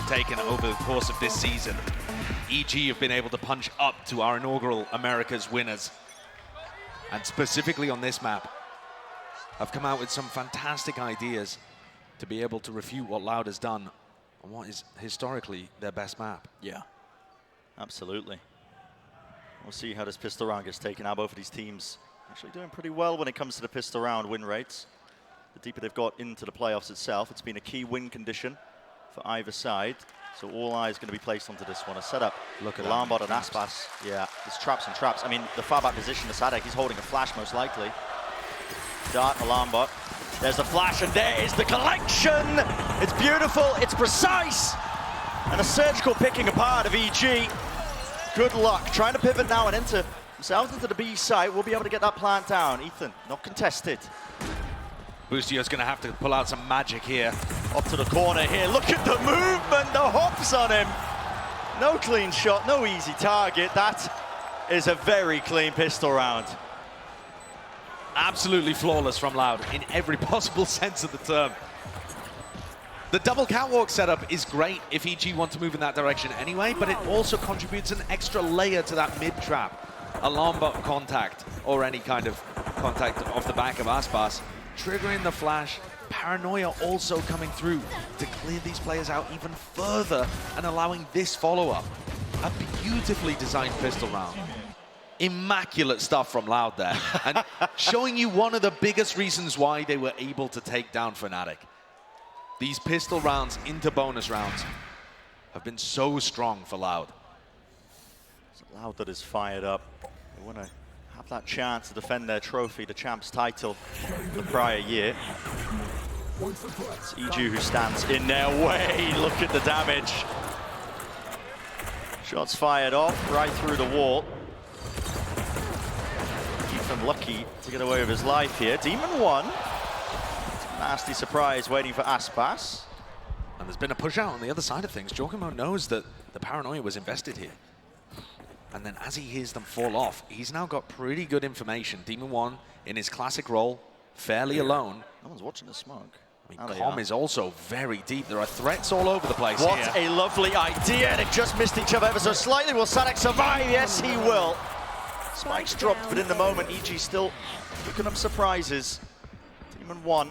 we've taken over the course of this season, EG have been able to punch up to our inaugural America's winners. And specifically on this map, have come out with some fantastic ideas to be able to refute what Loud has done on what is historically their best map. Yeah, absolutely. We'll see how this pistol round gets taken out. Both of these teams actually doing pretty well when it comes to the pistol round win rates. The deeper they've got into the playoffs itself, it's been a key win condition for either side. So all eyes going to be placed onto this one. A setup. Look at Lambot and Aspas. Yeah, there's traps and traps. I mean, the far back position, the Sadek, he's holding a flash most likely. Dart and Lambot. There's the flash, and there is the collection. It's beautiful, it's precise. And a surgical picking apart of EG. Good luck. Trying to pivot now and enter themselves into the B site. We'll be able to get that plant down. Ethan, not contested. Boostio's going to have to pull out some magic here. Up to the corner here. Look at the movement, the hops on him. No clean shot, no easy target. That is a very clean pistol round. Absolutely flawless from Loud in every possible sense of the term. The double catwalk setup is great if EG want to move in that direction anyway, but it also contributes an extra layer to that mid trap. Alarm bot contact or any kind of contact off the back of Aspas, triggering the flash. Paranoia also coming through to clear these players out even further and allowing this follow-up. A beautifully designed pistol round. Immaculate stuff from Loud there. And showing you one of the biggest reasons why they were able to take down Fnatic. These pistol rounds into bonus rounds have been so strong for Loud. It's Loud that is fired up. They want to have that chance to defend their trophy, the champs title, the prior year. It's EG who stands in their way. Look at the damage. Shots fired off right through the wall. Ethan lucky to get away with his life here. Demon 1. Nasty surprise waiting for Aspas. And there's been a push out on the other side of things. Giacomo knows that the Paranoia was invested here. And then as he hears them fall off, he's now got pretty good information. Demon 1 in his classic role, fairly alone. No one's watching the smoke. I mean, Com is also very deep. There are threats all over the place here. What a lovely idea. They've just missed each other ever so slightly. Will Sadek survive? Yes, he will. Spikes dropped, but in the moment, EG still looking up surprises. Demon 1.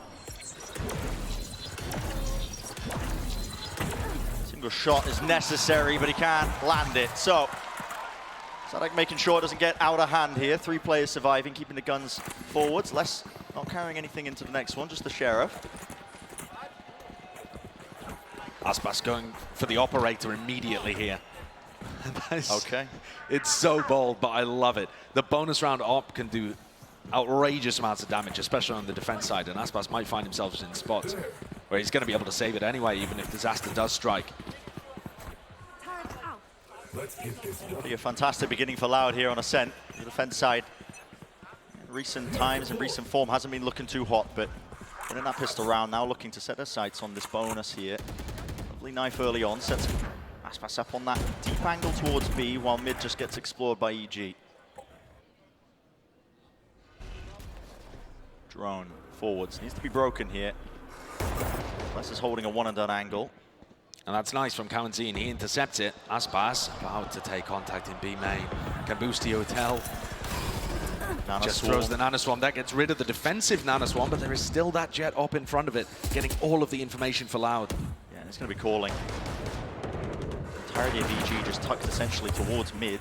Single shot is necessary, but he can't land it. So, Sadek making sure it doesn't get out of hand here. 3 players surviving, keeping the guns forwards. Less not carrying anything into the next one, just the Sheriff. Aspas going for the operator immediately here. Okay. It's so bold, but I love it. The bonus round op can do outrageous amounts of damage, especially on the defense side, and Aspas might find himself in spots where he's going to be able to save it anyway, even if disaster does strike. Be a fantastic beginning for Loud here on Ascent. The defense side, in recent times and recent form, hasn't been looking too hot, but in that pistol round, now looking to set their sights on this bonus here. Lovely knife early on, sets Aspas up on that deep angle towards B, while mid just gets explored by EG. Drone forwards, needs to be broken here. Less is holding a one and done angle. And that's nice from Cowanzine. He intercepts it. Aspas about to take contact in B main. Can Boostio tell? Just throws the Nanoswarm. That gets rid of the defensive Nanoswarm, but there is still that Jet up in front of it, getting all of the information for Loud. Yeah, it's going to be calling. The entirety of EG just tucked essentially towards mid.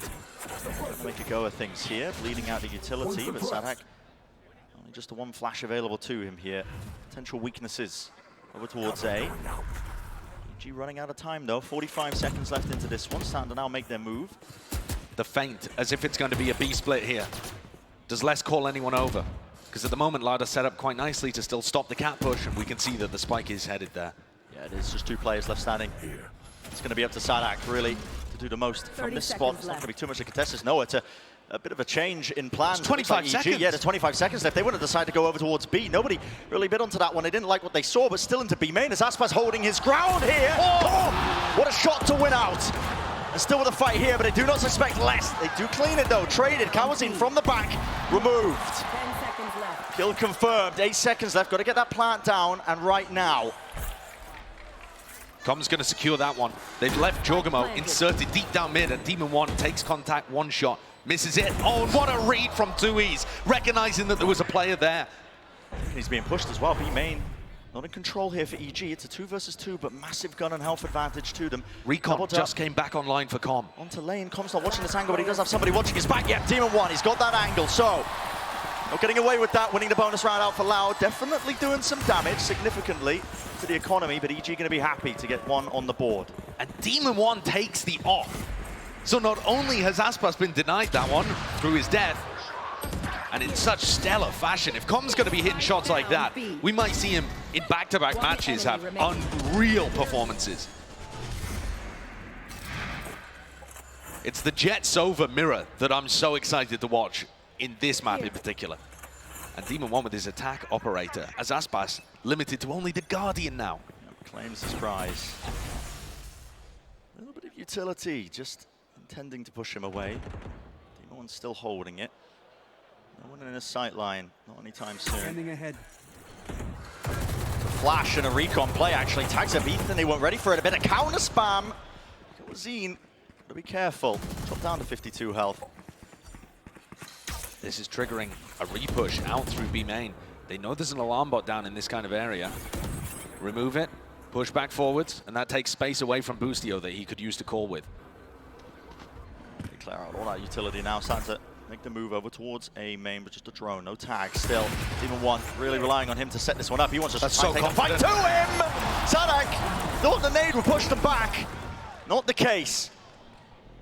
Going to make a go of things here, bleeding out the utility, but Sadek, only just the one flash available to him here. Potential weaknesses over towards A. EG running out of time though, 45 seconds left into this one, starting to now make their move. The feint, as if it's going to be a B split here. Does less call anyone over? Because at the moment, Loud is set up quite nicely to still stop the cat push, and we can see that the spike is headed there. Yeah, it is just 2 players left standing. It's going to be up to Sadek, really, to do the most from this spot. It's not going to be too much to contest this. No, it's a bit of a change in plans. It's 25 seconds. Yeah, there's 25 seconds left. They wouldn't decide to go over towards B. Nobody really bid onto that one. They didn't like what they saw, but still into B main as Aspas holding his ground here. Oh, what a shot to win out. And still with a fight here, but they do not suspect less. They do clean it though. Traded. Cowanzine from the back. Removed. 10 seconds left. Kill confirmed. 8 seconds left. Got to get that plant down, and right now. Com's going to secure that one. They've left Jorgamo inserted deep down mid, and Demon One takes contact, one shot, misses it. Oh, what a read from Tui's, recognizing that there was a player there. He's being pushed as well. B main not in control here for EG. It's a 2 versus 2, but massive gun and health advantage to them. Recon just came back online for Com. Onto lane. Com's not watching this angle, but he does have somebody watching his back. Yeah, Demon One, he's got that angle. So, not getting away with that, winning the bonus round out for Loud. Definitely doing some damage, significantly, to the economy, but EG going to be happy to get one on the board. And Demon One takes the off. So not only has Aspas been denied that one through his death, and in such stellar fashion, if Com's going to be hitting shots like that, we might see him in back-to-back matches have unreal performances. It's the Jet Sova mirror that I'm so excited to watch in this map in particular. And Demon One with his attack operator, as Aspas limited to only the Guardian now. Claims his prize. A little bit of utility, just intending to push him away. Demon One's still holding it. No one in a sight line, not anytime soon. Standing ahead. A flash and a recon play actually tags up Ethan. They weren't ready for it. A bit of counter spam. Zine, gotta be careful. Drop down to 52 health. This is triggering a repush out through B main. They know there's an alarm bot down in this kind of area. Remove it, push back forwards, and that takes space away from Boostio that he could use to call with. Declare out all that utility now. Starting to make the move over towards A main, but just a drone, no tag still. Demon One really relying on him to set this one up. He wants to take a fight to him! Sadak thought the nade would push them back. Not the case.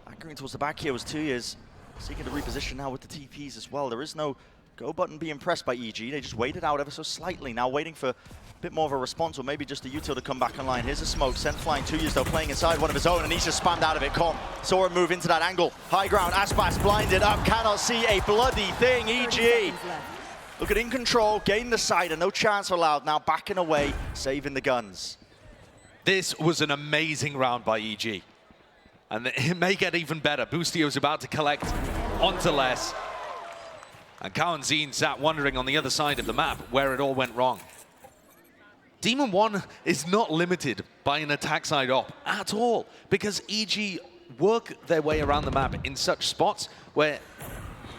Anchoring towards the back here was 2 years. Seeking to reposition now with the TPs as well. There is no go button being pressed by EG. They just waited out ever so slightly. Now waiting for a bit more of a response, or maybe just a util to come back online. Here's a smoke. Sent flying 2 years though, playing inside one of his own, and he's just spammed out of it. Com saw him move into that angle. High ground. Aspas blinded up. Cannot see a bloody thing. EG. Look at in control. Gain the side, and no chance for Loud. Now backing away, saving the guns. This was an amazing round by EG. And it may get even better. Boostio's about to collect onto less. And Kao and Zine sat wondering on the other side of the map where it all went wrong. Demon One is not limited by an attack side op at all, because EG work their way around the map in such spots where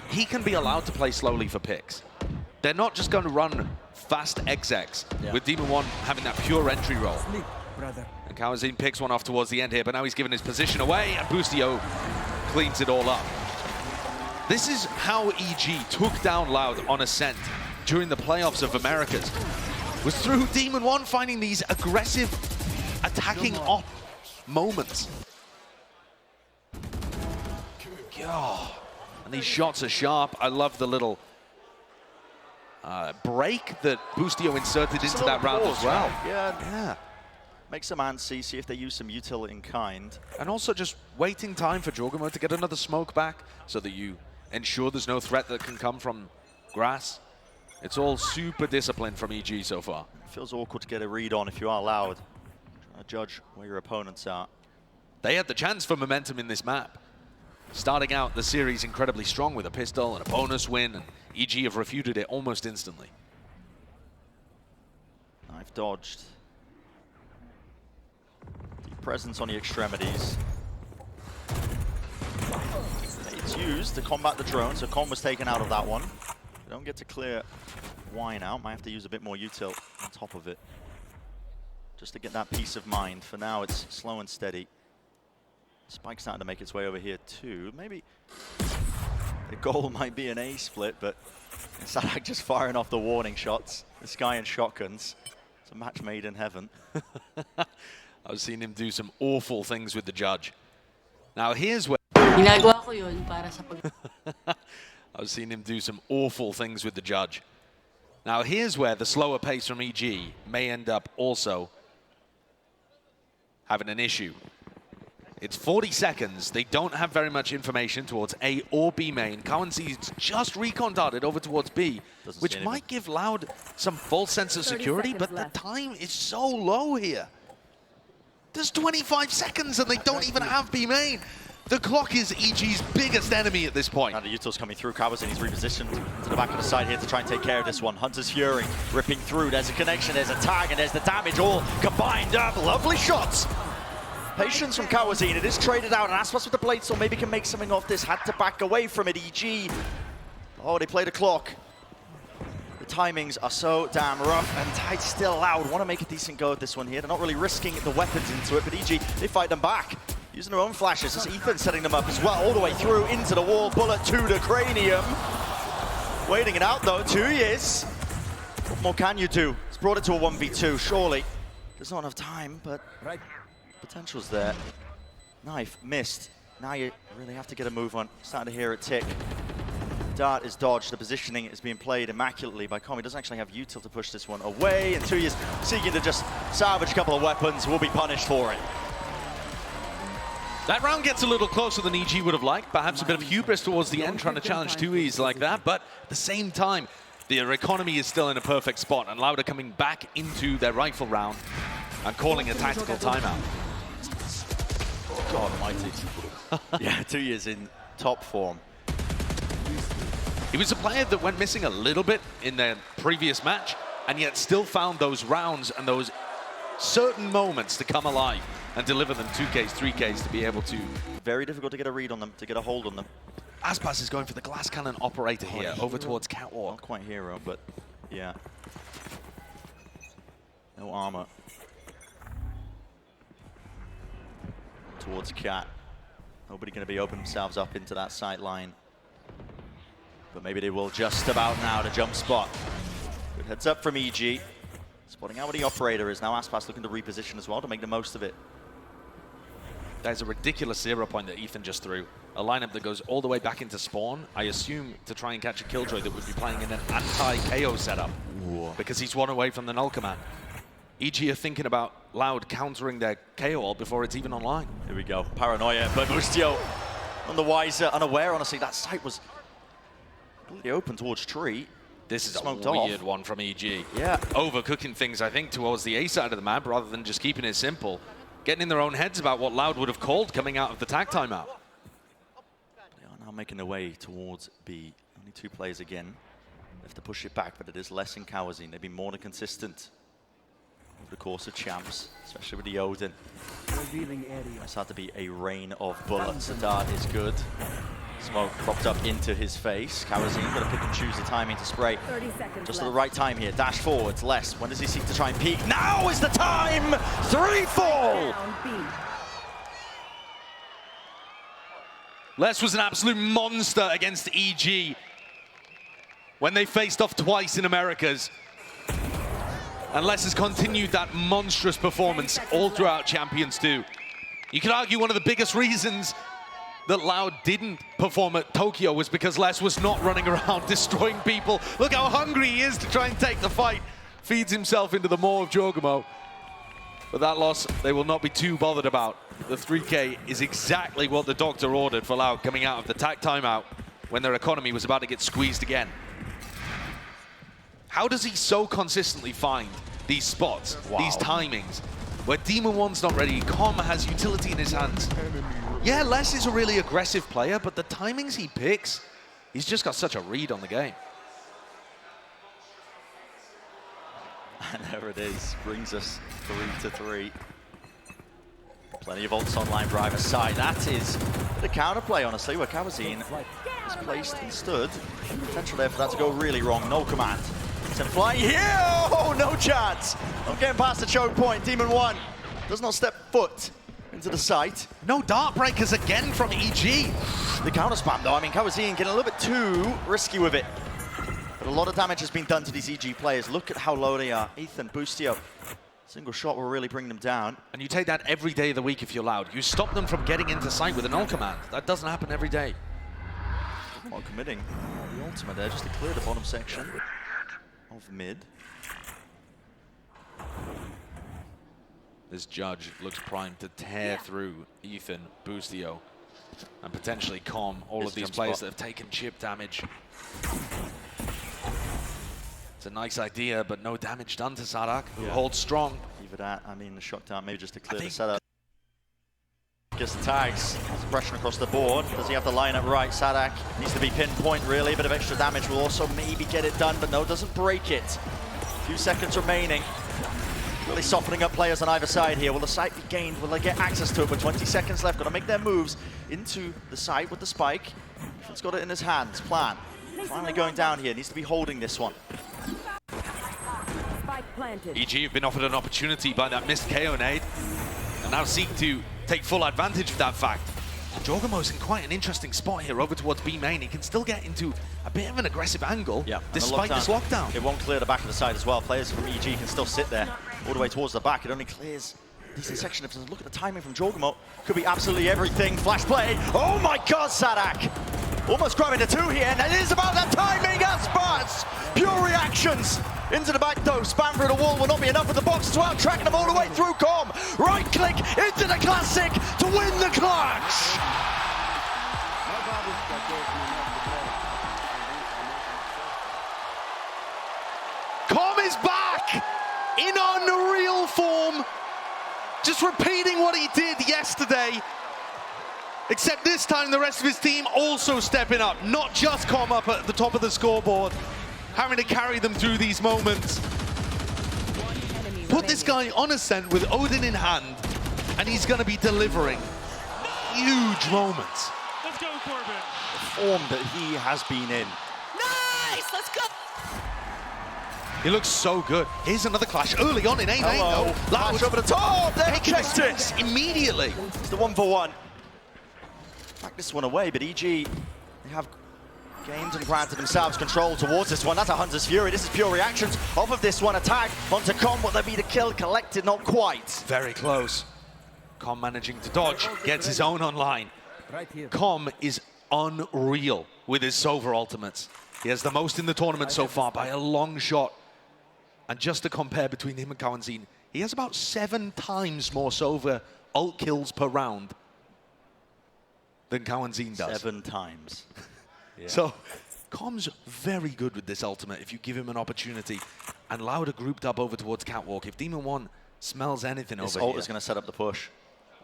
he can be allowed to play slowly for picks. They're not just going to run fast execs with Demon One having that pure entry roll. And Kawazin picks one off towards the end here, but now he's given his position away, and Boostio cleans it all up. This is how EG took down Loud on Ascent during the playoffs of Americas, was through Demon One finding these aggressive attacking op moments. Oh, and these shots are sharp. I love the little break that Boostio inserted into that round as well. Yeah. Make some antsy, see if they use some util in kind. And also just waiting time for Jorgamo to get another smoke back so that you ensure there's no threat that can come from grass. It's all super disciplined from EG so far. It feels awkward to get a read on if you are Loud. Trying to judge where your opponents are. They had the chance for momentum in this map. Starting out the series incredibly strong with a pistol and a bonus win, and EG have refuted it almost instantly. Knife dodged. Deep presence on the extremities. It's used to combat the drone, so Com was taken out of that one. We don't get to clear Wine out. Might have to use a bit more util on top of it, just to get that peace of mind. For now, it's slow and steady. Spike's starting to make its way over here too. Maybe the goal might be an A split, but Sadak just firing off the warning shots. This guy in shotguns. It's a match made in heaven. I've seen him do some awful things with the judge. Now here's where Ginagawa ko yun para sa pag I've seen him do some awful things with the judge. Now here's where the slower pace from EG may end up also having an issue. It's 40 seconds. They don't have very much information towards A or B main. Cowan's just recon darted over towards B, which might give Loud some false sense of security, but the time is so low here. There's 25 seconds and they don't even have B main. The clock is EG's biggest enemy at this point. Now the Util's coming through. Kawazin, he's repositioned to the back of the side here to try and take care of this one. Hunter's Fury ripping through. There's a connection, there's a tag, and there's the damage all combined up. Lovely shots. Patience from Kawazin. It is traded out, and Aspas with the blade, so maybe can make something of this. Had to back away from it. EG. Oh, they play the clock. The timings are so damn rough, and Tide's still Loud. Want to make a decent go at this one here. They're not really risking the weapons into it, but EG, they fight them back. Using their own flashes, as Ethan setting them up as well, all the way through into the wall, bullet to the cranium. Waiting it out though, 2 years. What more can you do? It's brought it to a 1v2, surely. There's not enough time, but potential's there. Knife, missed. Now you really have to get a move on. Starting to hear it tick. Dart is dodged, the positioning is being played immaculately by Com. He doesn't actually have util to push this one away, and 2 years seeking to just salvage a couple of weapons, will be punished for it. That round gets a little closer than EG would have liked. Perhaps a bit of hubris towards the end, trying to challenge 2Es like that. But at the same time, their economy is still in a perfect spot. And Loud are coming back into their rifle round and calling a tactical timeout. God almighty. Yeah, 2 years in top form. He was a player that went missing a little bit in their previous match, and yet still found those rounds and those certain moments to come alive and deliver them 2Ks, 3Ks to be able to. Very difficult to get a read on them, to get a hold on them. Aspas is going for the glass cannon operator here, over towards Catwalk. Not quite hero, but yeah. No armor. Towards Cat. Nobody going to be opening themselves up into that sight line. But maybe they will just about now to jump spot. Good heads up from EG. Spotting out where the operator is. Now Aspas looking to reposition as well to make the most of it. There's a ridiculous 0 point that Ethan just threw. A lineup that goes all the way back into spawn, I assume to try and catch a Killjoy that would be playing in an anti-KO setup. Whoa. Because he's one away from the null command. EG are thinking about Loud countering their KO ult before it's even online. Here we go. Paranoia, but Bustio on the wiser, unaware, honestly. That sight was completely open towards tree. This is smoked a weird off. one from EG. Yeah. Overcooking things, I think, towards the A side of the map rather than just keeping it simple. Getting in their own heads about what Loud would have called coming out of the tag timeout. They are now making their way towards B. Only 2 players again. They have to push it back, but it is less in Kawazin. They've been more than consistent over the course of champs, especially with the Odin. It's had to be a rain of bullets. The dart is good. Smoke propped up into his face. Kawazin got to pick and choose the timing to spray. 30 seconds Just at the right time here. Dash forwards, less. When does he seek to try and peek? Now is the time! 3 fall! Down B. Les was an absolute monster against EG when they faced off twice in Americas. And Les has continued that monstrous performance all throughout Champions 2. You could argue one of the biggest reasons that Loud didn't perform at Tokyo was because Les was not running around destroying people. Look how hungry he is to try and take the fight. Feeds himself into the maw of Jogamo. But that loss, they will not be too bothered about. The 3K is exactly what the doctor ordered for Loud coming out of the tag timeout when their economy was about to get squeezed again. How does he so consistently find these spots, these timings, where Demon 1's not ready, Com has utility in his hands? Yeah, Les is a really aggressive player, but the timings he picks, he's just got such a read on the game. And there it is, brings us 3-3. Plenty of ults online driver side. That is the counterplay, honestly, where Kawazin is placed and stood. Potential there for that to go really wrong. No command. Sent flying here. Oh, no chance. Not getting past the choke point. Demon 1 does not step foot into the site. No dart breakers again from EG. The counter spam, though. I mean, Kawazin getting a little bit too risky with it. But a lot of damage has been done to these EG players. Look at how low they are. Ethan, Bustio. Single shot will really bring them down. And you take that every day of the week if you're Loud. You stop them from getting into sight with an ult command. That doesn't happen every day. Not committing the ultimate there, just to clear the bottom section of mid. This Judge looks primed to tear through Ethan, Bustio, and potentially Com, all of these players that have taken chip damage. It's a nice idea, but no damage done to Sadak, who holds strong. Either that, I mean, the shock down maybe just to clear the setup. Gets the tags. Suppression across the board. Does he have the line up right? Sadak needs to be pinpoint, really. A bit of extra damage will also maybe get it done, but no, doesn't break it. A few seconds remaining. Really softening up players on either side here. Will the site be gained? Will they get access to it? With 20 seconds left, got to make their moves into the site with the spike. He's got it in his hands. Plan. Finally going down here. Needs to be holding this one. EG have been offered an opportunity by that missed KO nade, and now seek to take full advantage of that fact. Jorgamo's in quite an interesting spot here over towards B main. He can still get into a bit of an aggressive angle despite this lockdown. It won't clear the back of the side as well. Players from EG can still sit there all the way towards the back. It only clears a decent section. If you look at the timing from Jorgamo, could be absolutely everything. Flash play. Oh my God, Sadak! Almost grabbing the two here, and it is about that timing. Aspas! Pure reactions into the back though. Spam through the wall will not be enough with the box as well. Tracking them all the way through Com. Right click into the classic to win the clutch. Com is back in unreal form. Just repeating what he did yesterday. Except this time the rest of his team also stepping up. Not just Com up at the top of the scoreboard, having to carry them through these moments. Put this guy on ascent with Odin in hand, and he's going to be delivering huge moments. Let's go, Corbin. The form that he has been in. Nice! Let's go! He looks so good. Here's another clash early on in A main though. Flash over the top. They checked it immediately. It's the 1-for-1. Back this one away, but EG, they have gained and granted themselves control towards this one. That's a Hunter's Fury. This is pure reactions off of this one. Attack onto Com. Will there be the kill collected? Not quite. Very close. Com managing to dodge, gets his own online. Com is unreal with his Sova ultimates. He has the most in the tournament so far by a long shot. And just to compare between him and Kawanzin, he has about 7 times more Sova ult kills per round than Kawanzin does. 7 times. Yeah. So, Com's very good with this ultimate if you give him an opportunity. And Lauda grouped up over towards Catwalk. If Demon 1 smells anything this over ult here, is going to set up the push.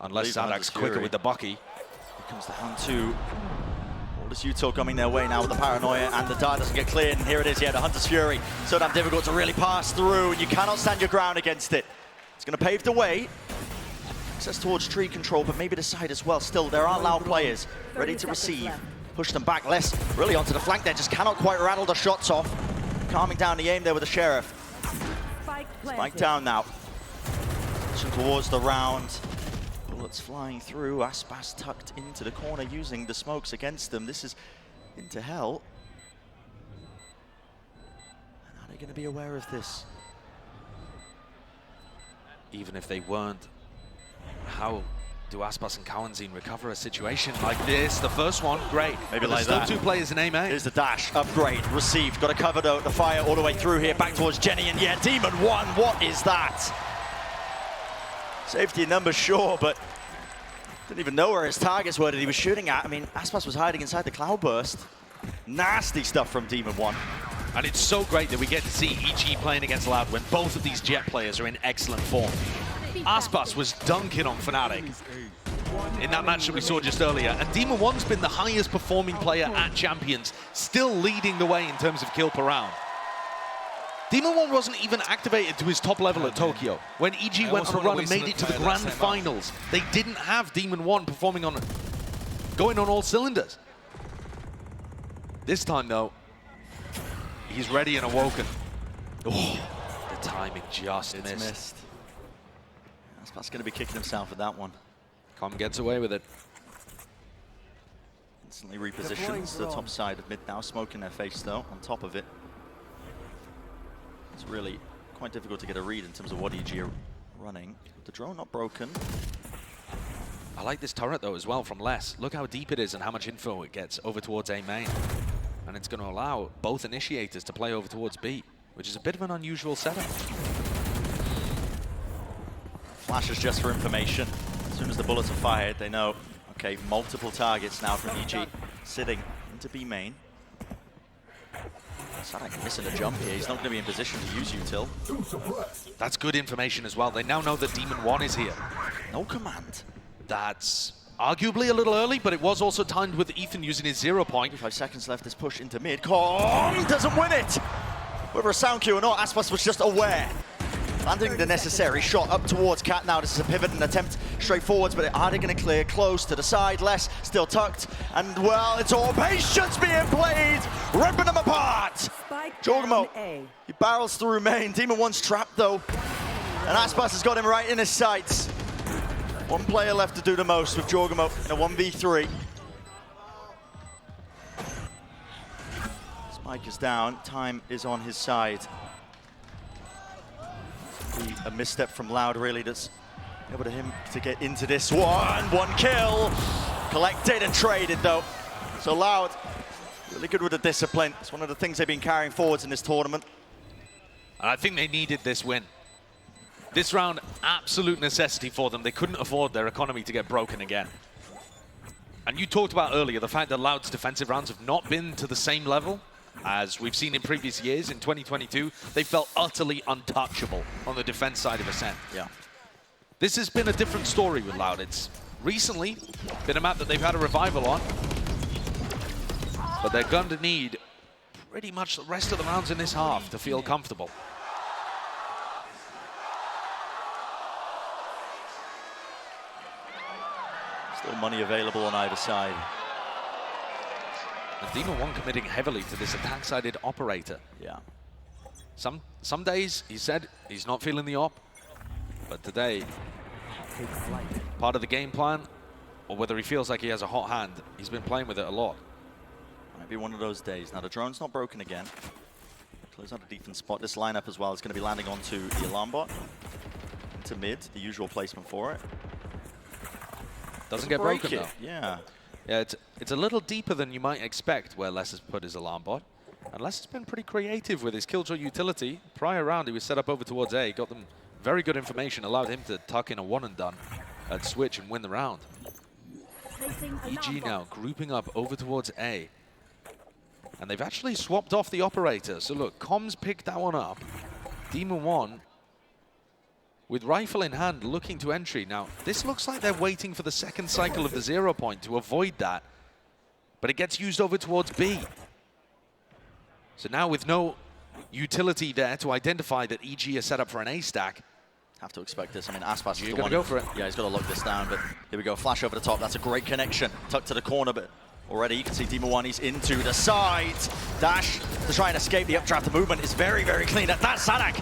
Unless Sadak's quicker with the Bucky. Here comes the down 2. All this Util coming their way now with the paranoia, and the dart doesn't get cleared. And here it is, yeah, the Hunter's Fury. So damn difficult to really pass through, and you cannot stand your ground against it. It's going to pave the way. Access towards tree control, but maybe the side as well. Still, there are loud players ready to receive. Push them back less, really onto the flank there. Just cannot quite rattle the shots off. Calming down the aim there with the Sheriff. Spike down now. Pushing towards the round. Bullets flying through. Aspas tucked into the corner using the smokes against them. This is into hell. And are they going to be aware of this? Even if they weren't, how do Aspas and Kawanzin recover a situation like this? The first one, great. Maybe but like there's that. still 2 players in A main. Here's the dash, upgrade, received. Got to cover the fire all the way through here, back towards Jenny, and yeah, Demon 1, what is that? Safety in numbers, sure, but didn't even know where his targets were that he was shooting at. I mean, Aspas was hiding inside the Cloudburst. Nasty stuff from Demon 1. And it's so great that we get to see EG playing against Loud when both of these Jet players are in excellent form. Aspas was dunking on Fnatic in that match that we saw just earlier, and Demon 1's been the highest performing player at Champions, still leading the way in terms of kill per round. Demon 1 wasn't even activated to his top level at Tokyo. When EG went on a run and made it to the grand finals, they didn't have Demon 1 performing on, going on all cylinders. This time though, he's ready and awoken. Oh, the timing just missed. Aspas going to be kicking himself with that one. Com gets away with it. Instantly repositions to the top side of mid now, smoke in their face though, on top of it. It's really quite difficult to get a read in terms of what EG are running. The drone not broken. I like this turret though as well from Les. Look how deep it is and how much info it gets over towards A main. And it's going to allow both initiators to play over towards B, which is a bit of an unusual setup. Flashes just for information. As soon as the bullets are fired, they know, okay, multiple targets now from EG. Sitting into B main. Sadak missing a jump here. He's not going to be in position to use Util. That's good information as well. They now know that Demon 1 is here. No command. That's arguably a little early, but it was also timed with Ethan using his 0 point. 5 seconds left, this push into mid. Com doesn't win it! Whether a sound cue or not, Aspas was just aware. Landing the necessary shot up towards Cat now. This is a pivot and attempt straight forwards, but are they going to clear close to the side? Less, still tucked. And, well, it's all patience being played, ripping them apart. Jorgamo, he barrels through main. Demon 1's trapped, though. And Aspas has got him right in his sights. One player left to do the most with Jorgamo in a 1v3. Spike is down. Time is on his side. A misstep from Loud, really, that's able to him to get into this one. One kill. Collected and traded, though. So Loud, really good with the discipline. It's one of the things they've been carrying forwards in this tournament. And I think they needed this win. This round, absolute necessity for them. They couldn't afford their economy to get broken again. And you talked about earlier the fact that Loud's defensive rounds have not been to the same level as we've seen in previous years. In 2022, they felt utterly untouchable on the defense side of Ascent. Yeah. This has been a different story with Loud. It's recently been a map that they've had a revival on, but they're going to need pretty much the rest of the rounds in this half to feel comfortable. Still money available on either side. And Demon 1 committing heavily to this attack-sided operator. Yeah. Some days, he said, he's not feeling the op, but today, part of the game plan, or whether he feels like he has a hot hand, he's been playing with it a lot. Might be one of those days. Now the drone's not broken again. Close out a defense spot. This lineup as well is going to be landing onto the alarm bot. Into mid, the usual placement for it. Doesn't get broken though. Yeah. Yeah, it's a little deeper than you might expect where Les has put his alarm bot. And Les has been pretty creative with his Killjoy utility. Prior round, he was set up over towards A, got them very good information, allowed him to tuck in a one and done and switch and win the round. EG now grouping up over towards A. And they've actually swapped off the operator. So look, Comms picked that one up. Demon 1 with rifle in hand, looking to entry. Now, this looks like they're waiting for the second cycle of the 0 point to avoid that, but it gets used over towards B. So now with no utility there to identify that EG is set up for an A stack. Have to expect this. I mean, Aspas is You're the gonna one. go for it. Yeah, he's got to lock this down, but here we go. Flash over the top. That's a great connection. Tucked to the corner, but already you can see Demon 1, he's into the side. Dash to try and escape the updraft. The movement is very, very clean. That's Sadak.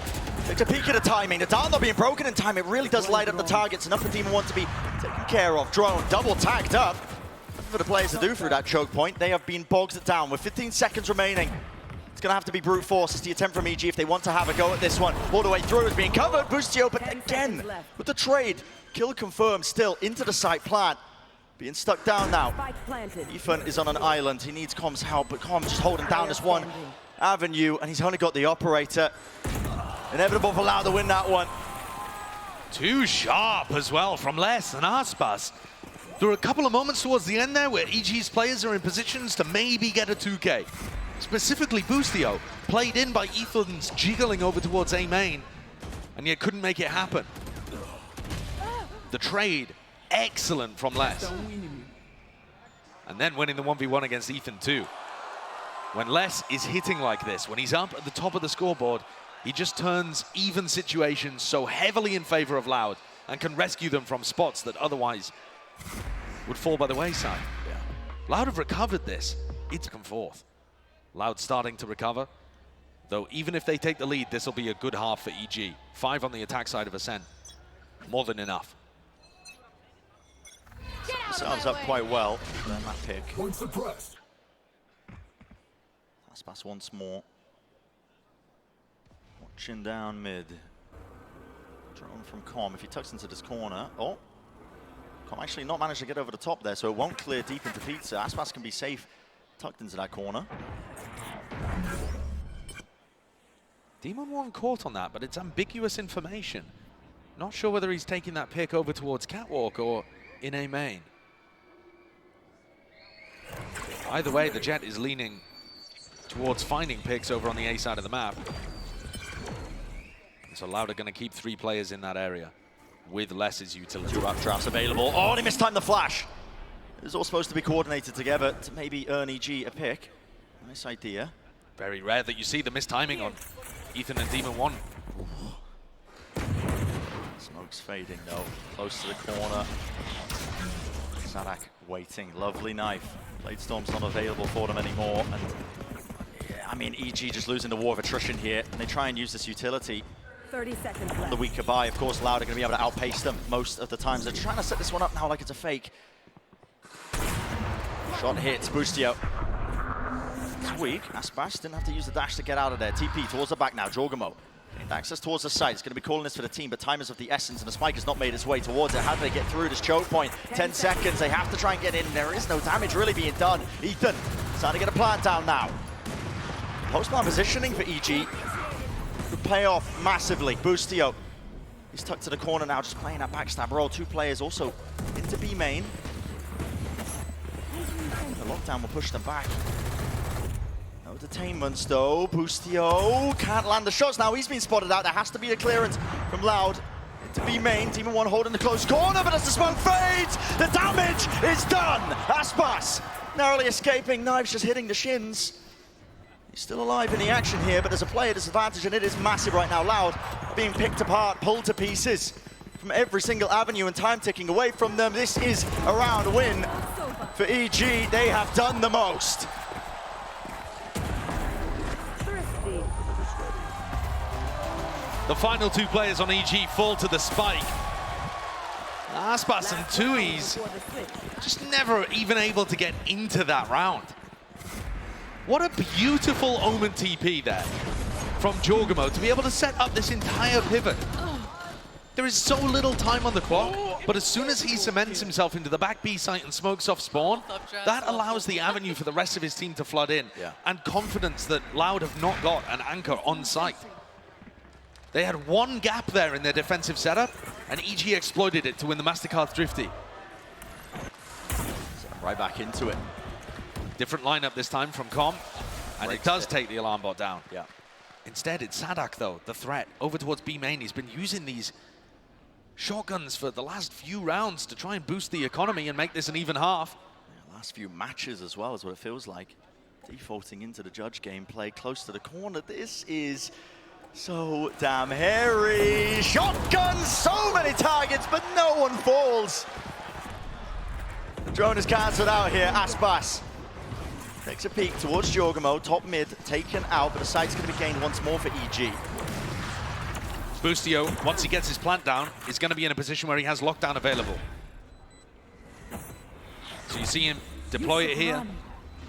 It's a peek at the timing. The dart not being broken in time. It really does light up the targets. Enough for Demon 1 to be taken care of. Drone double tagged up. Nothing for the players to do through that choke point. They have been bogged down with 15 seconds remaining. It's going to have to be brute force. It's the attempt from EG if they want to have a go at this one. All the way through is being covered. Boostio, but again, with the trade. Kill confirmed still into the site plant. Being stuck down now. Ethan is on an island. He needs Com's help, but Com just holding down this one avenue, and he's only got the operator. Inevitable for Loud to win that one. Too sharp as well from Les and Aspas. There were a couple of moments towards the end there where EG's players are in positions to maybe get a 2K. Specifically Boostio, played in by Ethan's jiggling over towards A main, and yet couldn't make it happen. The trade, excellent from Les. And then winning the 1v1 against Ethan too. When Les is hitting like this, when he's up at the top of the scoreboard, he just turns even situations so heavily in favor of Loud and can rescue them from spots that otherwise would fall by the wayside. Yeah. Loud have recovered this. It's come forth. Loud starting to recover, though even if they take the lead, this will be a good half for EG. 5 on the attack side of Ascent. More than enough. Themselves up quite well. Then that pick. Aspas once more. Watching down mid. Drone from Com. If he tucks into this corner. Oh. Com actually not managed to get over the top there, so it won't clear deep into Pizza. Aspas can be safe tucked into that corner. Demon 1 caught on that, but it's ambiguous information. Not sure whether he's taking that pick over towards Catwalk or in A main. Either way, the Jet is leaning towards finding picks over on the A side of the map. So Loud are going to keep 3 players in that area. with Less's utility. Two updrafts available. Oh, and he mistimed the flash. It was all supposed to be coordinated together to maybe earn EG a pick. Nice idea. Very rare that you see the mistiming on Ethan and Demon 1. Smoke's fading though. Close to the corner. Sadak waiting. Lovely knife. Blade Storm's not available for them anymore. And yeah, I mean, EG just losing the war of attrition here. And they try and use this utility. 30 seconds left. The weaker buy, of course, Loud are going to be able to outpace them most of the times. They're trying to set this one up now like it's a fake. Shot hits, Boostio. It's weak. Aspas didn't have to use the dash to get out of there. TP towards the back now, Jorgamo. Access towards the side. He's going to be calling this for the team, but time is of the essence, and the spike has not made its way towards it. How do they get through this choke point? 10 seconds. They have to try and get in. There is no damage really being done. Ethan starting to get a plant down now. Post-plant positioning for EG could pay off massively. Boostio. He's tucked to the corner now, just playing that backstab role. Two players also into B main. The lockdown will push them back. No detainments though. Boostio can't land the shots now. He's been spotted out. There has to be a clearance from Loud into B main. Demon 1 holding the close corner, but as the smoke fades, the damage is done. Aspas narrowly escaping. Knives just hitting the shins. He's still alive in the action here, but there's a player disadvantage, and it is massive right now. Loud being picked apart, pulled to pieces from every single avenue, and time ticking away from them. This is a round win for EG. They have done the most. The final two players on EG fall to the spike. Aspas and Tui's just never even able to get into that round. What a beautiful Omen TP there from Jorgamo to be able to set up this entire pivot. There is so little time on the clock, but as soon as he cements himself into the back B site and smokes off spawn, that allows the avenue for the rest of his team to flood in, and confidence that Loud have not got an anchor on site. They had one gap there in their defensive setup, and EG exploited it to win the MasterCard Thrifty. Right back into it. Different lineup this time from Com, and it does take the alarm bot down. Yeah. Instead, it's Sadak, though, the threat, over towards B main. He's been using these shotguns for the last few rounds to try and boost the economy and make this an even half. Yeah, last few matches as well is what it feels like. Defaulting into the judge gameplay, close to the corner. This is so damn hairy. Shotgun, so many targets, but no one falls. The drone is cancelled out here. Aspas takes a peek towards Jorgamo, top mid, taken out, but the site's going to be gained once more for EG. Boostio, once he gets his plant down, is going to be in a position where he has lockdown available. So you see him deploy it here.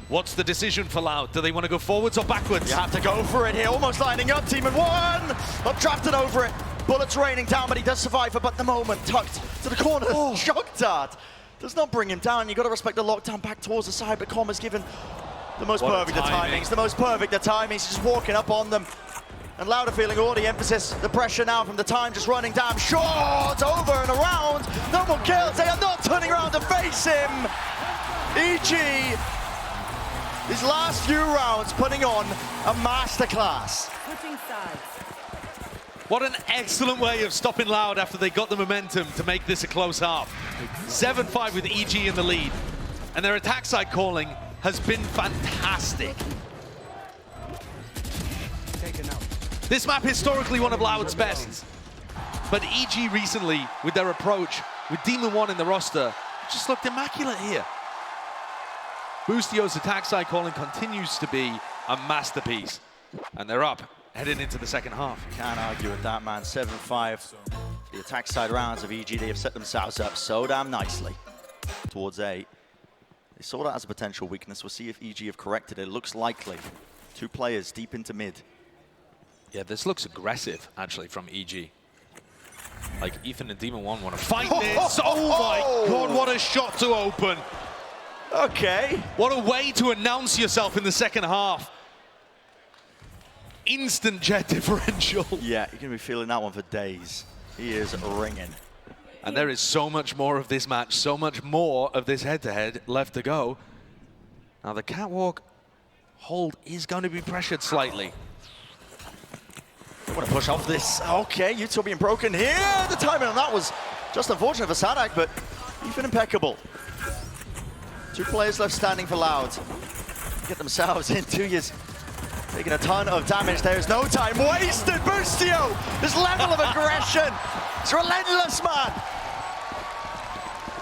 What's the decision for Loud? Do they want to go forwards or backwards? You have to go for it here, almost lining up, Demon 1! Up drafted over it, bullets raining down, but he does survive for but the moment, tucked to the corner, shock dart. Does not bring him down. You got to respect the lockdown back towards the side, but Com has given the most perfect the timings, the most perfect the timings, just walking up on them. And Loud are feeling all the emphasis, the pressure now from the time just running down. Short, over and around, no more kills, they are not turning around to face him. EG, these last few rounds putting on a masterclass. Switching sides. What an excellent way of stopping Loud after they got the momentum to make this a close half. 7-5 with EG in the lead. And their attack side calling has been fantastic. This map historically one of Loud's best. But EG recently, with their approach, with Demon 1 in the roster, just looked immaculate here. Boostio's attack side calling continues to be a masterpiece. And they're up, heading into the second half. Can't argue with that, man. 7-5. The attack side rounds of EG, they have set themselves up so damn nicely towards A. They saw that as a potential weakness. We'll see if EG have corrected it. It looks likely. Two players deep into mid. Yeah, this looks aggressive, actually, from EG. Like, Ethan and Demon 1 want to fight this. Oh my God, what a shot to open. Okay. What a way to announce yourself in the second half. Instant jet differential. Yeah, you're going to be feeling that one for days. He is ringing. And there is so much more of this match, so much more of this head-to-head left to go. Now, the catwalk hold is going to be pressured slightly. want to push off this. Okay, Utah being broken here. The timing on that was just unfortunate for Sadak, but even impeccable. 2 players left standing for Loud. Get themselves in. 2 years taking a ton of damage. There is no time wasted. Boostio, this level of aggression. It's relentless, man.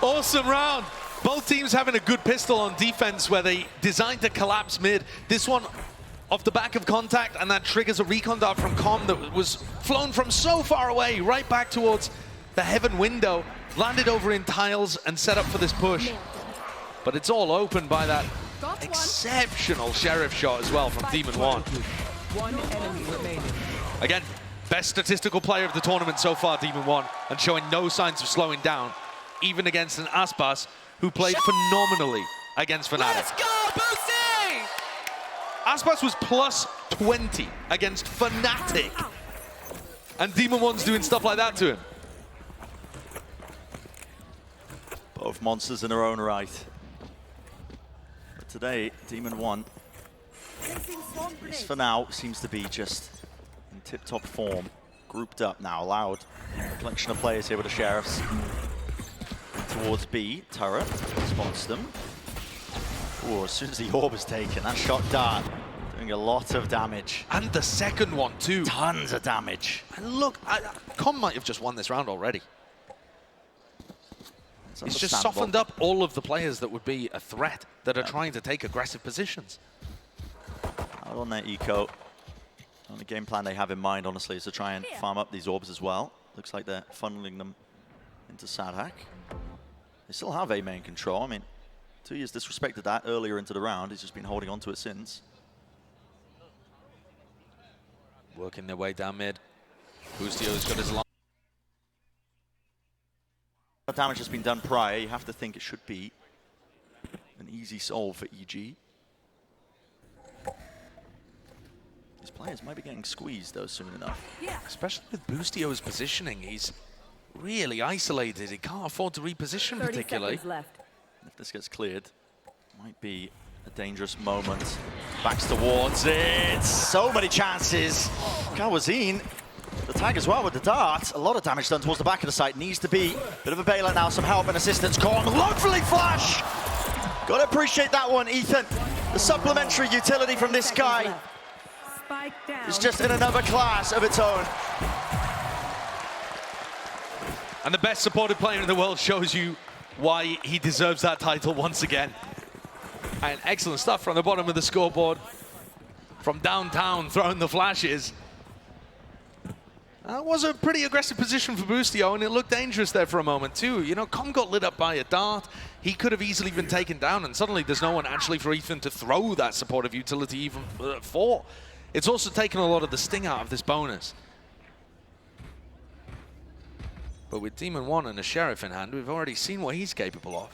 Awesome round. Both teams having a good pistol on defense where they designed to collapse mid. This one off the back of contact, and that triggers a recon dart from Com that was flown from so far away, right back towards the heaven window, landed over in tiles and set up for this push. But it's all open by that exceptional Sheriff shot as well from Demon One. One enemy remaining. Again, best statistical player of the tournament so far, Demon One, and showing no signs of slowing down, even against an Aspas who played phenomenally against Fnatic. Let's go, Boosie! Aspas was plus 20 against Fnatic. And Demon One's doing stuff like that to him. Both monsters in their own right. But today, Demon One, at least for now, seems to be just in tip-top form. Grouped up now, Loud. A collection of players here with the Sheriffs. Towards B, Turret spots them. Oh, as soon as the orb is taken, that shot dart doing a lot of damage. And the second one too. Tons of damage. And look, Com might have just won this round already. He's just softened up all of the players that would be a threat, that are trying to take aggressive positions. Out on their eco. On the game plan they have in mind, honestly, is to try and farm up these orbs as well. Looks like they're funneling them into Sadak. They still have A main control. I mean, 2 years disrespected that earlier into the round. He's just been holding on to it since. Working their way down mid. Boostio's got his line. Damage has been done prior. You have to think it should be an easy solve for EG. These players might be getting squeezed though soon enough. Yeah. Especially with Boostio's positioning, he's really isolated. He can't afford to reposition 30 particularly. seconds left. If this gets cleared, might be a dangerous moment. Backs towards it. So many chances. Kawazine, the tag as well with the dart. A lot of damage done towards the back of the site. Needs to be a bit of a bailout now. Some help and assistance. Corn, lovely flash. Got to appreciate that one, Ethan. The supplementary utility from this guy Spike down. is just in another class of its own. And the best supported player in the world shows you why he deserves that title once again. And excellent stuff from the bottom of the scoreboard. From downtown, throwing the flashes. That was a pretty aggressive position for Boostio, and it looked dangerous there for a moment too. You know, Com got lit up by a dart. He could have easily been taken down, and suddenly there's no one actually for Ethan to throw that supportive utility even for. It's also taken a lot of the sting out of this bonus. But with Demon One and a Sheriff in hand, we've already seen what he's capable of.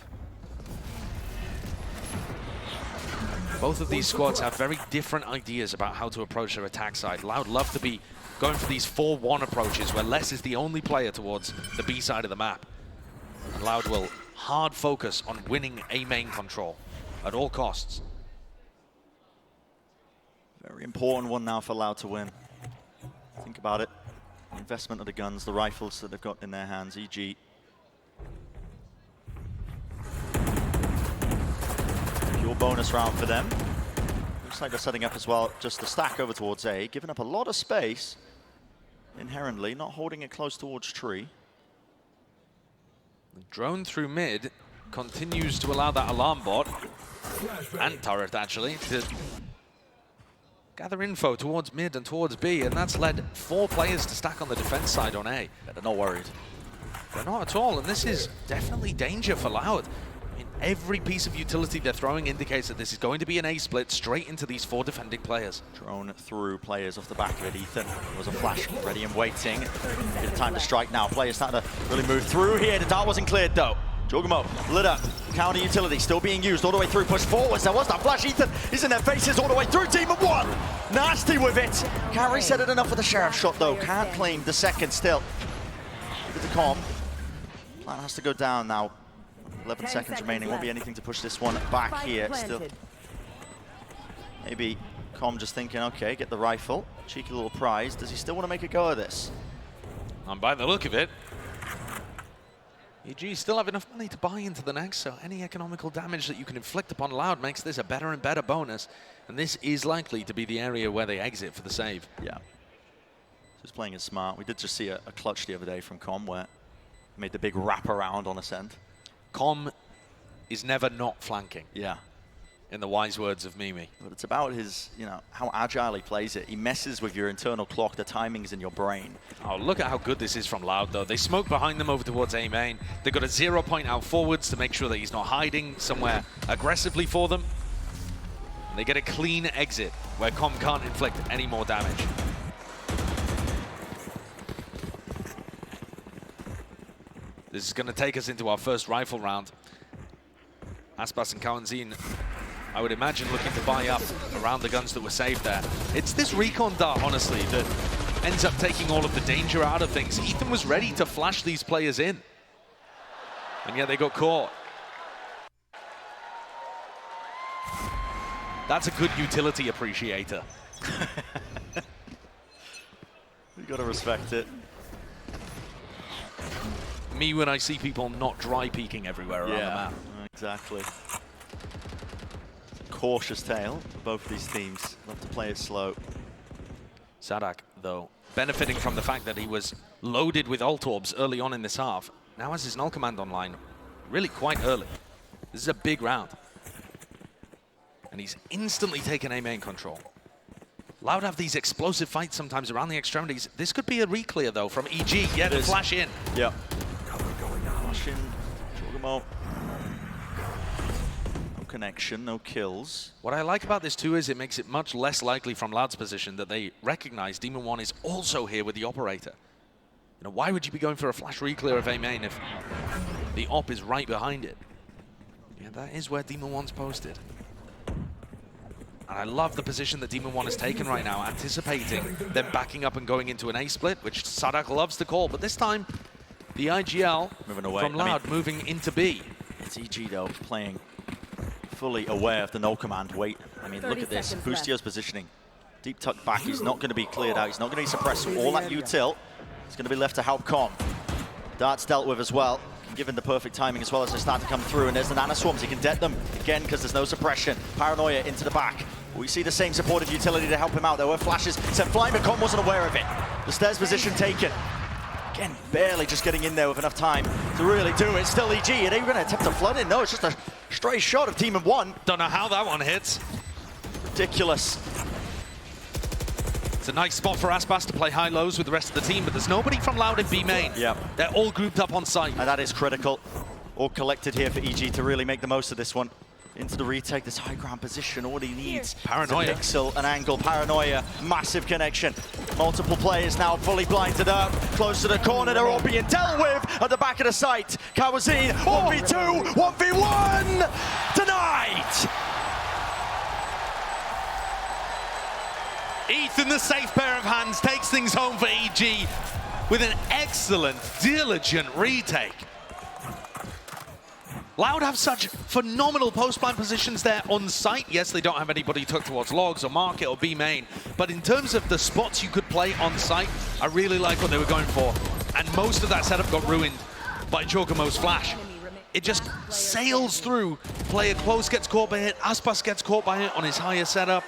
Both of these squads have very different ideas about how to approach their attack side. Loud love to be going for these 4-1 approaches where Les is the only player towards the B side of the map. And Loud will hard focus on winning A main control at all costs. Very important one now for Loud to win. Think about it. Investment of the guns, the rifles that they've got in their hands, EG. Pure bonus round for them. Looks like they're setting up as well just to stack over towards A, giving up a lot of space inherently, not holding it close towards tree. The drone through mid continues to allow that alarm bot, and turret actually, to gather info towards mid and towards B, and that's led 4 players to stack on the defense side on A. Yeah, they're not worried. They're not at all, and this is definitely danger for Loud. I mean, every piece of utility they're throwing indicates that this is going to be an A split straight into these 4 defending players. Drone through players off the back of it, Ethan. There was a flash ready and waiting. Bit of time to strike now. Players starting to really move through here. The dart wasn't cleared though. Jogamo lit up. Counter utility still being used all the way through. Push forwards. There was that flash. Ethan is in their faces all the way through. Demon One. Nasty with it. Can't reset it enough with the Sheriff shot though. Can't claim the second still. With the Com. Plan has to go down now. 11 seconds remaining. Won't be anything to push this one back Spike here. planted. Still. Maybe Com just thinking, okay, get the rifle. Cheeky little prize. Does he still want to make a go of this? And by the look of it, EG still have enough money to buy into the next, so any economical damage that you can inflict upon Loud makes this a better and better bonus. And this is likely to be the area where they exit for the save. Yeah. Just playing it smart. We did just see a clutch the other day from Com where he made the big wrap around on ascent. Com is never not flanking. Yeah. In the wise words of Mimi. But it's about his, how agile he plays it. He messes with your internal clock, the timings in your brain. Oh, look at how good this is from Loud, though. They smoke behind them over towards A main. They've got a 0 point out forwards to make sure that he's not hiding somewhere aggressively for them. And they get a clean exit where Com can't inflict any more damage. This is going to take us into our first rifle round. Aspas and Kawanzin, I would imagine, looking to buy up around the guns that were saved there. It's this recon dart, honestly, that ends up taking all of the danger out of things. Ethan was ready to flash these players in, and yet they got caught. That's a good utility appreciator. You gotta respect it. Me when I see people not dry peeking everywhere around the map. Exactly. It's a cautious tale for both of these teams. Love to play it slow. Sadak, though, benefiting from the fact that he was loaded with ult orbs early on in this half, now has his null command online really quite early. This is a big round. And he's instantly taken A main control. Loud have these explosive fights sometimes around the extremities. This could be a re-clear, though, from EG. Yeah, the flash in. Yeah. Flash in. Jorgamo. No connection, no kills. What I like about this, too, is it makes it much less likely from Loud's position that they recognize Demon One is also here with the operator. Why would you be going for a flash re-clear of A main if the op is right behind it? Yeah, that is where Demon One's posted. And I love the position that Demon One has taken right now, anticipating them backing up and going into an A-split, which Sadak loves to call. But this time, the IGL moving away from Loud moving into B. It's EG, though, playing fully aware of the no command wait. Look at this. Boostio's positioning. Deep tuck back. He's not going to be cleared out. He's not going to be suppressed. So all that util is going to be left to help Com. Dart's dealt with as well. Given the perfect timing as well as they start to come through. And there's the Nana Swarms. He can debt them again because there's no suppression. Paranoia into the back. We see the same supportive utility to help him out. There were flashes sent flying, but Com wasn't aware of it. The stairs position taken. Again, barely just getting in there with enough time to really do it. Still EG. Are they going to attempt to flood in? No, it's just a stray shot of Demon One. Don't know how that one hits. Ridiculous. It's a nice spot for Aspas to play high-lows with the rest of the team, but there's nobody from Loud in B main. Yeah. They're all grouped up on site. And that is critical. All collected here for EG to really make the most of this one. Into the retake, this high ground position, all he needs. Paranoia. To pixel, an angle, Paranoia, massive connection. Multiple players now fully blinded up. Close to the corner, they're all being dealt with at the back of the site. Kawazin, 1v2, 1v1, denied! Ethan, the safe pair of hands, takes things home for EG with an excellent, diligent retake. Loud have such phenomenal post-plant positions there on site. Yes, they don't have anybody tucked towards logs or market or B main, but in terms of the spots you could play on site, I really like what they were going for. And most of that setup got ruined by Jorgamo's flash. It just sails through. Player close gets caught by it. Aspas gets caught by it on his higher setup.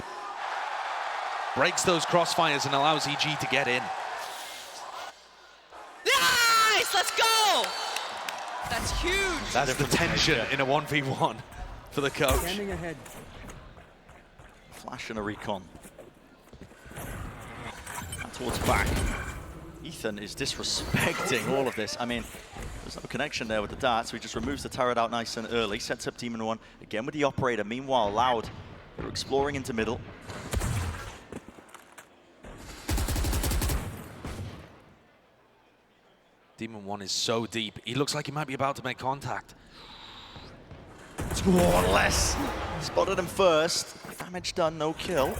Breaks those crossfires and allows EG to get in. Nice! Let's go! That's huge. That's the tension in a 1v1 for the coach. Standing ahead. Flash and a recon. And towards back. Ethan is disrespecting all of this. There's no connection there with the dart, so he just removes the turret out nice and early. Sets up Demon One again with the operator. Meanwhile, Loud, they're exploring into middle. Demon One is so deep. He looks like he might be about to make contact. One less. Spotted him first. Damage done, no kill.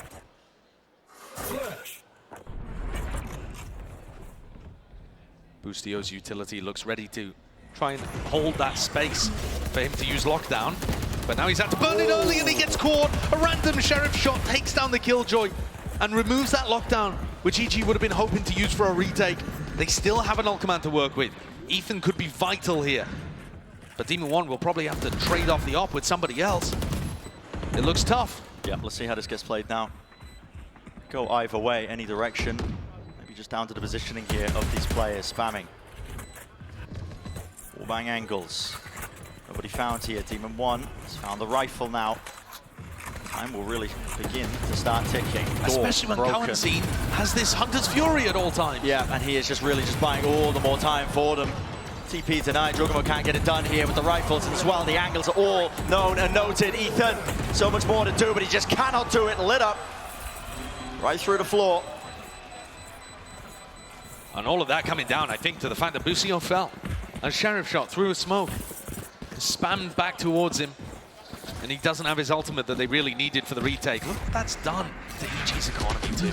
Boostio's utility looks ready to try and hold that space for him to use lockdown. But now he's had to burn it early and he gets caught. A random sheriff shot takes down the Killjoy and removes that lockdown, which EG would have been hoping to use for a retake. They still have an Ultraman to work with. Ethan could be vital here. But Demon One will probably have to trade off the op with somebody else. It looks tough. Yeah, let's see how this gets played now. Go either way, any direction. Maybe just down to the positioning here of these players spamming. Wallbang angles. Nobody found here. Demon One has found the rifle now. Time will really begin to start ticking. Especially when Kawanseen has this Hunter's Fury at all times. Yeah, and he is just really just buying all the more time for them. TP denied. Juggernaut can't get it done here with the rifles as well. The angles are all known and noted. Ethan, so much more to do, but he just cannot do it. Lit up right through the floor. And all of that coming down, I think, to the fact that Busio fell. A sheriff shot through a smoke. Spammed back towards him. And he doesn't have his ultimate that they really needed for the retake. Look what that's done to EG's economy too.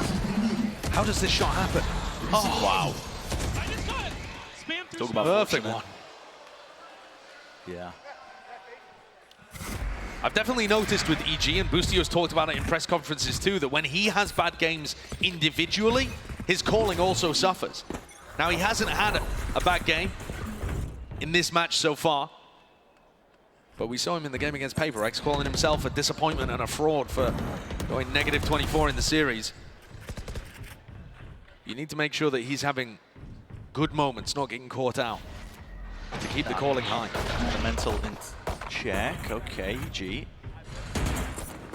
How does this shot happen? Oh, wow. Talk about perfect one. Yeah. I've definitely noticed with EG, and Bustio's talked about it in press conferences too, that when he has bad games individually, his calling also suffers. Now, he hasn't had a bad game in this match so far, but we saw him in the game against PaperX calling himself a disappointment and a fraud for going -24 in the series. You need to make sure that he's having good moments, not getting caught out, to keep the calling high. The mental in check. Okay, EG.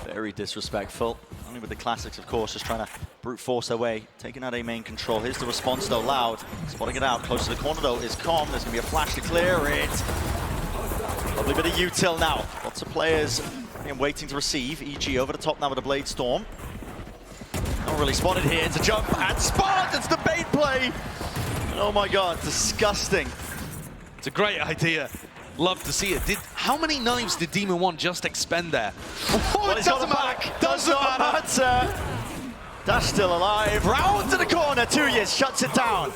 Very disrespectful. Only with the classics, of course, just trying to brute force their way, taking out A main control. Here's the response, though, Loud. Spotting it out. Close to the corner, though, is Calm. There's going to be a flash to clear it. Lovely bit of util now. Lots of players waiting to receive. EG over the top now with a Blade Storm. Not really spotted here. It's a jump and spot. It's the bait play. Oh my God, disgusting. It's a great idea. Love to see it. How many knives did Demon One just expend there? Oh, it doesn't matter. Doesn't matter. Dash still alive. Round to the corner. 2 years shuts it down.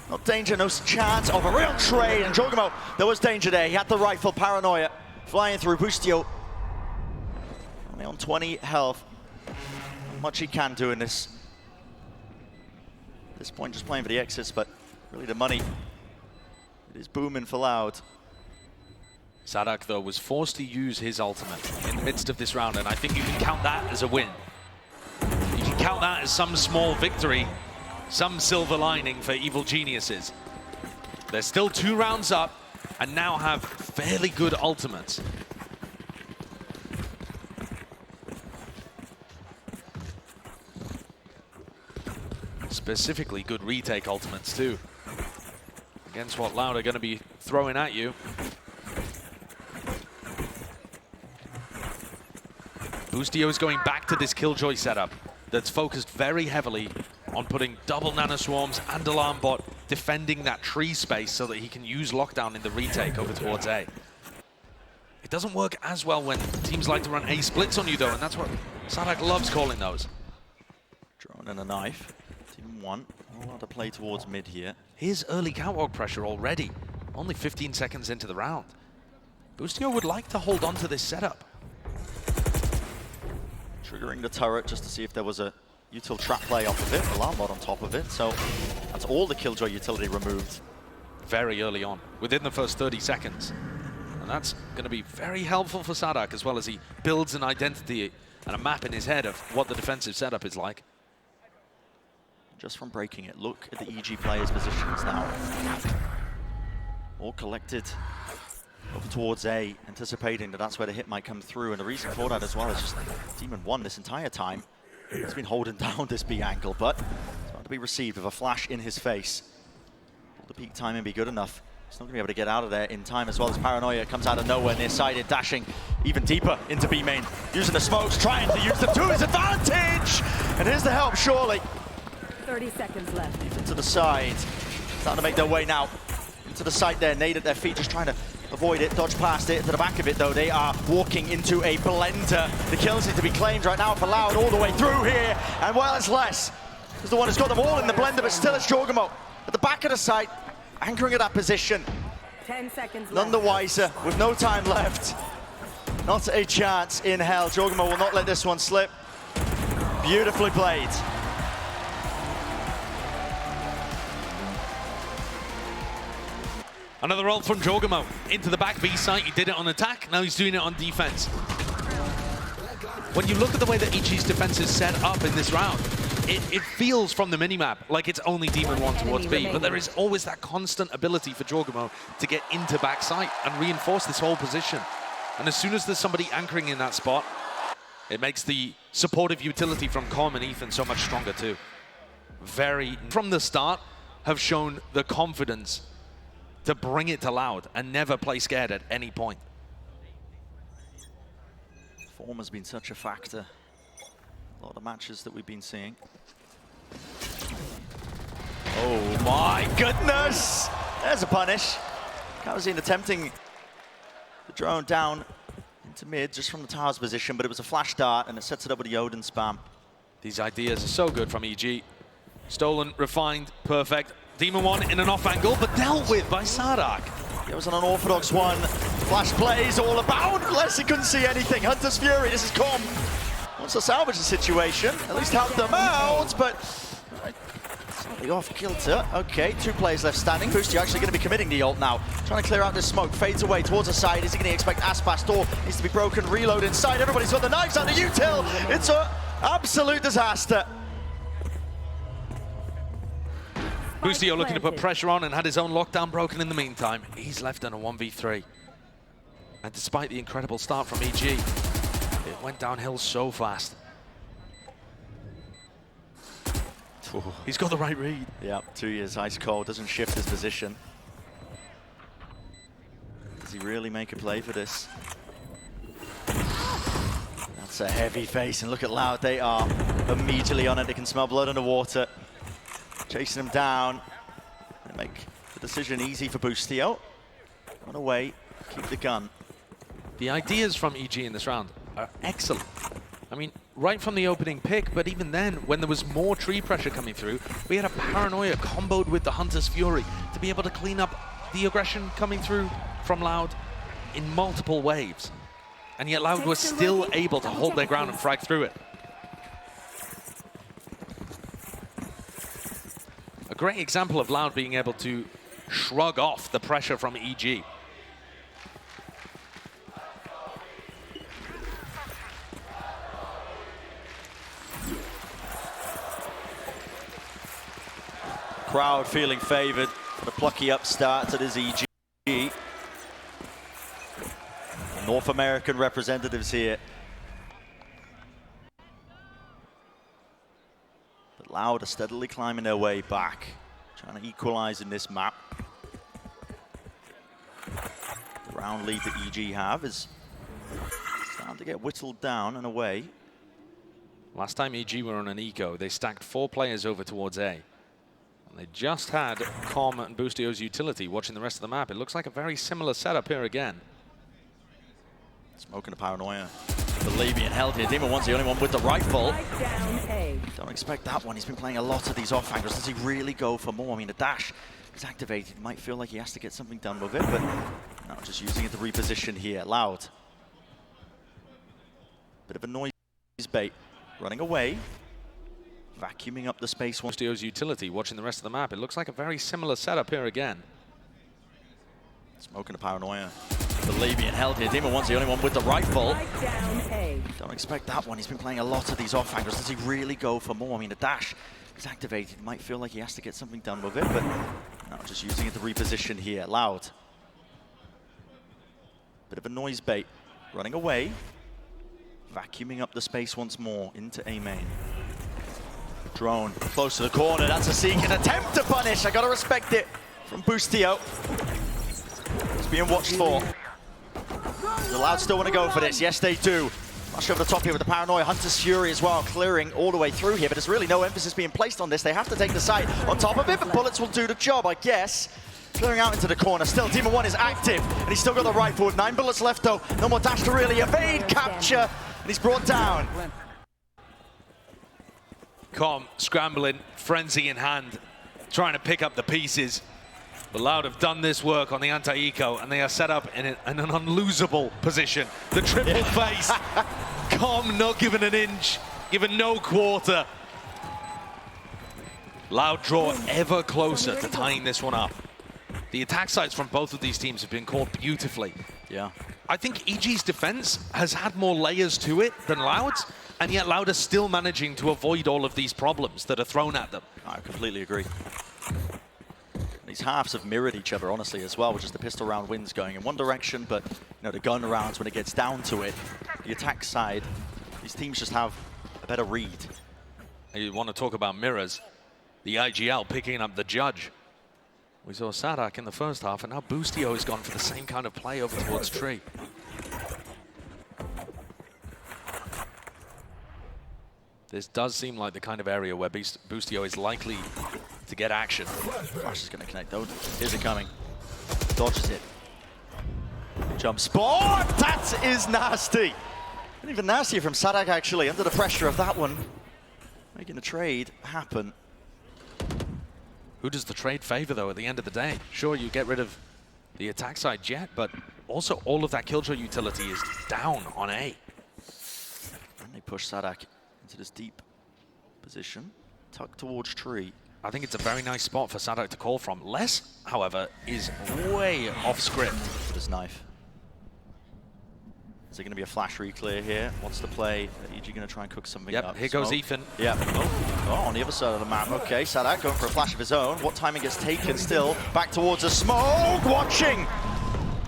No danger, no chance of a real trade. And Jogamo, there was danger there. He had the rifle. Paranoia flying through. Bustio only on 20 health. Not much he can do in this. At this point, just playing for the exits, but really the money. It is booming for Loud. Sadak, though, was forced to use his ultimate in the midst of this round, and I think you can count that as a win. You can count that as some small victory, some silver lining for Evil Geniuses. They're still 2 rounds up, and now have fairly good ultimates. Specifically good retake ultimates, too, against what Loud are going to be throwing at you. Bustio is going back to this Killjoy setup that's focused very heavily on putting double Nano Swarms and Alarm Bot, defending that tree space so that he can use lockdown in the retake over towards A. It doesn't work as well when teams like to run A splits on you, though, and that's what Sadak loves calling those. Drawing in a knife. Team One, a lot to play towards mid here. Here's early catwalk pressure already, only 15 seconds into the round. Bustio would like to hold on to this setup. Triggering the turret just to see if there was a util trap play off of it, Alarm Bot on top of it, so that's all the Killjoy utility removed. Very early on, within the first 30 seconds. And that's going to be very helpful for Sadak, as well as he builds an identity and a map in his head of what the defensive setup is like. Just from breaking it, look at the EG players' positions now. All collected over towards A, anticipating that that's where the hit might come through. And the reason for that as well is just Demon One this entire time has been holding down this B angle, but it's about to be received with a flash in his face. Will the peak timing be good enough? He's not going to be able to get out of there in time, as well as Paranoia comes out of nowhere near-sided, dashing even deeper into B main, using the smokes, trying to use them to his advantage! And here's the help, surely. 30 seconds left. Even to the side. Starting to make their way now into the side there. Nade at their feet, just trying to avoid it, dodge past it. To the back of it, though, they are walking into a blender. The kills need to be claimed right now for Loud all the way through here. And while it's less, is the one who's got them all in the blender, but still it's Jorgamo at the back of the site, anchoring at that position. 10 seconds left. None the wiser, with no time left. Not a chance in hell. Jorgamo will not let this one slip. Beautifully played. Another roll from Jorgamo into the back B site. He did it on attack, now he's doing it on defense. When you look at the way that EG's defense is set up in this round, it feels from the minimap like it's only Demon 1 towards B, but there is always that constant ability for Jorgamo to get into back site and reinforce this whole position. And as soon as there's somebody anchoring in that spot, it makes the supportive utility from Com and Ethan so much stronger too. Very, from the start, have shown the confidence to bring it to Loud and never play scared at any point. Form has been such a factor. A lot of matches that we've been seeing. Oh my goodness! There's a punish. Kawazine attempting the drone down into mid just from the tower's position, but it was a flash dart and it sets it up with the Odin spam. These ideas are so good from EG. Stolen, refined, perfect. Demon 1 in an off angle, but dealt with by Sadak. It was an unorthodox one. Flash plays all about. Leslie couldn't see anything. Hunter's Fury, this is Com. Wants to salvage the situation, at least help them out, but slightly off kilter. Okay, 2 players left standing. Boosty actually going to be committing the ult now. Trying to clear out this smoke. Fades away towards the side. Is he going to expect Aspas? Door needs to be broken. Reload inside. Everybody's got the knives out the util. It's an absolute disaster. Boostio looking to put pressure on and had his own lockdown broken in the meantime. He's left in a 1v3. And despite the incredible start from EG, it went downhill so fast. Ooh. He's got the right read. Yeah, 2 years ice cold, doesn't shift his position. Does he really make a play for this? That's a heavy face, and look at Loud, they are immediately on it. They can smell blood underwater. Chasing him down. They make the decision easy for Boostio. Run away, keep the gun. The ideas from EG in this round are excellent. I mean, right from the opening pick, but even then, when there was more tree pressure coming through, we had a Paranoia comboed with the Hunter's Fury to be able to clean up the aggression coming through from Loud in multiple waves. And yet Loud was still able to hold their ground and frag through it. A great example of Loud being able to shrug off the pressure from EG. Crowd feeling favored for the plucky upstart that is EG. North American representatives here. But Loud are steadily climbing their way back, trying to equalize in this map. The round lead that EG have is starting to get whittled down and away. Last time EG were on an eco, they stacked 4 players over towards A. And they just had Com and Boostio's utility watching the rest of the map. It looks like a very similar setup here again. Smoking a Paranoia. The Levy and held here. Demon 1's the only one with the rifle. Don't expect that one. He's been playing a lot of these off angles. Does he really go for more? I mean, the dash is activated. Might feel like he has to get something done with it, but no, just using it to reposition here. Loud. Bit of a noise bait. Running away. Vacuuming up the space. Boostio's utility watching the rest of the map. It looks like a very similar setup here again. Smoking a Paranoia. The Levy and held here. Demon 1's the only one with the rifle. Don't expect that one. He's been playing a lot of these off angles. Does he really go for more? I mean, the dash is activated. Might feel like he has to get something done with it, but no, just using it to reposition here. Loud. Bit of a noise bait. Running away. Vacuuming up the space once more into A main. Drone close to the corner. That's a seek. An attempt to punish. I gotta respect it from Boostio. It's being watched for. The Loud still want to go for this. Yes, they do. Rush over the top here with the Paranoia. Hunter's Fury as well, clearing all the way through here, but there's really no emphasis being placed on this. They have to take the site on top of it, but bullets will do the job, I guess. Clearing out into the corner. Still, Demon 1 is active, and he's still got the rifle with 9 bullets left, though. No more dash to really evade capture, and he's brought down. Com scrambling, frenzy in hand, trying to pick up the pieces. But Loud have done this work on the anti-eco, and they are set up in an unlosable position. The triple face. Com not given an inch, given no quarter. Loud draw ever closer to tying this one up. The attack sides from both of these teams have been called beautifully. Yeah. I think EG's defense has had more layers to it than Loud's, and yet Loud is still managing to avoid all of these problems that are thrown at them. I completely agree. These halves have mirrored each other, honestly, as well, with just the pistol round wins going in one direction, but the gun rounds, when it gets down to it, the attack side, these teams just have a better read. You want to talk about mirrors, the IGL picking up the judge. We saw Sadak in the first half, and now Boostio has gone for the same kind of play over towards Tree. This does seem like the kind of area where Boostio is likely to get action. Flash is going to connect though. Here's it coming. Dodges it. Jump spot! That is nasty! And even nastier from Sadak, actually, under the pressure of that one. Making the trade happen. Who does the trade favor, though, at the end of the day? Sure, you get rid of the attack side jet, but also all of that killjoy utility is down on A. And they push Sadak into this deep position, tucked towards Tree. I think it's a very nice spot for Sadak to call from. Les, however, is way off script. With his knife. Is there going to be a flash reclear here? What's the play? EG going to try and cook something up? Yep, here goes Ethan. Yeah. Oh, on the other side of the map. Okay, Sadak going for a flash of his own. What timing gets taken still? Back towards the smoke. Watching.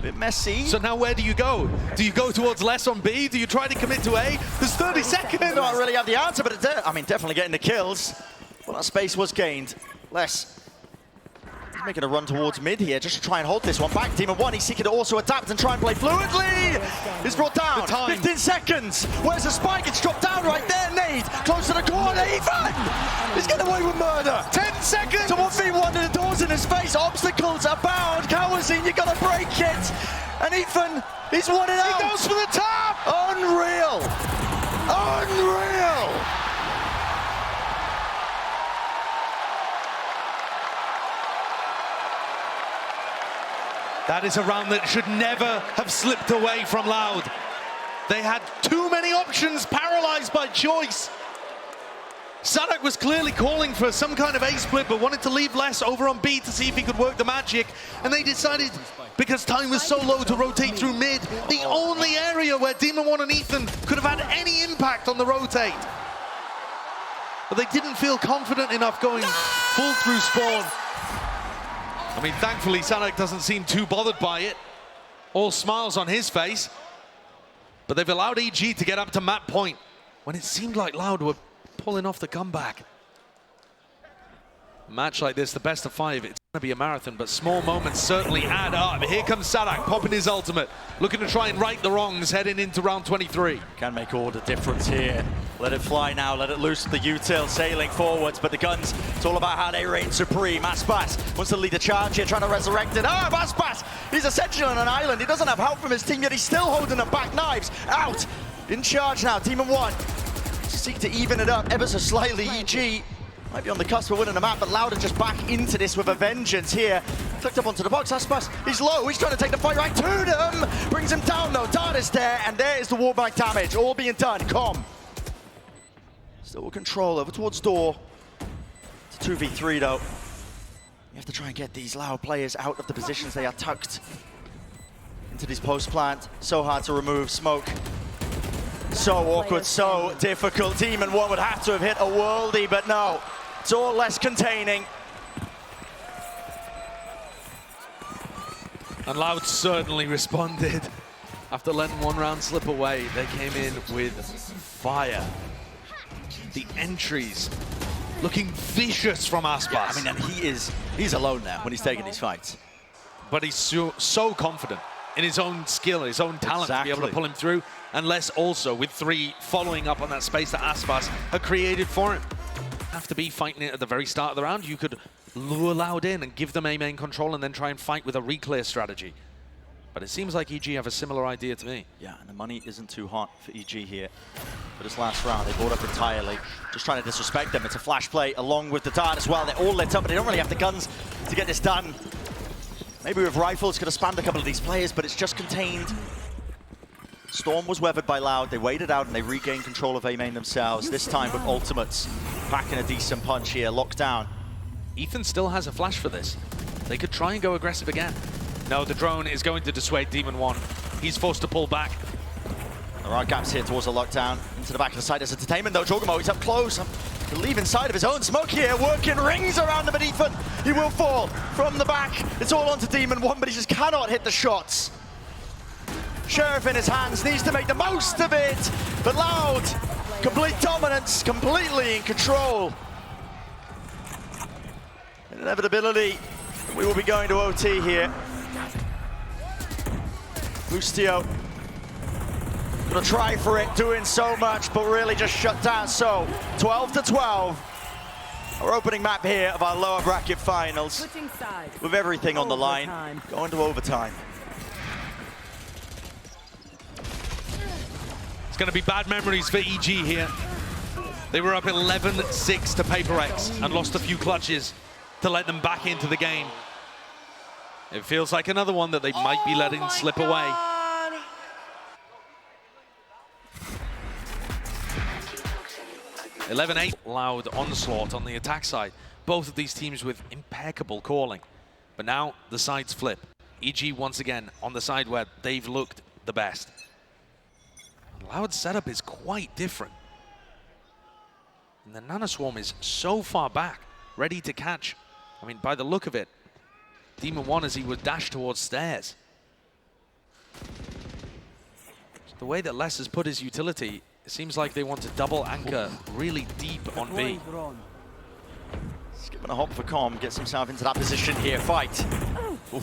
Bit messy. So now where do you go? Do you go towards Les on B? Do you try to commit to A? There's 30 seconds. I don't really have the answer, but it's definitely getting the kills. Well, that space was gained. Les. He's making a run towards mid here, just to try and hold this one back. Team of one, he's seeking to also adapt and try and play fluidly. He's brought down. 15 seconds. Where's the spike? It's dropped down right there. Nade close to the corner. Ethan! He's getting away with murder. 10 seconds. To 1v1 and the doors in his face. Obstacles abound. Kawazine, you gotta break it. And Ethan, he's won it out. He goes for the top. Unreal. Unreal. That is a round that should never have slipped away from Loud. They had too many options, paralyzed by choice. Sadak was clearly calling for some kind of A split, but wanted to leave Les over on B to see if he could work the magic. And they decided, because time was so low, to rotate through mid, the only area where Demon One and Ethan could have had any impact on the rotate. But they didn't feel confident enough going full through spawn. I mean, thankfully, Sadak doesn't seem too bothered by it. All smiles on his face. But they've allowed EG to get up to map point when it seemed like Loud were pulling off the comeback. A match like this, the best of 5, it's going to be a marathon, but small moments certainly add up. Here comes Sadak, popping his ultimate, looking to try and right the wrongs heading into round 23. Can make all the difference here. Let it fly now, let it loose the util, sailing forwards, but the guns, it's all about how they reign supreme. Aspas wants to lead the charge here, trying to resurrect it. Aspas, he's essentially on an island. He doesn't have help from his team, yet he's still holding the back knives. Out, in charge now, Team of one. Seek to even it up ever so slightly. EG might be on the cusp of winning the map, but Louder just back into this with a vengeance here. Clicked up onto the box, Aspas, he's low, he's trying to take the fight right to them. Brings him down though, Dart is there, and there is the wallbang damage, all being done. Com. Still with control over towards door. It's a 2v3 though. You have to try and get these Loud players out of the positions they are tucked into these post plant. So hard to remove. Smoke. So awkward, so difficult. Demon One would have to have hit a worldie, but no. It's all less containing. And Loud certainly responded. After letting one round slip away, they came in with fire. The entries looking vicious from Aspas. Yeah, I mean, and he's alone now when he's taking these fights. But he's so confident in his own skill, his own talent to be able to pull him through. And Les also with 3 following up on that space that Aspas had created for him. Have to be fighting it at the very start of the round. You could lure Loud in and give them A main control and then try and fight with a reclear strategy. But it seems like EG have a similar idea to me. Yeah, and the money isn't too hot for EG here. For this last round, they bought up entirely. Just trying to disrespect them. It's a flash play along with the dart as well. They're all lit up, but they don't really have the guns to get this done. Maybe with rifles, could have spammed a couple of these players, but it's just contained. Storm was weathered by Loud. They waited out and they regained control of A main themselves. This time with ultimates, packing a decent punch here, locked down. Ethan still has a flash for this. They could try and go aggressive again. No, the drone is going to dissuade Demon 1. He's forced to pull back. There are gaps here towards the lockdown. Into the back of the site as entertainment though. Jorgamo, he's up close. I believe inside of his own smoke here, working rings around him, but Ethan, he will fall from the back. It's all onto Demon 1, but he just cannot hit the shots. Sheriff in his hands, needs to make the most of it. But Loud, complete dominance, completely in control. Inevitability, we will be going to OT here. Bustio, gonna try for it, doing so much, but really just shut down. So, 12-12. Our opening map here of our lower bracket finals. Switching sides. With everything on the line, Overtime. going to overtime. It's going to be bad memories for EG here. They were up 11-6 to Paper X and lost a few clutches to let them back into the game. It feels like another one that they might be letting slip away. 11-8, Loud onslaught on the attack side. Both of these teams with impeccable calling. But now the sides flip. EG once again on the side where they've looked the best. Loud's setup is quite different. And the Nanoswarm is so far back, ready to catch. I mean, by the look of it, Demon 1 as he would dash towards stairs. The way that Les has put his utility, it seems like they want to double anchor really deep on B. Skipping a hop for Com, gets himself into that position here. Fight. Ooh,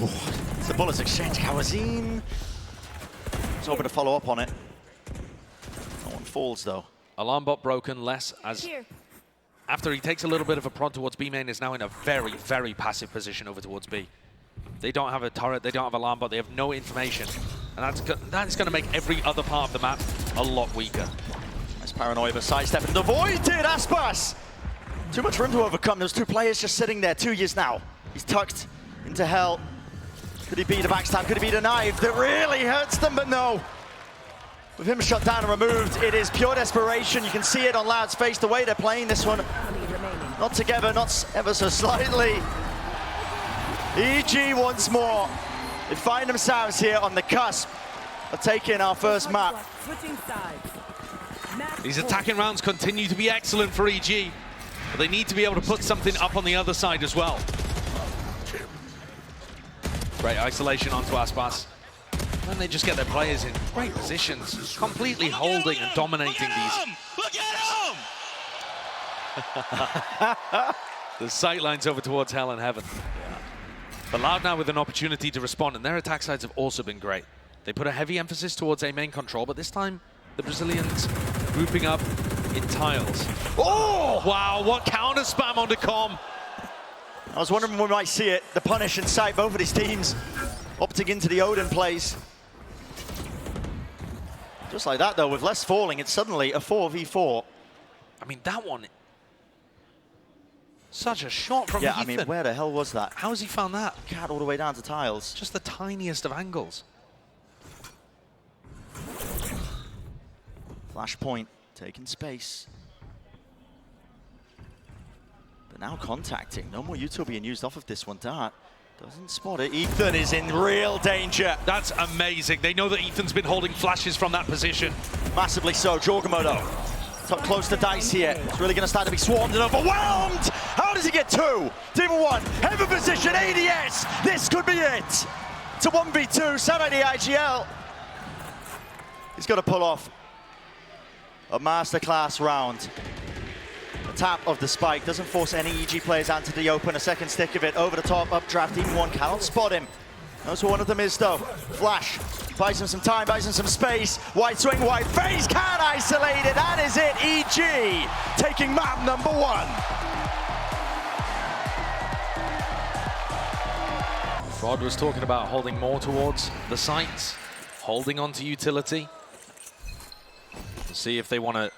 it's a bullets exchange. Kawazin is hoping to follow up on it. No one falls though. Alarm bot broken. Les, as after he takes a little bit of a prod towards B main, is now in a very, very passive position over towards B. They don't have a turret, they don't have alarm bot, they have no information. And that's going to make every other part of the map a lot weaker. Nice paranoia, but sidestep and avoided. Aspas! Too much room to overcome. There's two players just sitting there, 2 years now. He's tucked into hell. Could he beat a backstab? Could he beat a knife that really hurts them? But no. With him shut down and removed, it is pure desperation. You can see it on Loud's face, the way they're playing this one. Not together, not ever so slightly. EG once more. They find themselves here on the cusp of taking our first map. Switching sides. These attacking rounds continue to be excellent for EG, but they need to be able to put something up on the other side as well. Great isolation onto Aspas. And they just get their players in great positions, completely holding and dominating these. Look at him! The sight lines over towards hell and heaven. But Loud now with an opportunity to respond, and their attack sides have also been great. They put a heavy emphasis towards A main control, but this time the Brazilians grouping up in tiles. Oh! Wow, what counter spam onto Com. I was wondering when we might see it. The punish in sight, both of these teams opting into the Odin plays. Just like that though, with less falling, it's suddenly a 4v4. I mean, that one, such a shot from Yeah, Ethan. I mean, where the hell was that? How has he found that? Cat all the way down to tiles. Just the tiniest of angles. Flashpoint, taking space. But now contacting. No more util being used off of this one. Dart doesn't spot it. Ethan is in real danger. That's amazing. They know that Ethan's been holding flashes from that position. Massively so. Jorgamo though. Top close to Dice here. It's really going to start to be swarmed and overwhelmed. How does he get two? Demon 1, heavy position, ADS. This could be it. It's a 1v2, Saturday IGL. He's got to pull off a masterclass round. The tap of the spike doesn't force any EG players out to the open. A second stick of it over the top, updraft. Demon 1 cannot spot him. Knows who one of them is though. Flash buys him some time, buys him some space. White swing, white face, can't isolate it. That is it. EG taking map number 1. Rod was talking about holding more towards the sites, holding on to utility. We'll see if they want to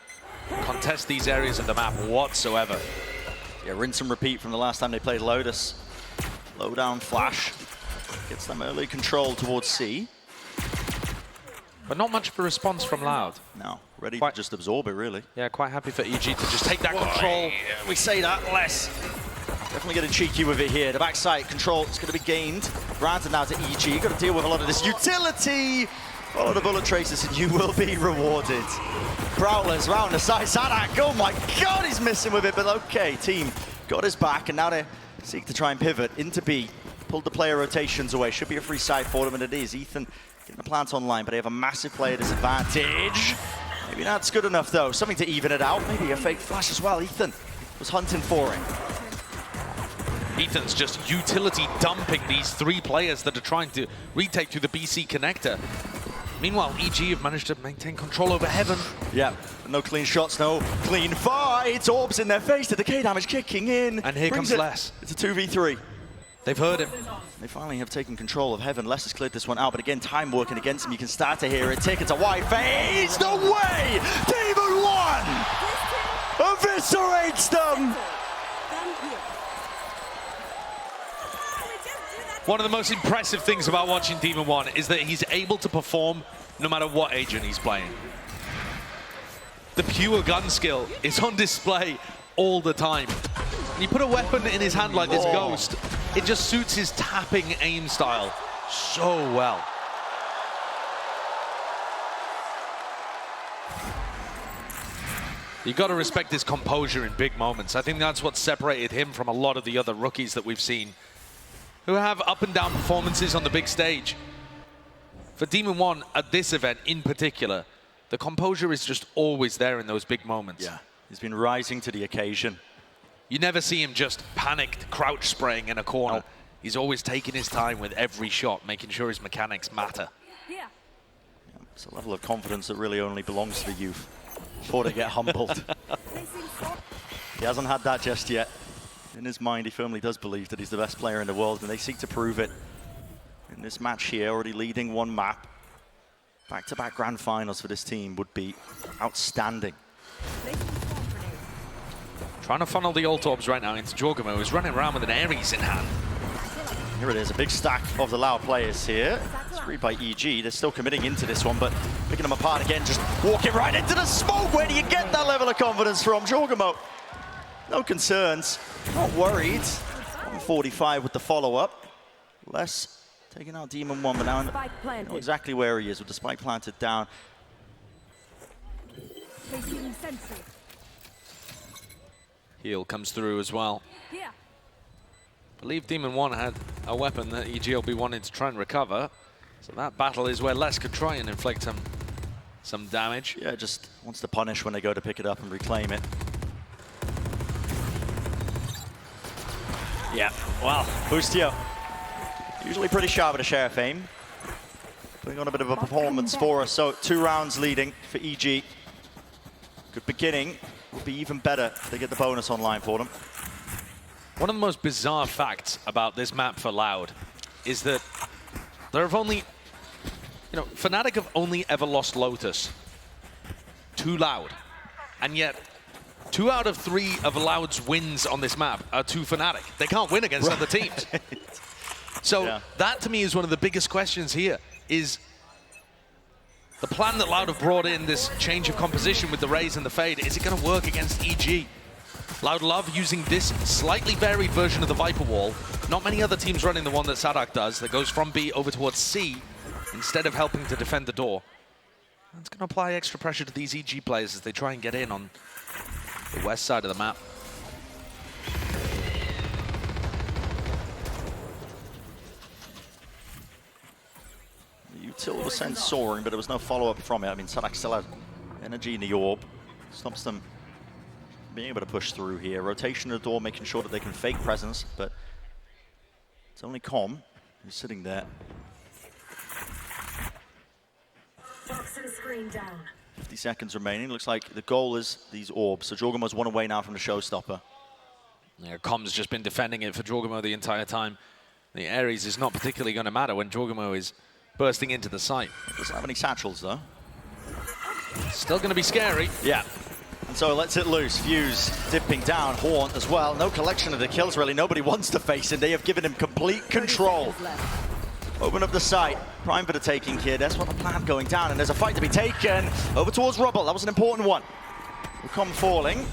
contest these areas of the map whatsoever. Yeah, rinse and repeat from the last time they played Lotus. Low down flash. Gets them early control towards C. But not much of a response from Loud. No, ready to just absorb it, really. Yeah, quite happy for EG to just take that control. We say that less. Definitely getting cheeky with it here. The backside control is going to be gained. Granted now to EG. Got to deal with a lot of this utility. Follow the bullet traces and you will be rewarded. Prowlers round the side. Sadak, oh my God, he's missing with it. But okay, team got his back and now they seek to try and pivot into B. Pulled the player rotations away. Should be a free side for them, and it is. Ethan getting the plant online, but they have a massive player disadvantage. Maybe that's good enough though. Something to even it out. Maybe a fake flash as well. Ethan was hunting for it. Ethan's just utility dumping these 3 players that are trying to retake through the BC connector. Meanwhile, EG have managed to maintain control over Heaven. Yeah, no clean shots, no clean fights. Orbs in their face, the decay damage kicking in. And here comes Les. It's a 2v3. They've heard him. They finally have taken control of Heaven. Les has cleared this one out, but again, time working against him. You can start to hear it. Tick, it's a wide face. No way! Demon 1 eviscerates them. One of the most impressive things about watching Demon 1 is that he's able to perform no matter what agent he's playing. The pure gun skill is on display all the time. When you put a weapon in his hand like this Ghost, it just suits his tapping aim style so well. You've got to respect his composure in big moments. I think that's what separated him from a lot of the other rookies that we've seen who have up and down performances on the big stage. For Demon 1 at this event in particular, the composure is just always there in those big moments. Yeah, he's been rising to the occasion. You never see him just panicked, crouch spraying in a corner. Nope. He's always taking his time with every shot, making sure his mechanics matter. Yeah. It's a level of confidence that really only belongs to the youth before they get humbled. He hasn't had that just yet. In his mind, he firmly does believe that he's the best player in the world, and they seek to prove it in this match here, already leading 1 map. Back-to-back grand finals for this team would be outstanding. Trying to funnel the ult orbs right now into Jorgamo, who's running around with an Ares in hand. Here it is, a big stack of the Loud players here. It's read by EG. They're still committing into this one, but picking them apart again, just walking right into the smoke. Where do you get that level of confidence from? Jorgamo, no concerns, not worried. 145 with the follow-up. Les taking out Demon 1, but now I know exactly where he is with the spike planted down. Heal comes through as well. Yeah. I believe Demon 1 had a weapon that EG will be wanting to try and recover. So that battle is where Les could try and inflict some damage. Yeah, just wants to punish when they go to pick it up and reclaim it. Yeah, well, Boostio, usually pretty sharp at a share of fame. Putting on a bit of a performance for us. So 2 rounds leading for EG. Good beginning. Will be even better if they get the bonus online for them. One of the most bizarre facts about this map for Loud is that there have only, Fnatic have only ever lost Lotus to Loud. And yet, 2 out of 3 of Loud's wins on this map are to Fnatic. They can't win against other teams. So that to me is one of the biggest questions here, is the plan that Loud have brought in, this change of composition with the Raze and the Fade, is it going to work against EG? Loud love using this slightly varied version of the Viper Wall. Not many other teams running the one that Sadak does, that goes from B over towards C, instead of helping to defend the door. It's going to apply extra pressure to these EG players as they try and get in on the west side of the map. Util was sent soaring, but there was no follow-up from it. I mean, Sadak still has energy in the orb. Stops them being able to push through here. Rotation of the door, making sure that they can fake presence, but it's only Com who's sitting there. Screen down. 50 seconds remaining. Looks like the goal is these orbs. So Jorgamo's 1 away now from the showstopper. Yeah, Com's just been defending it for Jorgamo the entire time. The Ares is not particularly going to matter when Jorgamo is bursting into the site. Doesn't have any satchels, though. Still going to be scary. Yeah. And so lets it loose. Fuse dipping down. Haunt as well. No collection of the kills, really. Nobody wants to face him. They have given him complete control. Open up the site. Prime for the taking here. That's what the plan going down. And there's a fight to be taken. Over towards Rubble. That was an important one. Wukong falling.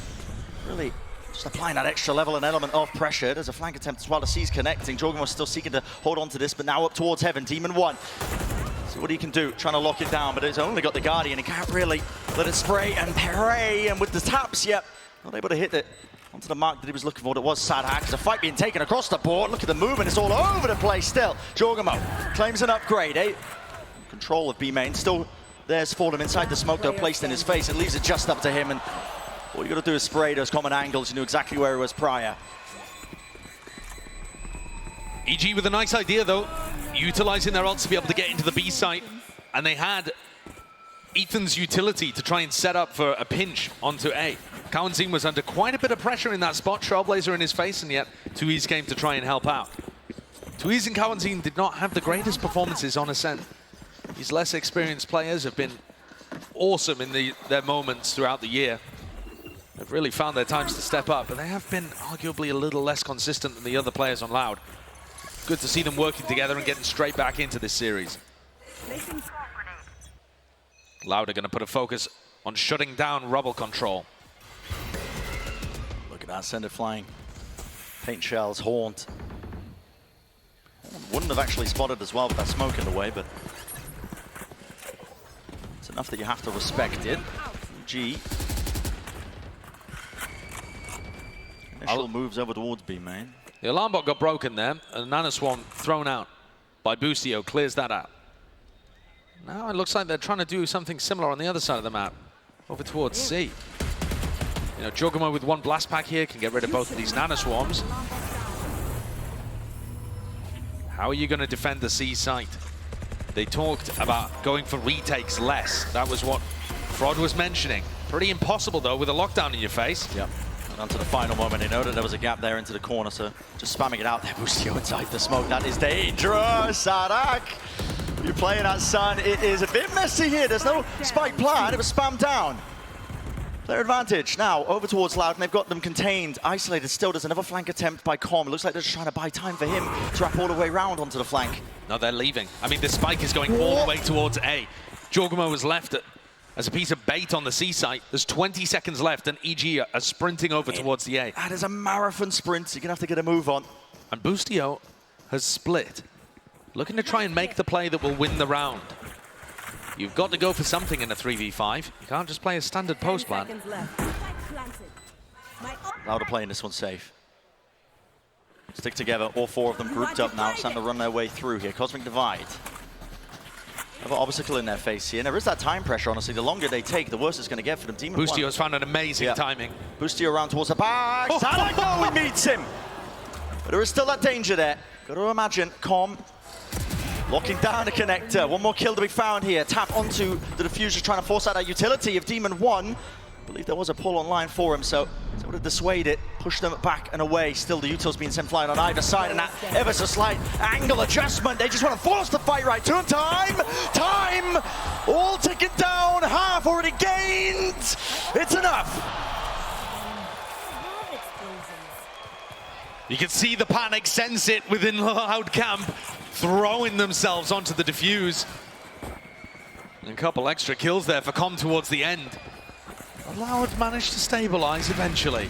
Really just applying that extra level and element of pressure. There's a flank attempt as well. The C's connecting. Jorgen was still seeking to hold on to this, but now up towards Heaven. Demon 1. See what he can do. Trying to lock it down, but it's only got the Guardian. He can't really let it spray and pray. And with the taps, yep, not able to hit it onto the mark that he was looking for. It was Sadhak. There's a fight being taken across the board. Look at the movement. It's all over the place still. Jorgamo claims an upgrade. Control of B main. Still there's Fallen inside the smoke though, placed in his face. It leaves it just up to him. And all you got to do is spray those common angles. You knew exactly where he was prior. EG with a nice idea though, utilizing their ults to be able to get into the B site. And they had Ethan's utility to try and set up for a pinch onto A. Kawanzin was under quite a bit of pressure in that spot, Trailblazer in his face, and yet Tuiz came to try and help out. Tuiz and Kawanzin did not have the greatest performances on Ascent. These less experienced players have been awesome in their moments throughout the year. They've really found their times to step up, but they have been arguably a little less consistent than the other players on Loud. Good to see them working together and getting straight back into this series. Loud are going to put a focus on shutting down Rubble control. Look at that, send it flying. Paint shells, Haunt. Wouldn't have actually spotted as well with that smoke in the way, but it's enough that you have to respect it. G. Initial moves over towards B main. The alarm bot got broken there, and Nanoswarm thrown out by Boostio clears that out. Now it looks like they're trying to do something similar on the other side of the map, over towards C. You know, Jorgamo with one blast pack here can get rid of both of these Nanoswarms. How are you going to defend the C site? They talked about going for retakes less. That was what Frod was mentioning. Pretty impossible though with a lockdown in your face. Yep. And onto the final moment, he noted there was a gap there into the corner, so just spamming it out there. Boostio inside the smoke. That is dangerous, Sadhak. You're playing at Sun. It is a bit messy here. There's no spike plan. It was spammed down. Player advantage. Now, over towards Loud, and they've got them contained, isolated still. There's another flank attempt by Com. It looks like they're just trying to buy time for him to wrap all the way around onto the flank. No, they're leaving. I mean, the spike is going all the way towards A. Jorgamo was left as a piece of bait on the C site. There's 20 seconds left, and EG are sprinting over towards the A. That is a marathon sprint. You're going to have to get a move on. And Boostio has split, looking to try and make the play that will win the round. You've got to go for something in a 3v5. You can't just play a standard post plan. Loud are playing this one safe. Stick together, all four of them grouped up now, starting to run their way through here. Cosmic Divide. Another obstacle in their face here. And there is that time pressure, honestly. The longer they take, the worse it's going to get for them. Demon Boostio has found an amazing timing. Boostio around towards the back. Sadhak, he meets him. But there is still that danger there. Got to imagine Com locking down the connector. One more kill to be found here. Tap onto the diffuser, trying to force out that utility of Demon 1. I believe there was a pull online for him, so it's able to dissuade it, push them back and away. Still, the util's being sent flying on either side, and that ever so slight angle adjustment. They just want to force the fight right to him. Time! All ticking down, half already gained. It's enough. You can see the panic, sense it within Loud camp, throwing themselves onto the diffuse. And a couple extra kills there for Com towards the end. Loud managed to stabilize eventually.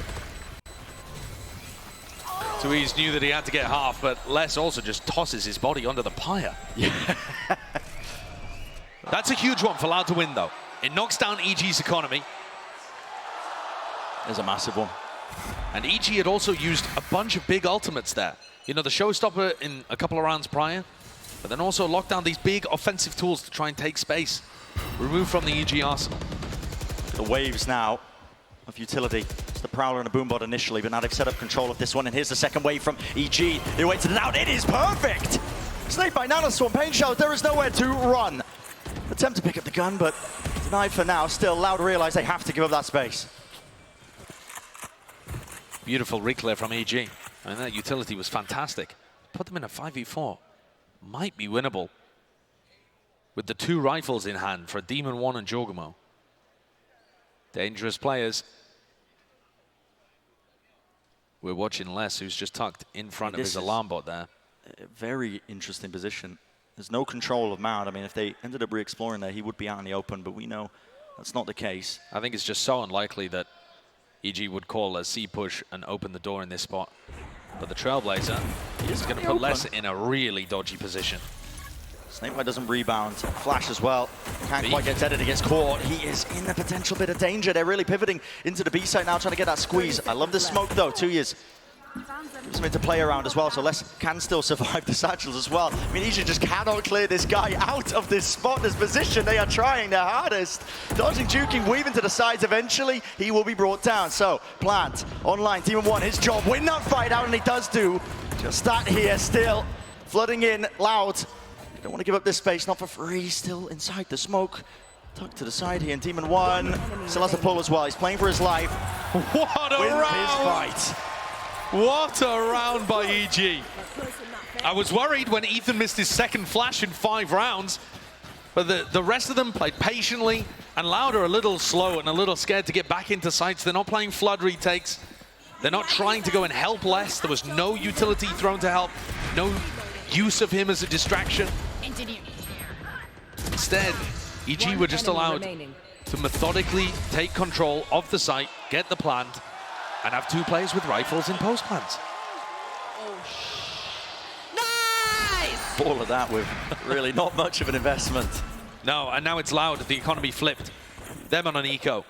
Tuiz knew that he had to get half, but Les also just tosses his body onto the pyre. Yeah. That's a huge one for Loud to win, though. It knocks down EG's economy. There's a massive one. And EG had also used a bunch of big ultimates there. You know, the showstopper in a couple of rounds prior, but then also locked down these big offensive tools to try and take space. Removed from the EG arsenal. The waves now of utility. It's the Prowler and a Boombot initially, but now they've set up control of this one, and here's the second wave from EG. They waited it out. It is perfect! Snake by Nanoswarm, Pain Shells, there is nowhere to run. Attempt to pick up the gun, but denied for now. Still, Loud realize they have to give up that space. Beautiful reclear from EG. I mean, that utility was fantastic. Put them in a 5v4. Might be winnable. With the two rifles in hand for Demon 1 and Jorgamo. Dangerous players. We're watching Les, who's just tucked in front of his alarm bot there. A very interesting position. There's no control of Mount. I mean, if they ended up re-exploring there, he would be out in the open, but we know that's not the case. I think it's just so unlikely that EG would call a C push and open the door in this spot. But the Trailblazer is going to put Les in a really dodgy position. Snakebite doesn't rebound. Flash as well. Can't quite get deaded. He gets caught. He is in a potential bit of danger. They're really pivoting into the B side now, trying to get that squeeze. I love the smoke, though. 2 years. Something to play around as well, so Les can still survive the satchels as well. I mean, Asia just cannot clear this guy out of this spot, this position. They are trying their hardest. Dodging, juking, weaving to the sides. Eventually, he will be brought down. So, Plant, online, Team 1, his job. Win that fight out, and he does do. Just that here, still flooding in, loud. They don't want to give up this space, not for free. Still inside the smoke. Tucked to the side here, and Team 1 still has a pull as well. He's playing for his life. What a Wins round! his fight. What a round by EG. I was worried when Ethan missed his second flash in 5 rounds, but the rest of them played patiently, and Loud are a little slow and a little scared to get back into sites. They're not playing flood retakes. They're not trying to go and help Les. There was no utility thrown to help, no use of him as a distraction. Instead, EG were just allowed to methodically take control of the site, get the plant, and have 2 players with rifles in post plants. Nice! All of that with really not much of an investment. No, and now it's Loud. The economy flipped. Them on an eco.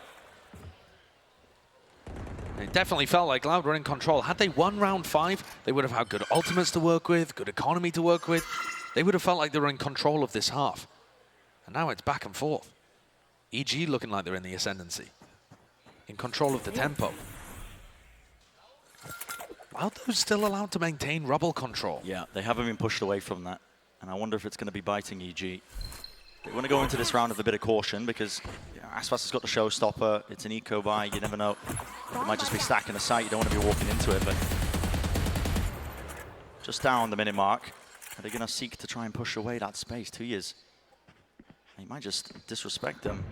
It definitely felt like Loud were in control. Had they won round 5, they would have had good ultimates to work with, good economy to work with. They would have felt like they were in control of this half. And now it's back and forth. EG looking like they're in the ascendancy. In control of the tempo. Loud, though, still allowed to maintain rubble control. Yeah, they haven't been pushed away from that. And I wonder if it's going to be biting EG. They want to go into this round with a bit of caution because Aspas has got the showstopper. It's an eco buy. You never know. It might just be stacking a site. You don't want to be walking into it. But just down the minute mark. Are they going to seek to try and push away that space? 2 years. He might just disrespect them.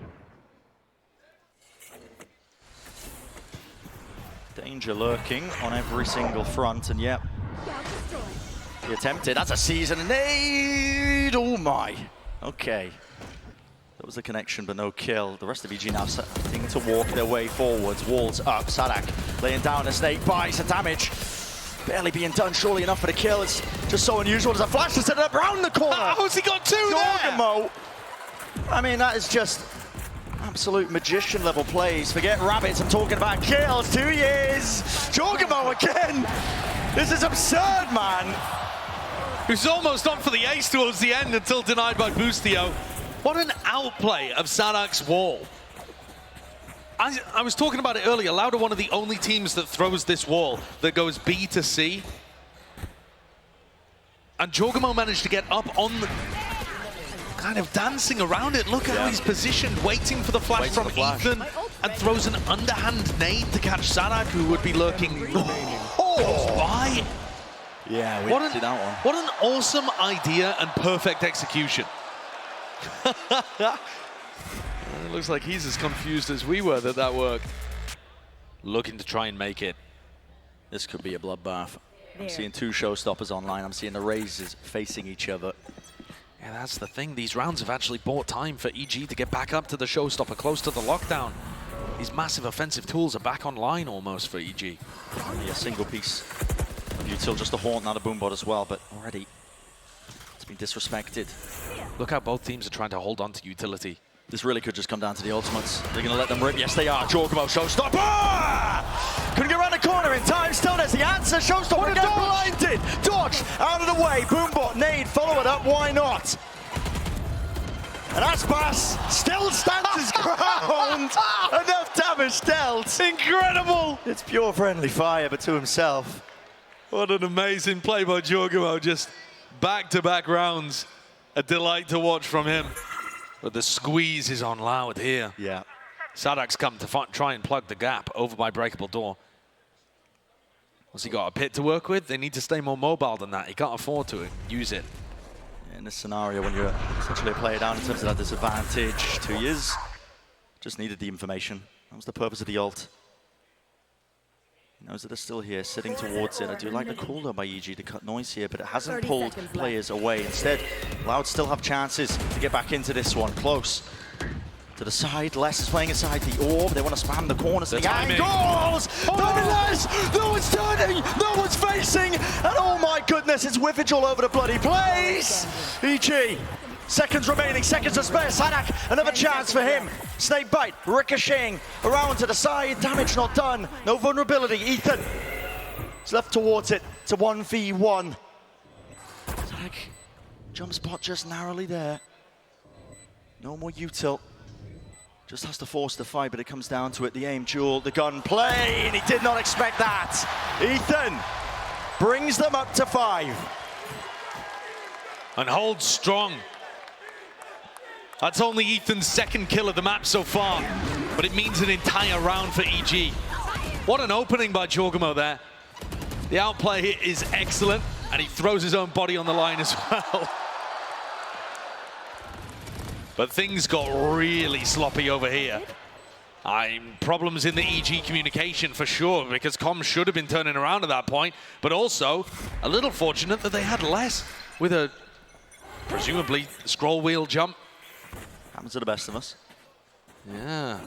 Danger lurking on every single front, and yep. He attempted. That's a season nade. Oh my. Okay. That was a connection, but no kill. The rest of EG now starting to walk their way forwards. Walls up. Sadak laying down a snake. Buys the damage. Barely being done, surely enough for the kill. It's just so unusual. There's a flash to set it up around the corner. How's he got 2 Jorgamo. I mean, that is just absolute magician level plays. Forget rabbits, I'm talking about kills. 2 years. Jorgamo again. This is absurd, man. He was almost on for the ace towards the end until denied by Boostio. What an outplay of Sadak's wall. I was talking about it earlier. Loud are one of the only teams that throws this wall that goes B to C. And Jorgamo managed to get up on the, kind of dancing around it. Look how he's positioned, waiting for the flash from Ethan, and throws an underhand nade to catch Sadak, who would be lurking close by. Yeah, we did that one. What an awesome idea and perfect execution. It looks like he's as confused as we were that worked. Looking to try and make it. This could be a bloodbath. I'm seeing 2 showstoppers online. I'm seeing the Razors facing each other. Yeah, that's the thing. These rounds have actually bought time for EG to get back up to the showstopper, close to the lockdown. These massive offensive tools are back online almost for EG. Only a single piece of util, just a Haunt, not a Boombot as well, but already it's been disrespected. Look how both teams are trying to hold on to utility. This really could just come down to the ultimates. They're going to let them rip. Yes, they are. Jorgamo, showstopper! Couldn't get around the corner in time. Still, there's the answer. Showstopper gets blinded. Dodge out of the way. Boombot, nade, follow it up. Why not? And Aspas still stands his ground. Enough damage dealt. Incredible! It's pure friendly fire, but to himself. What an amazing play by Jorgamo. Just back-to-back rounds. A delight to watch from him. But the squeeze is on Loud here. Yeah. Sadak's come to try and plug the gap over by breakable door. Has he got a pit to work with? They need to stay more mobile than that. He can't afford to use it. In this scenario, when you're essentially a player down in terms of that disadvantage, 2 years, just needed the information. That was the purpose of the ult. He knows that they're still here, sitting towards it. I do like the call though by EG to cut noise here, but it hasn't 30 pulled seconds players away. Instead, Loud still have chances to get back into this one. Close to the side. Les is playing inside the orb. They want to spam the corners. The angles! Les! No one's turning! No one's facing! And oh my goodness, it's whiffage all over the bloody place! EG. Seconds remaining, seconds to spare. Sadak, another chance for him. Snake bite, ricocheting around to the side. Damage not done. No vulnerability. Ethan is left towards it. It's a 1v1. Sadak, jump spot just narrowly there. No more util. Just has to force the fight, but it comes down to it. The aim duel, the gun play, and he did not expect that. Ethan brings them up to 5. And holds strong. That's only Ethan's second kill of the map so far, but it means an entire round for EG. What an opening by Jorgamo there. The outplay is excellent, and he throws his own body on the line as well. But things got really sloppy over here. Problems in the EG communication for sure, because comms should have been turning around at that point, but also a little fortunate that they had less with a presumably scroll wheel jump. Happens to the best of us. Yeah,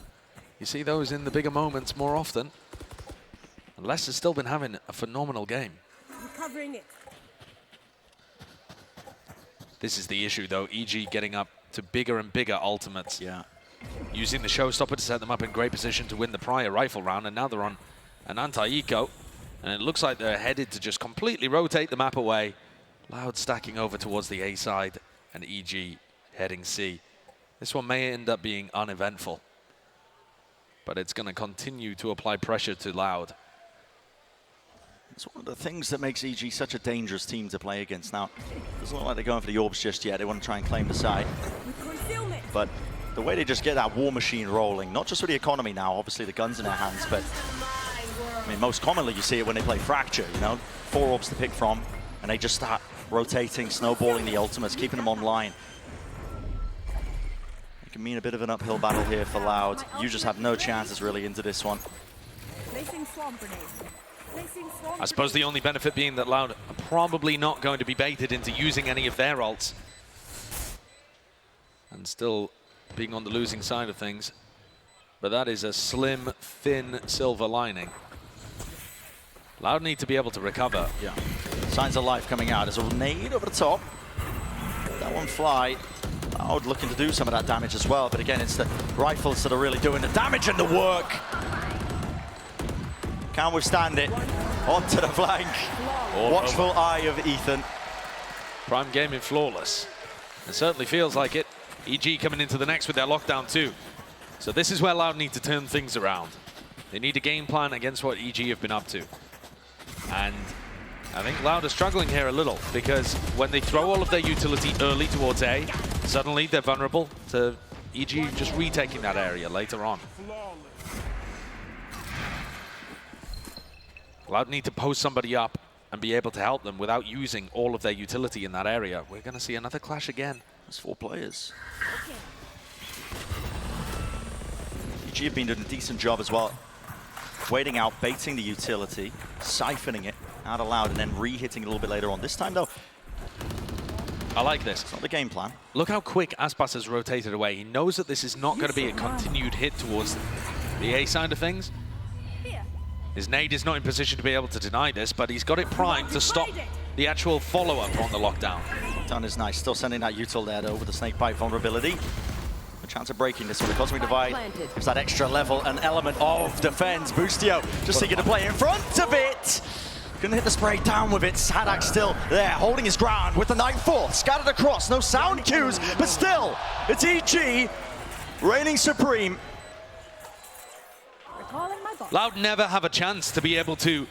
you see those in the bigger moments more often. And Les has still been having a phenomenal game. Recovering it. This is the issue though, EG getting up to bigger and bigger ultimates. Yeah. Using the showstopper to set them up in great position to win the prior rifle round, and now they're on an anti-eco. And it looks like they're headed to just completely rotate the map away. Loud stacking over towards the A side, and EG heading C. This one may end up being uneventful, but it's going to continue to apply pressure to Loud. It's one of the things that makes EG such a dangerous team to play against. Now, it doesn't look like they're going for the orbs just yet. They want to try and claim the side. But the way they just get that war machine rolling, not just with the economy now, obviously the gun's in their hands, but I mean, most commonly you see it when they play Fracture, you know, 4 orbs to pick from, and they just start rotating, snowballing the ultimates, keeping them online. It can mean a bit of an uphill battle here for Loud. You just have no chances really into this one. I suppose the only benefit being that Loud are probably not going to be baited into using any of their ults. And still being on the losing side of things. But that is a slim, thin silver lining. Loud need to be able to recover. Yeah. Signs of life coming out. There's a nade over the top. Let that one fly. Loud looking to do some of that damage as well. But again, it's the rifles that are really doing the damage and the work. Can't withstand it. Onto the flank. Watchful eye of Ethan. Prime Gaming flawless. It certainly feels like it. EG coming into the next with their lockdown too. So this is where Loud need to turn things around. They need a game plan against what EG have been up to. And I think Loud are struggling here a little, because when they throw all of their utility early towards A, suddenly they're vulnerable to EG just retaking that area later on. Loud need to post somebody up and be able to help them without using all of their utility in that area. We're going to see another clash again. There's 4 players. EG have been doing a decent job as well. Waiting out, baiting the utility, siphoning it out of Loud, and then re-hitting it a little bit later on. This time, though, I like this. it's not the game plan. Look how quick Aspas has rotated away. He knows that this is not going to be a continued hit towards the A side of things. His nade is not in position to be able to deny this, but he's got it primed to stop the actual follow-up on the lockdown. Lockdown is nice. Still sending that util there, though, with the snake bite vulnerability. A chance of breaking this one. The Cosmic Divide gives that extra level, an element of defense. Boostio just seeking to play in front of it. Gonna hit the spray down with it. Sadak still there, holding his ground with the 9-4. Scattered across, no sound cues, but still, it's EG reigning supreme. Loud never have a chance to be able to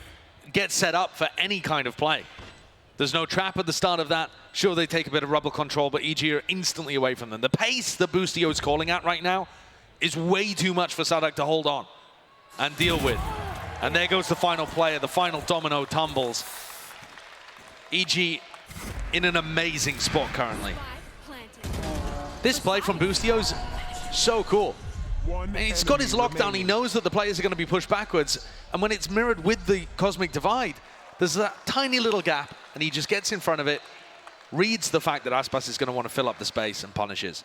get set up for any kind of play. There's no trap at the start of that. Sure, they take a bit of rubble control, but EG are instantly away from them. The pace that Boostio is calling at right now is way too much for Sadak to hold on and deal with. And there goes the final player, the final domino tumbles. EG in an amazing spot currently. This play from Boostio's so cool. And he's got his lockdown. He knows that the players are going to be pushed backwards. And when it's mirrored with the Cosmic Divide, there's that tiny little gap, and he just gets in front of it, reads the fact that Aspas is going to want to fill up the space, and punishes.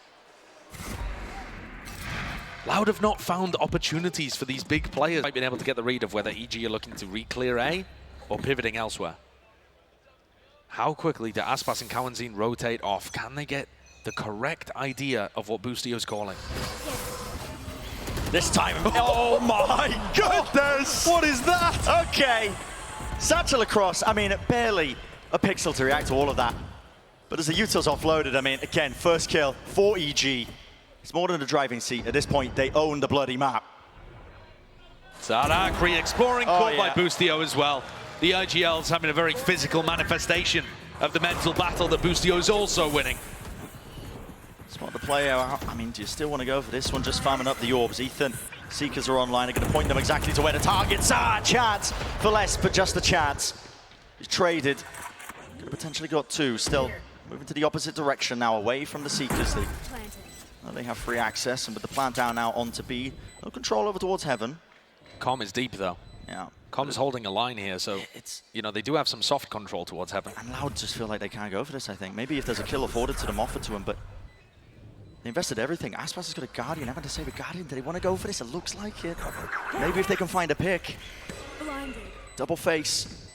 Loud have not found opportunities for these big players. Might been able to get the read of whether EG are looking to re-clear A or pivoting elsewhere. How quickly do Aspas and Kawanzin rotate off? Can they get the correct idea of what Boostio's calling? This time, oh my goodness! What is that? Okay, Satchel across, I mean, barely a pixel to react to all of that. But as the utils offloaded, I mean, again, first kill for EG. It's more than a driving seat. At this point, they own the bloody map. Sadak re-exploring, caught by yeah. Boostio as well. The IGL's having a very physical manifestation of the mental battle that Boostio's also winning. Spot the player out. I mean, do you still want to go for this one? Just farming up the orbs. Ethan, Seekers are online. Are going to point them exactly to where the targets are. Chance for less, but just a chance. He's traded. Could have potentially got two. Still moving to the opposite direction now, away from the Seekers. They have free access, and with the plant down now onto B, no control over towards Heaven. Com is deep, though. Yeah. Com is holding a line here, so you know they do have some soft control towards Heaven. And Loud just feel like they can't go for this, I think. Maybe if there's a kill afforded to them, offered to them, but they invested everything. Aspas has got a Guardian. Having to save a Guardian. Do they want to go for this? It looks like it. Maybe if they can find a pick. Blinded. Double face.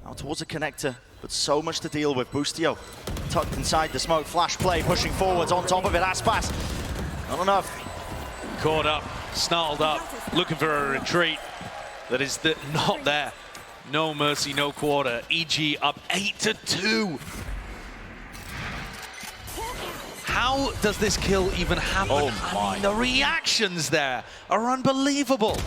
Now towards the connector, but so much to deal with. Boostio tucked inside the smoke. Flash play, pushing forwards. On top of it, Aspas. Not enough. Caught up, snarled up, looking for a retreat that is not there. No mercy, no quarter. EG up 8-2. How does this kill even happen? Oh my. I mean, the reactions there are unbelievable.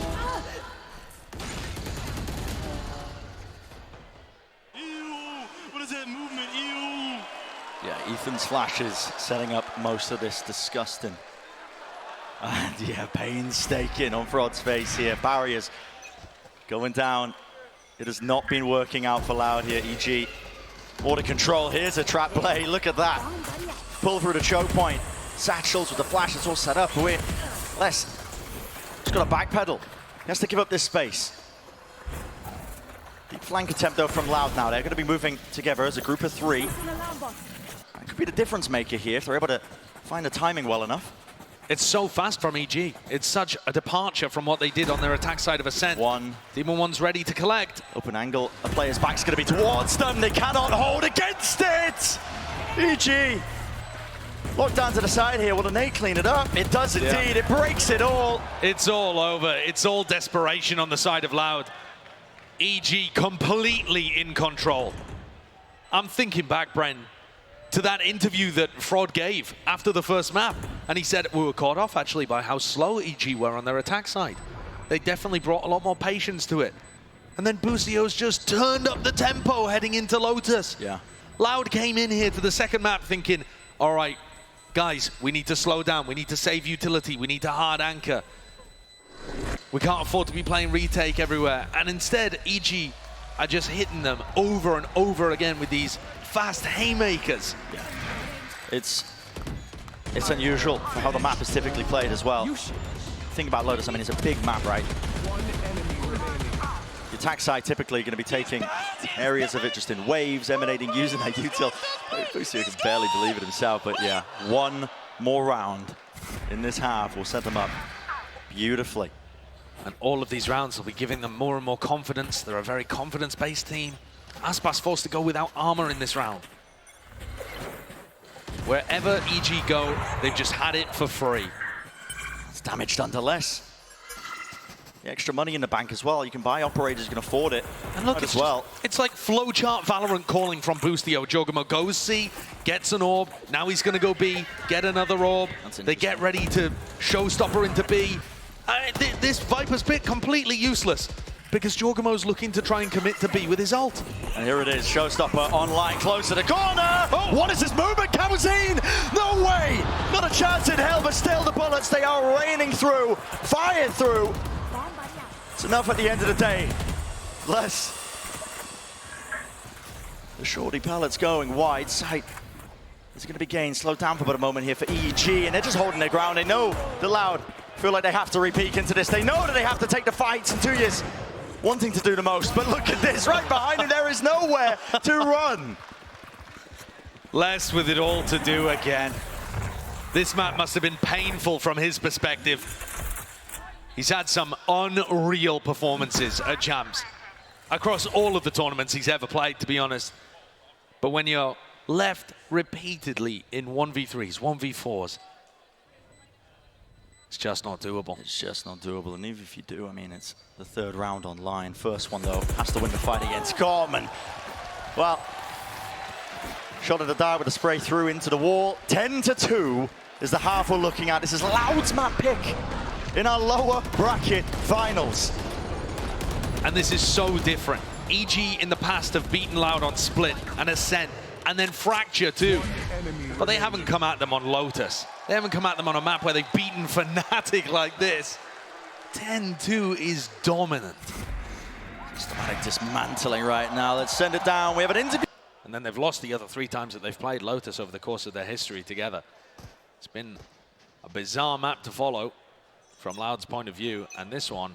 What is that movement? Ew. Yeah, Ethan's flashes setting up most of this disgusting. And yeah, painstaking on Frod's face here. Barriers going down. It has not been working out for Loud here, EG. Order control, here's a trap play, look at that. Pull through the choke point. Satchels with the flash, it's all set up. Wait, Les, just got to backpedal. He has to give up this space. Deep flank attempt though from Loud now. They're going to be moving together as a group of three. That could be the difference maker here if they're able to find the timing well enough. It's so fast from EG. It's such a departure from what they did on their attack side of Ascent. Demon One's ready to collect. Open angle, a player's back's going to be towards them. They cannot hold against it! EG! Locked down to the side here. Will the nade clean it up? It does indeed. It breaks it all. It's all over. It's all desperation on the side of Loud. EG completely in control. I'm thinking back, Bren, to that interview that Frod gave after the first map. And he said we were caught off actually by how slow EG were on their attack side. They definitely brought a lot more patience to it. And then Boostio's just turned up the tempo heading into Lotus. Yeah. Loud came in here to the second map thinking, all right, guys, we need to slow down. We need to save utility. We need to hard anchor. We can't afford to be playing retake everywhere. And instead, EG are just hitting them over and over again with these fast haymakers. Yeah. It's unusual for how the map is typically played as well. Think about Lotus, I mean, it's a big map, right? The attack side typically going to be taking areas of it just in waves, emanating, using that util. Boostio can barely believe it himself, but yeah, one more round in this half will set them up beautifully. And all of these rounds will be giving them more and more confidence. They're a very confidence-based team. Aspas forced to go without armor in this round. Wherever EG go, they've just had it for free. It's damage done to less. The extra money in the bank as well. You can buy operators, you can afford it. And look, as well. It's like flowchart Valorant calling from Boostio. Jogamo goes C, gets an orb. Now he's going to go B, get another orb. They get ready to showstopper into B. This Viper's Pit completely useless because Jorgamo's looking to try and commit to B with his ult. And here it is, showstopper online, close to the corner. Oh, what is this movement, Kamusin? No way! Not a chance in hell, but still the bullets, they are raining through, fired through. It's enough at the end of the day. Bless. The shorty pallets going wide, sight. There's going to be gain, slowed down for about a moment here for EG, and they're just holding their ground. They know the Loud feel like they have to repeat into this. They know that they have to take the fights in 2 years, wanting to do the most. But look at this, right behind him, there is nowhere to run. Les with it all to do again. This map must have been painful from his perspective. He's had some unreal performances at Champs across all of the tournaments he's ever played, to be honest. But when you're left repeatedly in 1v3s, 1v4s, it's just not doable. It's just not doable, and even if you do, I mean, it's the third round online. First one, though, has to win the fight against Com, and, well, shot at the dart with a spray through into the wall. 10-2 is the half we're looking at. This is Loud's map pick in our lower bracket finals. And this is so different. EG in the past have beaten Loud on Split and Ascent, and then Fracture too. But they haven't come at them on Lotus. They haven't come at them on a map where they've beaten Fnatic like this. 10-2 is dominant. Systematic dismantling right now. Let's send it down. We have an interview. And then they've lost the other 3 times that they've played Lotus over the course of their history together. It's been a bizarre map to follow from Loud's point of view, and this one,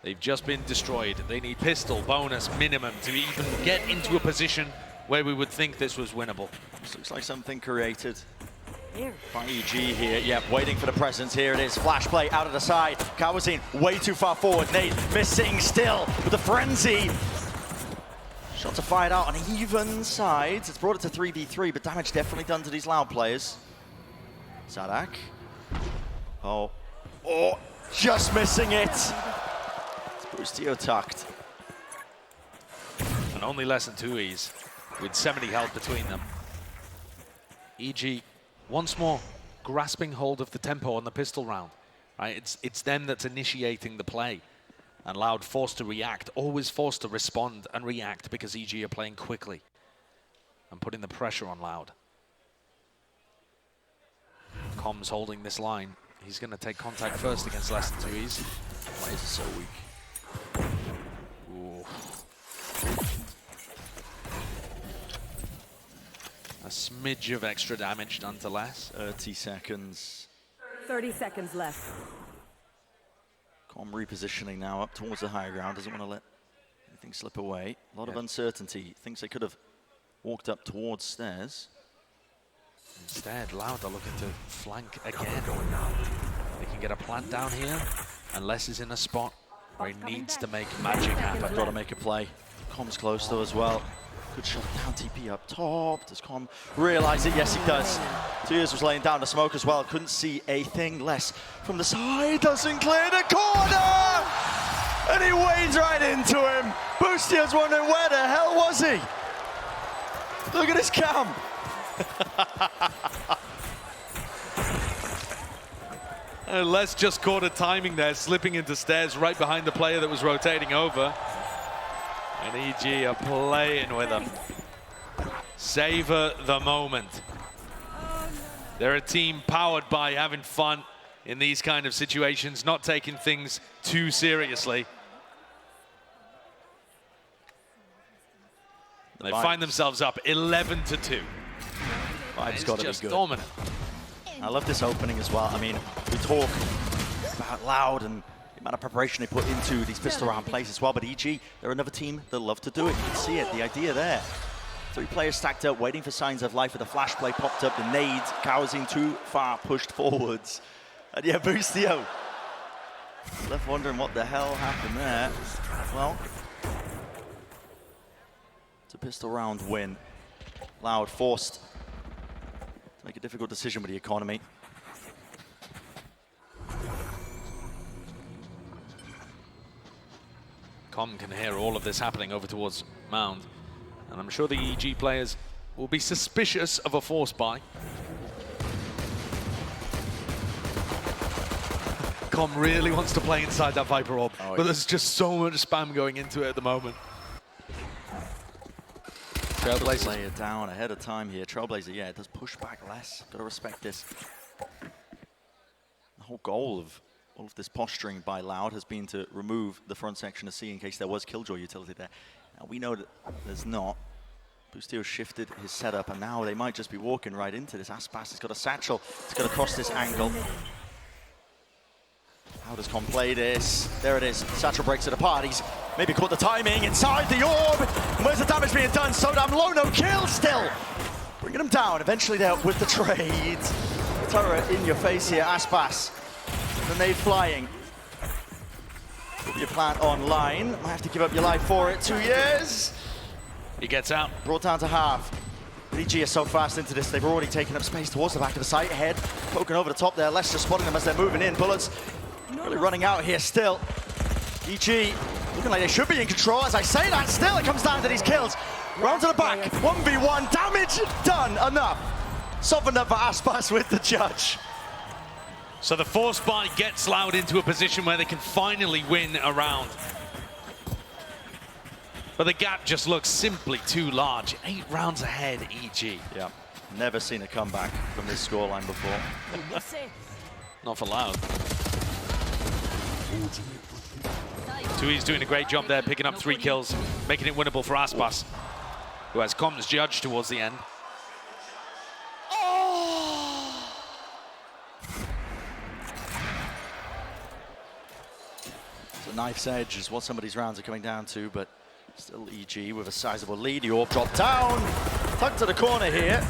they've just been destroyed. They need pistol bonus minimum to even get into a position where we would think this was winnable. This looks like something created by EG here. Yep, waiting for the presence. Here it is. Flash play out of the side. Kawazin way too far forward. Nate missing still with the frenzy. Shots are fired out on even sides. It's brought it to 3v3, but damage definitely done to these Loud players. Sadak. Oh, just missing it. It's Boostio tucked. And only less than 2 E's with 70 health between them. EG once more grasping hold of the tempo on the pistol round. Right? It's them that's initiating the play. And Loud forced to react, always forced to respond and react because EG are playing quickly and putting the pressure on Loud. Com's holding this line. He's going to take contact first against less than 2 E's. Why is it so weak? Ooh. A smidge of extra damage done to less. 30 seconds. 30 seconds left. Com repositioning now up towards the higher ground. Doesn't want to let anything slip away. A lot of uncertainty. Thinks they could have walked up towards stairs. Instead, Loud are looking to flank again. They can get a plant down here, and Les is in a spot where he needs to make magic happen. Got to make a play. Com's close though as well. Good shot down, TP up top. Does Com realize it? Yes, he does. Tears was laying down the smoke as well. Couldn't see a thing. Less from the side. Doesn't clear the corner! And he wades right into him. Boostio's wondering where the hell was he? Look at his cam. Les just caught a timing there, slipping into stairs right behind the player that was rotating over. And EG are playing with them. Savor the moment. They're a team powered by having fun in these kind of situations, not taking things too seriously. They find themselves up 11-2. Vibe's got to be good. Dominant. I love this opening as well. I mean, we talk about Loud and the amount of preparation they put into these pistol round plays as well, but EG, they're another team that love to do it. You can see it, the idea there. 3 players stacked up, waiting for signs of life with a flash play popped up, the nades, Kawazin too far pushed forwards. And yeah, Boostio left wondering what the hell happened there. Well, it's a pistol round win. Loud forced to make a difficult decision with the economy. Com can hear all of this happening over towards Mound. And I'm sure the EG players will be suspicious of a force buy. Com really wants to play inside that Viper orb, but there's just so much spam going into it at the moment. Trailblazer lay it down ahead of time here. Trailblazer, yeah, it does push back less. Got to respect this. The whole goal of all of this posturing by Loud has been to remove the front section of C in case there was Killjoy utility there. Now we know that there's not. Boostio shifted his setup, and now they might just be walking right into this. Aspas has got a satchel. He's got to cross this angle. How does Com play this? There it is. Satchel breaks it apart. He's maybe caught the timing inside the orb. Where's the damage being done? So damn low, no kill still. Bringing him down. Eventually there with the trade. Turret in your face here, Aspas. The nade flying. Put your plant online. Might have to give up your life for it. 2 years. He gets out. Brought down to half. VG is so fast into this, they've already taken up space towards the back of the site. Head poking over the top there. Leicester spotting them as they're moving in. Bullets really running out here still. EG looking like they should be in control. As I say that, still it comes down to these kills. Round to the back, 1v1, damage done, enough. Softened up for Aspas with the judge. So the force buy gets Loud into a position where they can finally win a round. But the gap just looks simply too large. 8 rounds ahead, EG. Yeah, never seen a comeback from this scoreline before. Not for Loud. Tui's doing a great job there, picking up 3 kills, making it winnable for Aspas, who has Com's judge towards the end. So knife's edge is what some of these rounds are coming down to, but still EG with a sizable lead. The orb dropped down, tucked to the corner here.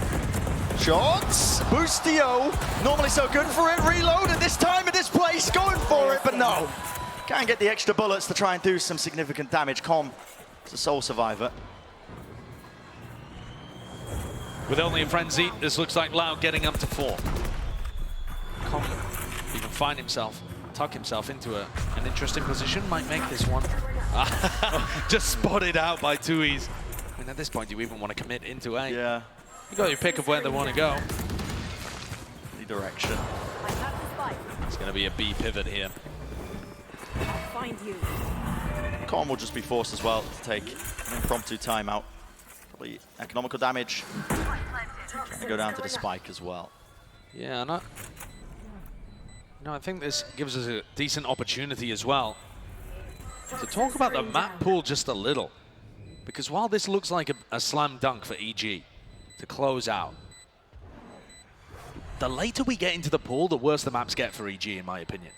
Shots, Boostio, normally so good for it, reload at this time, at this place, going for it, but no. Can't get the extra bullets to try and do some significant damage. Com is a sole survivor. With only a frenzy, this looks like Loud getting up to 4. Com, he can find himself, tuck himself into an interesting position, might make this one. Just spotted out by Tui's. I mean, at this point, do you even want to commit into A? Yeah. You got your pick of where they want to go. The direction. It's going to be a B pivot here. Find you. Com will just be forced as well to take an impromptu timeout. Probably economical damage. Trying to go down to the spike as well. Yeah, I think this gives us a decent opportunity as well to talk about the map pool just a little. Because while this looks like a slam dunk for EG to close out, the later we get into the pool, the worse the maps get for EG, in my opinion.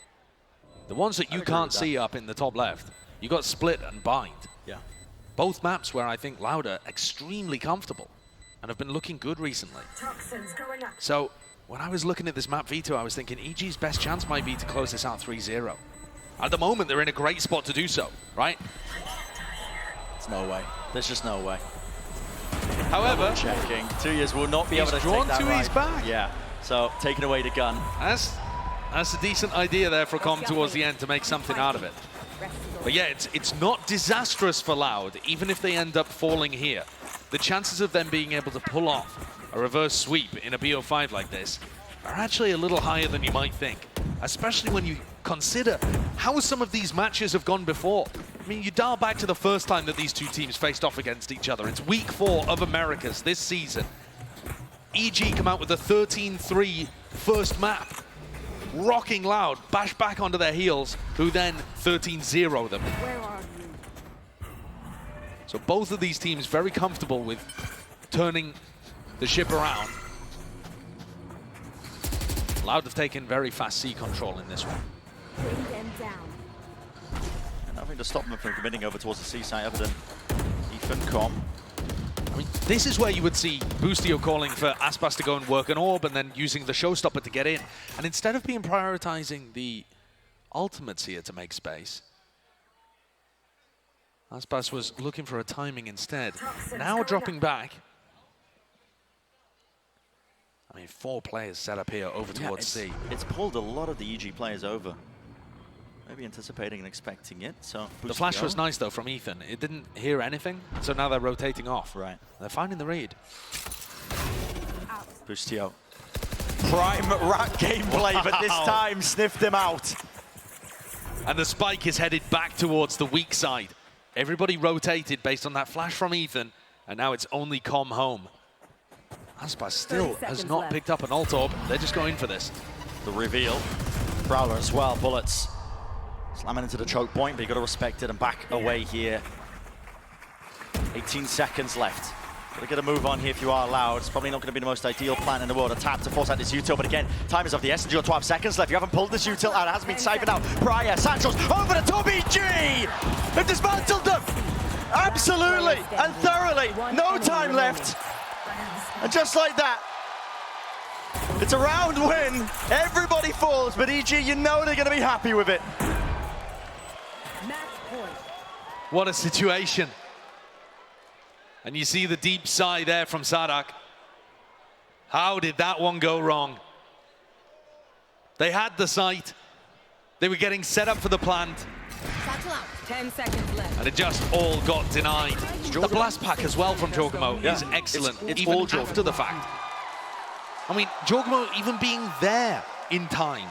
The ones that you can't see up in the top left, you got Split and Bind. Yeah. Both maps where I think Loud are extremely comfortable and have been looking good recently. So when I was looking at this map veto, I was thinking EG's best chance might be to close this out 3-0. At the moment, they're in a great spot to do so, right? There's no way. There's just no way. However, Checking. 2 years will not be able to take drawn that Tui's right. back. Yeah. So taking away the gun. That's a decent idea there for Com towards the end to make something out of it. But yeah, it's not disastrous for Loud, even if they end up falling here. The chances of them being able to pull off a reverse sweep in a BO5 like this are actually a little higher than you might think, especially when you consider how some of these matches have gone before. I mean, you dial back to the first time that these two teams faced off against each other. It's week 4 of Americas this season. EG come out with a 13-3 first map, rocking Loud, bash back onto their heels, who then 13-0 them. Where are you? So both of these teams very comfortable with turning the ship around. Loud have taken very fast C control in this one. Bring them down. And nothing to stop them from committing over towards the C site other than Ethan Com. I mean, this is where you would see Boostio calling for Aspas to go and work an orb and then using the showstopper to get in. And instead of being prioritizing the ultimates here to make space, Aspas was looking for a timing instead. Now dropping back. I mean, 4 players set up here over towards C. It's pulled a lot of the EG players over. Maybe anticipating and expecting it. So The flash was nice though from Ethan. It didn't hear anything, so now they're rotating off. Right. They're finding the read. Boostio. Prime rat gameplay, but this time sniffed him out. And the spike is headed back towards the weak side. Everybody rotated based on that flash from Ethan, and now it's only Com home. Aspas still has not left. picked up an ult orb. They're just going for this. The reveal. Prowler as well, bullets. Slamming into the choke point, but you got to respect it and back away here. 18 seconds left. Gotta get a move on here if you are allowed. It's probably not going to be the most ideal plan in the world. A tap to force out this util, but again, time is of the essence. You've got 12 seconds left. You haven't pulled this util out. It hasn't been siphoned out prior. Sancho's over the top. EG! They've dismantled them! Absolutely and thoroughly. No time left. And just like that, it's a round win. Everybody falls, but EG, you know they're going to be happy with it. Match point. What a situation. And you see the deep sigh there from Sadak. How did that one go wrong? They had the sight. They were getting set up for the plant. Satchel out. 10 seconds left. And it just all got denied. The blast pack as well from Jorgamo is excellent, it's even all after the fact. I mean, Jorgamo even being there in time.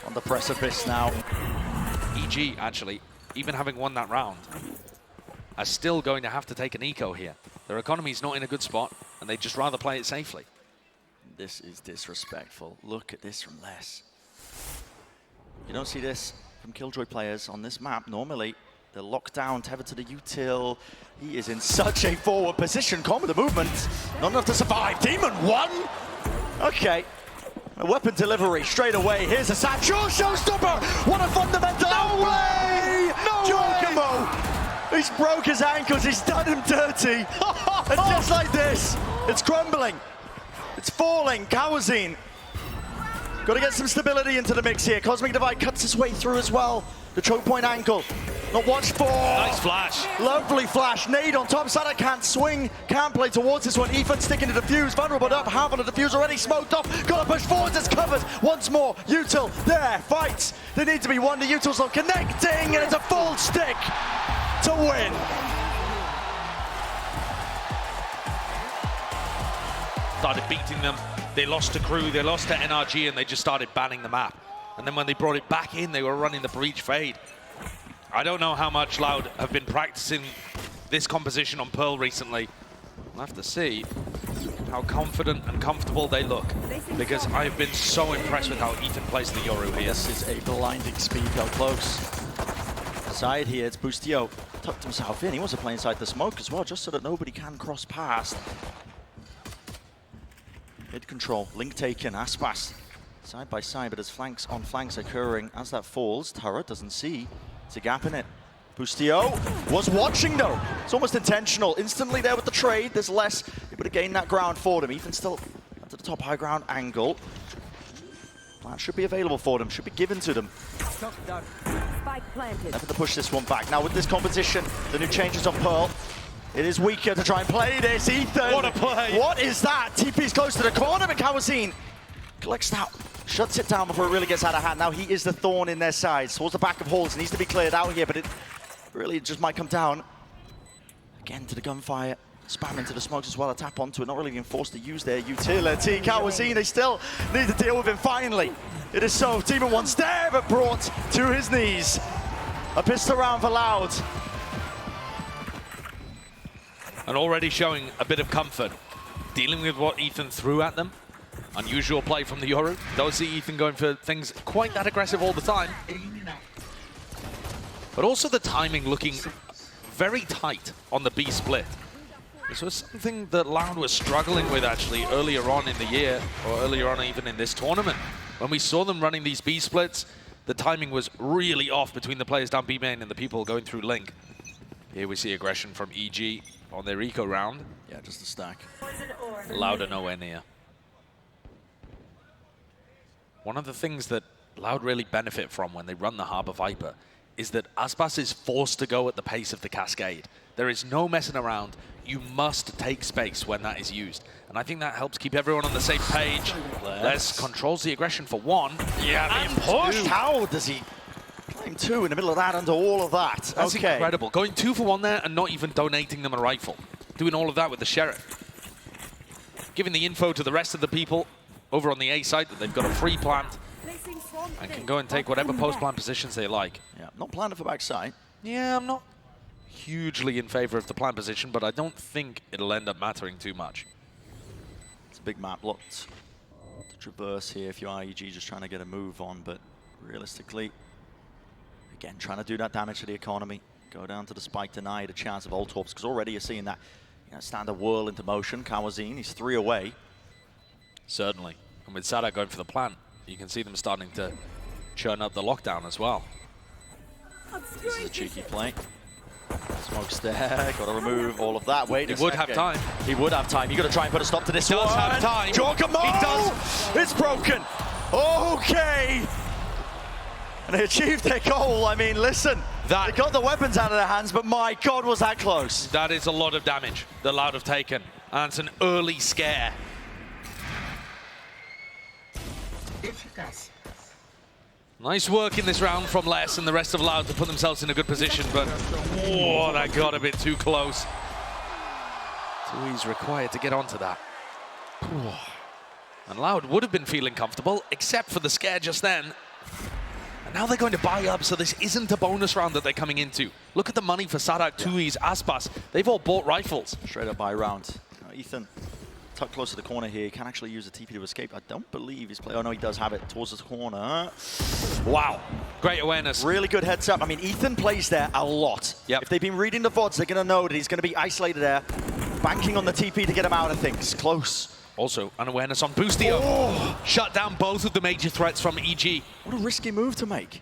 On the precipice now. EG, actually, even having won that round, are still going to have to take an eco here. Their economy's not in a good spot, and they'd just rather play it safely. This is disrespectful. Look at this from Les. You don't see this from Killjoy players on this map. Normally, they're locked down, tethered to the util. He is in such a forward position. Calm with the movement. Not enough to survive. Demon won. Okay. A weapon delivery straight away. Here's a Sancho showstopper. What a fundamental. No way! No Jorgamo. He's broke his ankles. He's done him dirty. And just like this, it's crumbling. It's falling. Kawazine. Got to get some stability into the mix here. Cosmic Divide cuts his way through as well. The choke point angle. Not watched for. Nice flash. Lovely flash. Nade on top. Sadak can't swing. Can't play towards this one. Ethan sticking to the defuse. Vulnerable up. Half on the defuse already smoked off. Got to push forwards. It's covered. Once more. Util there. Fights. They need to be won. The Util's not connecting. And it's a full stick to win. Started beating them. They lost to crew, they lost to NRG, and they just started banning the map. And then when they brought it back in, they were running the breach fade. I don't know how much Loud have been practicing this composition on Pearl recently. We'll have to see how confident and comfortable they look, because I've been so impressed with how Ethan plays the Yoru here. This is a blinding speed, how close. Side here, it's Boostio. Tucked himself in. He wants to play inside the smoke as well, just so that nobody can cross past. Mid control, link taken, Aspas side by side, but there's flanks on flanks occurring as that falls. Tara doesn't see. It's a gap in it. Boostio was watching though. It's almost intentional. Instantly there with the trade. There's less able to gain that ground for them. Ethan still at the top high ground angle. Plan should be available for them, should be given to them. Spike planted. Never to push this one back. Now with this competition, the new changes on Pearl. It is weaker to try and play this. Ethan. What a play. What is that? TP's close to the corner, but Kawazine collects that. Shuts it down before it really gets out of hand. Now he is the thorn in their sides. Towards the back of Halls. Needs to be cleared out here, but it really just might come down. Again to the gunfire. Spam into the smokes as well. A tap onto it. Not really being forced to use their utility. Kawazine, they still need to deal with him finally. It is so. Demon one stab, but brought to his knees. A pistol round for Loud. And already showing a bit of comfort, dealing with what Ethan threw at them. Unusual play from the Yoru. Don't see Ethan going for things quite that aggressive all the time. But also the timing looking very tight on the B split. This was something that Loud was struggling with actually earlier on in the year, or earlier on even in this tournament. When we saw them running these B splits, the timing was really off between the players down B main and the people going through Link. Here we see aggression from EG on their eco round. Yeah, just a stack. Loud are nowhere near. One of the things that Loud really benefit from when they run the Harbor Viper is that Aspas is forced to go at the pace of the Cascade. There is no messing around. You must take space when that is used. And I think that helps keep everyone on the same page. Les controls the aggression for one. Yeah, being pushed. How does he claim two in the middle of that under all of that? That's incredible. Going 2 for 1 there and not even donating them a rifle. Doing all of that with the Sheriff. Giving the info to the rest of the people over on the A side that they've got a free plant and can go and take whatever post-plant positions they like. Yeah, not planning for backside. Yeah, I'm not hugely in favor of the plant position, but I don't think it'll end up mattering too much. It's a big map, lots to traverse here if you are EG just trying to get a move on, but realistically, again, trying to do that damage to the economy. go down to the spike, denied a chance of Oltorps, because already you're seeing that standard whirl into motion. Kawazine, he's 3 away. Certainly. And with Sadak going for the plant, you can see them starting to churn up the lockdown as well. This is a cheeky play. Smoke's there, got to remove all of that. Wait, he would have time. He would have time. You got to try and put a stop to this. He does have time. Giacomo! He does. It's broken. Okay. And they achieved their goal. I mean, listen, they got the weapons out of their hands, but my God, was that close. That is a lot of damage that Loud have taken. And it's an early scare. Nice work in this round from Les and the rest of Loud to put themselves in a good position, but oh, that got a bit too close. Tui's required to get onto that. And Loud would have been feeling comfortable, except for the scare just then. And now they're going to buy up, so this isn't a bonus round that they're coming into. Look at the money for Sadak, Tui's, Aspas. They've all bought rifles. Straight up buy round. Ethan, tucked close to the corner here. He can actually use a TP to escape. I don't believe he's playing. Oh, no, he does have it towards the corner. Wow. Great awareness. Really good heads up. I mean, Ethan plays there a lot. Yep. If they've been reading the VODs, they're going to know that he's going to be isolated there, banking on the TP to get him out of things. Close. Also, an awareness on Boostio. Oh. Shut down both of the major threats from EG. What a risky move to make.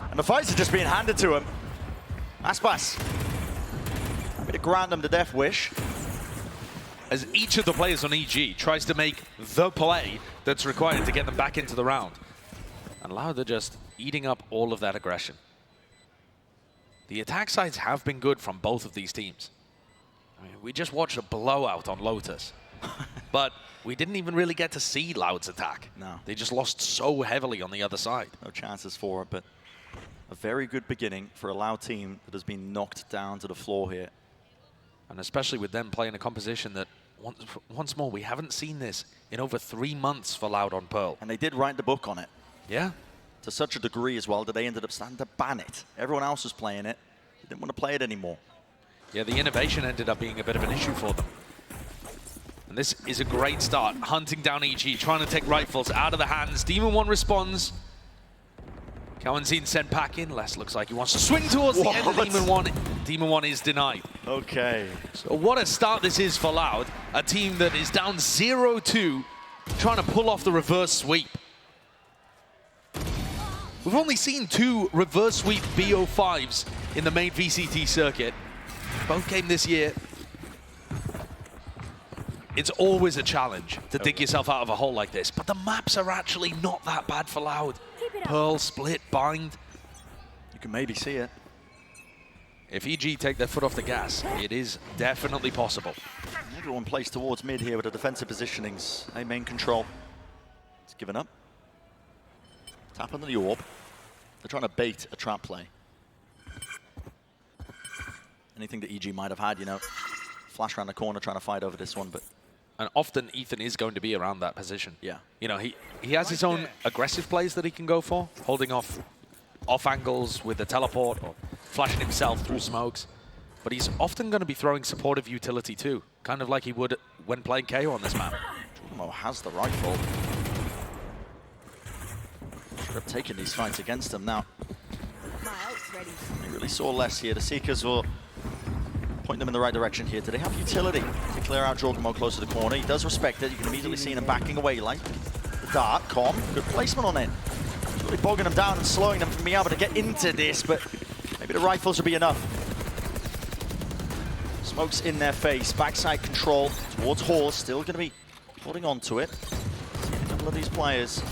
And the fights are just being handed to him. Aspas. Bit of grant him the death wish. As each of the players on EG tries to make the play that's required to get them back into the round. And Loud are just eating up all of that aggression. The attack sides have been good from both of these teams. I mean, we just watched a blowout on Lotus. But we didn't even really get to see Loud's attack. No. They just lost so heavily on the other side. No chances for it, but a very good beginning for a Loud team that has been knocked down to the floor here. And especially with them playing a composition that, once more, we haven't seen this in over 3 months for Loud on Pearl. And they did write the book on it. Yeah. To such a degree as well that they ended up starting to ban it. Everyone else was playing it. They didn't want to play it anymore. Yeah, the innovation ended up being a bit of an issue for them. And this is a great start. Hunting down EG, trying to take rifles out of the hands. Demon 1 responds. Kawazine sent back in. Les looks like he wants to swing towards the end of Demon 1. Demon 1 is denied. Okay. So what a start this is for Loud. A team that is down 0-2, trying to pull off the reverse sweep. We've only seen 2 reverse sweep BO5s in the main VCT circuit. Both came this year. It's always a challenge to dig yourself out of a hole like this, but the maps are actually not that bad for Loud. Pearl, Split, Bind. You can maybe see it. If EG take their foot off the gas, it is definitely possible. Everyone plays towards mid here with the defensive positionings. A main control. It's given up. Tap under the orb. They're trying to bait a trap play. Anything that EG might have had, you know, flash around the corner trying to fight over this one, but... And often Ethan is going to be around that position. Yeah. You know, he has his own aggressive plays that he can go for, holding off angles with the teleport or flashing himself through smokes. But he's often going to be throwing supportive utility too, kind of like he would when playing KO on this map. Giacomo has the rifle. Should have taken these fights against him now. They really saw less here. The Seekers will point them in the right direction here. Do they have utility to clear out Giacomo close to the corner? He does respect it. You can immediately see him backing away like the dart. Calm. Good placement on it. It's really bogging them down and slowing them from being able to get into this, but maybe the rifles will be enough. Smoke's in their face. Backside control towards Hall. Still going to be holding on to it. A couple of these players.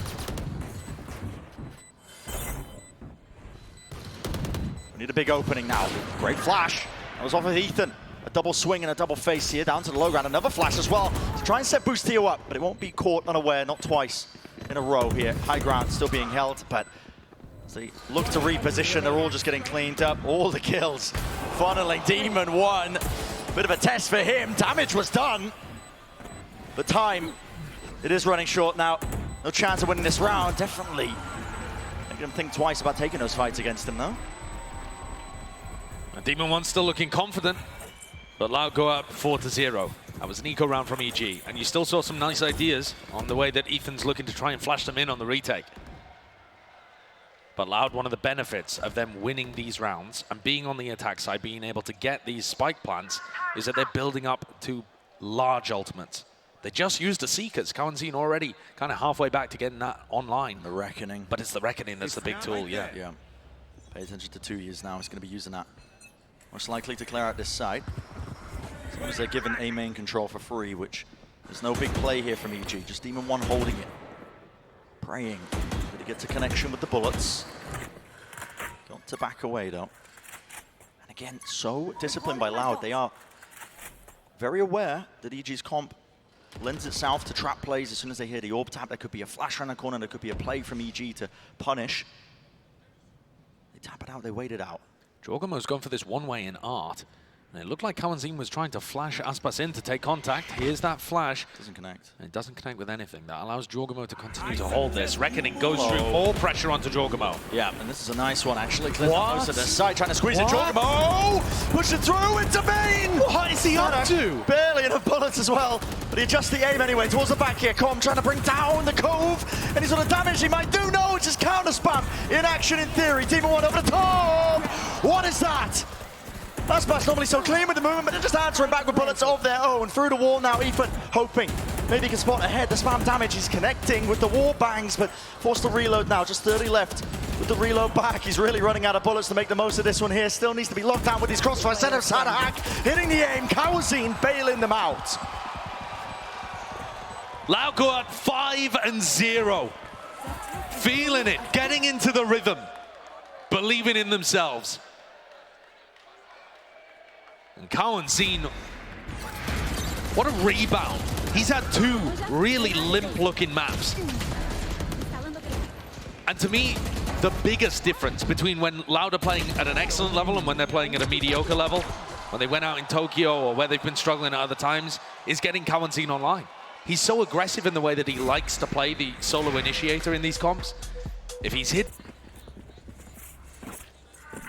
We need a big opening now. Great flash. That was off of Ethan. A double swing and a double face here, down to the low ground. Another flash as well to try and set Boostio up, but it won't be caught unaware, not twice in a row here. High ground still being held, but as they look to reposition, they're all just getting cleaned up. All the kills funneling. Demon 1. Bit of a test for him. Damage was done. But time, it is running short now. No chance of winning this round, definitely. Making them think twice about taking those fights against him, though. Demon 1 still looking confident, but Loud go up 4-0. That was an eco round from EG, and you still saw some nice ideas on the way that Ethan's looking to try and flash them in on the retake. But Loud, one of the benefits of them winning these rounds and being on the attack side, being able to get these spike plants, is that they're building up to large ultimates. They just used the Seekers. Kawanzin already kind of halfway back to getting that online. The Reckoning. But it's the Reckoning that's the big tool, yeah. Yeah. Pay attention to 2 years now. He's going to be using that. Most likely to clear out this side. As long as they're given A main control for free, which there's no big play here from EG. Just Demon 1 holding it. Praying that he gets a connection with the bullets. Got to back away, though. And again, so disciplined by Loud. They are very aware that EG's comp lends itself to trap plays as soon as they hear the orb tap. There could be a flash around the corner, there could be a play from EG to punish. They tap it out, they wait it out. Jorgamo's gone for this one-way in art. And it looked like Kawanzin was trying to flash Aspas in to take contact. Here's that flash. Doesn't connect. It doesn't connect with anything. That allows Jorgamo to continue to hold this. Reckoning goes through more pressure onto Jorgamo. Yeah, and this is a nice one, actually. Clears out most of the side, trying to squeeze it. Jorgamo! Push it through into main! What is he up to? Barely enough bullets as well. But he adjusts the aim anyway towards the back here. Com trying to bring down the Cove. And he's on the damage he might do. No, it's just counter spam in action in theory. Demon 1 over the top! What is that? Aspas normally so clean with the movement, but they're just answering back with bullets of their own. Through the wall now, Ethan hoping maybe he can spot ahead. The spam damage, he's connecting with the wall bangs, but forced to reload now. Just 30 left with the reload back. He's really running out of bullets to make the most of this one here. Still needs to be locked down with his crossfire. Set of Sadahak hitting the aim. Kawanzin bailing them out. Loud go at 5-0. Feeling it, getting into the rhythm, believing in themselves. And Kawanzin, what a rebound. He's had 2 really limp-looking maps. And to me, the biggest difference between when Loud are playing at an excellent level and when they're playing at a mediocre level, when they went out in Tokyo or where they've been struggling at other times, is getting Kawanzin online. He's so aggressive in the way that he likes to play the solo initiator in these comps. If he's hit...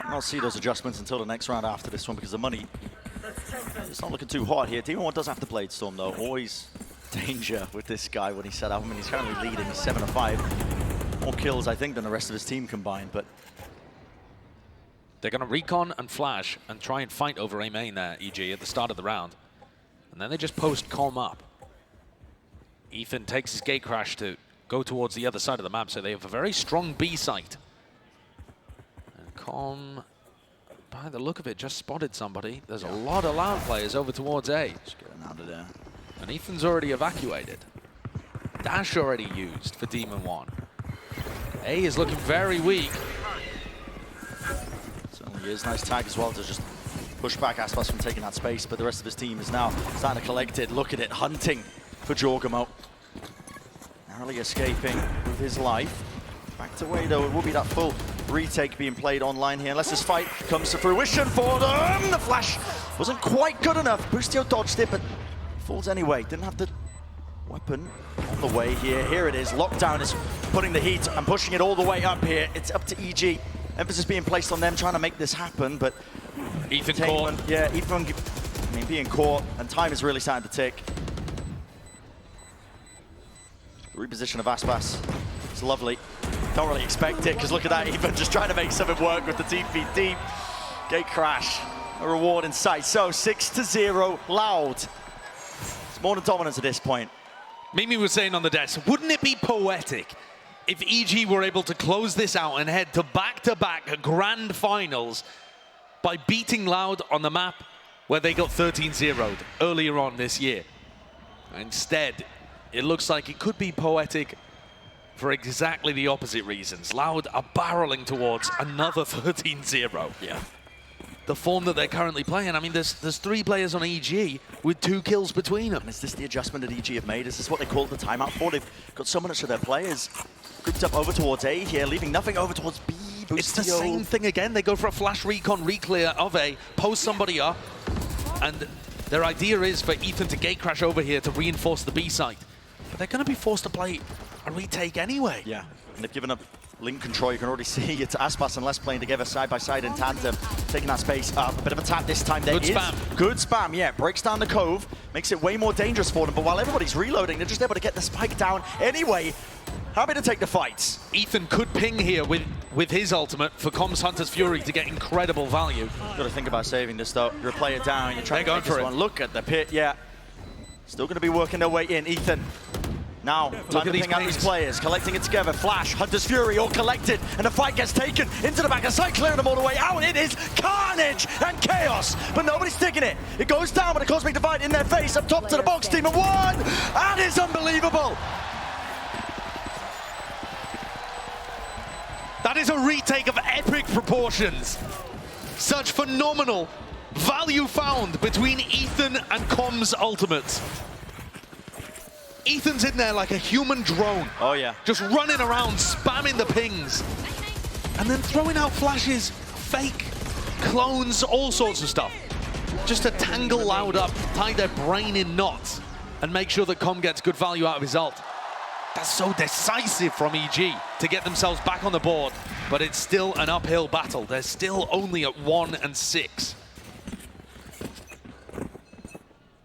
I'll see those adjustments until the next round after this one because the money it's not looking too hot here. Demon 1 does have the Blade Storm though. Always danger with this guy when he set up. I mean, he's currently leading 7-5. More kills, I think, than the rest of his team combined, but they're going to recon and flash and try and fight over A main there, EG, at the start of the round. And then they just post Calm up. Ethan takes his gate crash to go towards the other side of the map, so they have a very strong B site. And Calm, by the look of it, just spotted somebody. There's a lot of Loud players over towards A. Just getting out of there. And Ethan's already evacuated. Dash already used for Demon 1. A is looking very weak. Certainly is. Nice tag as well to just push back Aspas from taking that space, but the rest of his team is now starting to collect it. Look at it, hunting for Jorgamo. Narrowly escaping with his life. Backed away though, it will be that full retake being played online here, unless this fight comes to fruition for them. The flash wasn't quite good enough. Boostio dodged it, but falls anyway. Didn't have the weapon on the way here. Here it is. Lockdown is putting the heat and pushing it all the way up here. It's up to EG. Emphasis being placed on them trying to make this happen, but Ethan caught. Yeah, Ethan, I mean, being caught, and time is really starting to tick. The reposition of Aspas. It's lovely. Don't really expect it, because look at that, Ethan just trying to make something work with the TP deep. Gate crash, a reward in sight. So 6-0, Loud. It's more than dominance at this point. Mimi was saying on the desk, wouldn't it be poetic if EG were able to close this out and head to back-to-back grand finals by beating Loud on the map where they got 13-0'd earlier on this year? Instead, it looks like it could be poetic for exactly the opposite reasons. Loud are barreling towards another 13-0. Yeah. The form that they're currently playing. I mean, there's 3 players on EG with 2 kills between them. And is this the adjustment that EG have made? Is this what they called the timeout for? They've got so much of their players grouped up over towards A here, leaving nothing over towards B. Boostio. It's the same thing again. They go for a flash recon, re-clear of A, post somebody up, and their idea is for Ethan to gate crash over here to reinforce the B site. But they're going to be forced to play a retake anyway. Yeah, and they've given up link control. You can already see it's Aspas and Les playing together side by side in tandem, taking that space up. A bit of a tap this time. Good spam. Good spam, yeah. Breaks down the Cove, makes it way more dangerous for them. But while everybody's reloading, they're just able to get the spike down anyway. Happy to take the fights. Ethan could ping here with his ultimate for Comms Hunter's Fury to get incredible value. Got to think about saving this though. You're a player down, you're trying to make this one. Look at the pit, yeah. Still going to be working their way in, Ethan. Now, time to ping out these players, collecting it together. Flash, Hunter's Fury, all collected, and the fight gets taken into the back of side, clearing them all the way out. It is carnage and chaos, but nobody's taking it. It goes down with a cosmic divide in their face, up top to the box, Demon 1. That is unbelievable. That is a retake of epic proportions. Such phenomenal value found between Ethan and Com's ultimates. Ethan's in there like a human drone. Oh yeah. Just running around, spamming the pings. And then throwing out flashes, fake, clones, all sorts of stuff. Just to tangle Loud up, tie their brain in knots, and make sure that Com gets good value out of his ult. That's so decisive from EG to get themselves back on the board, but it's still an uphill battle. They're still only at 1 and 6.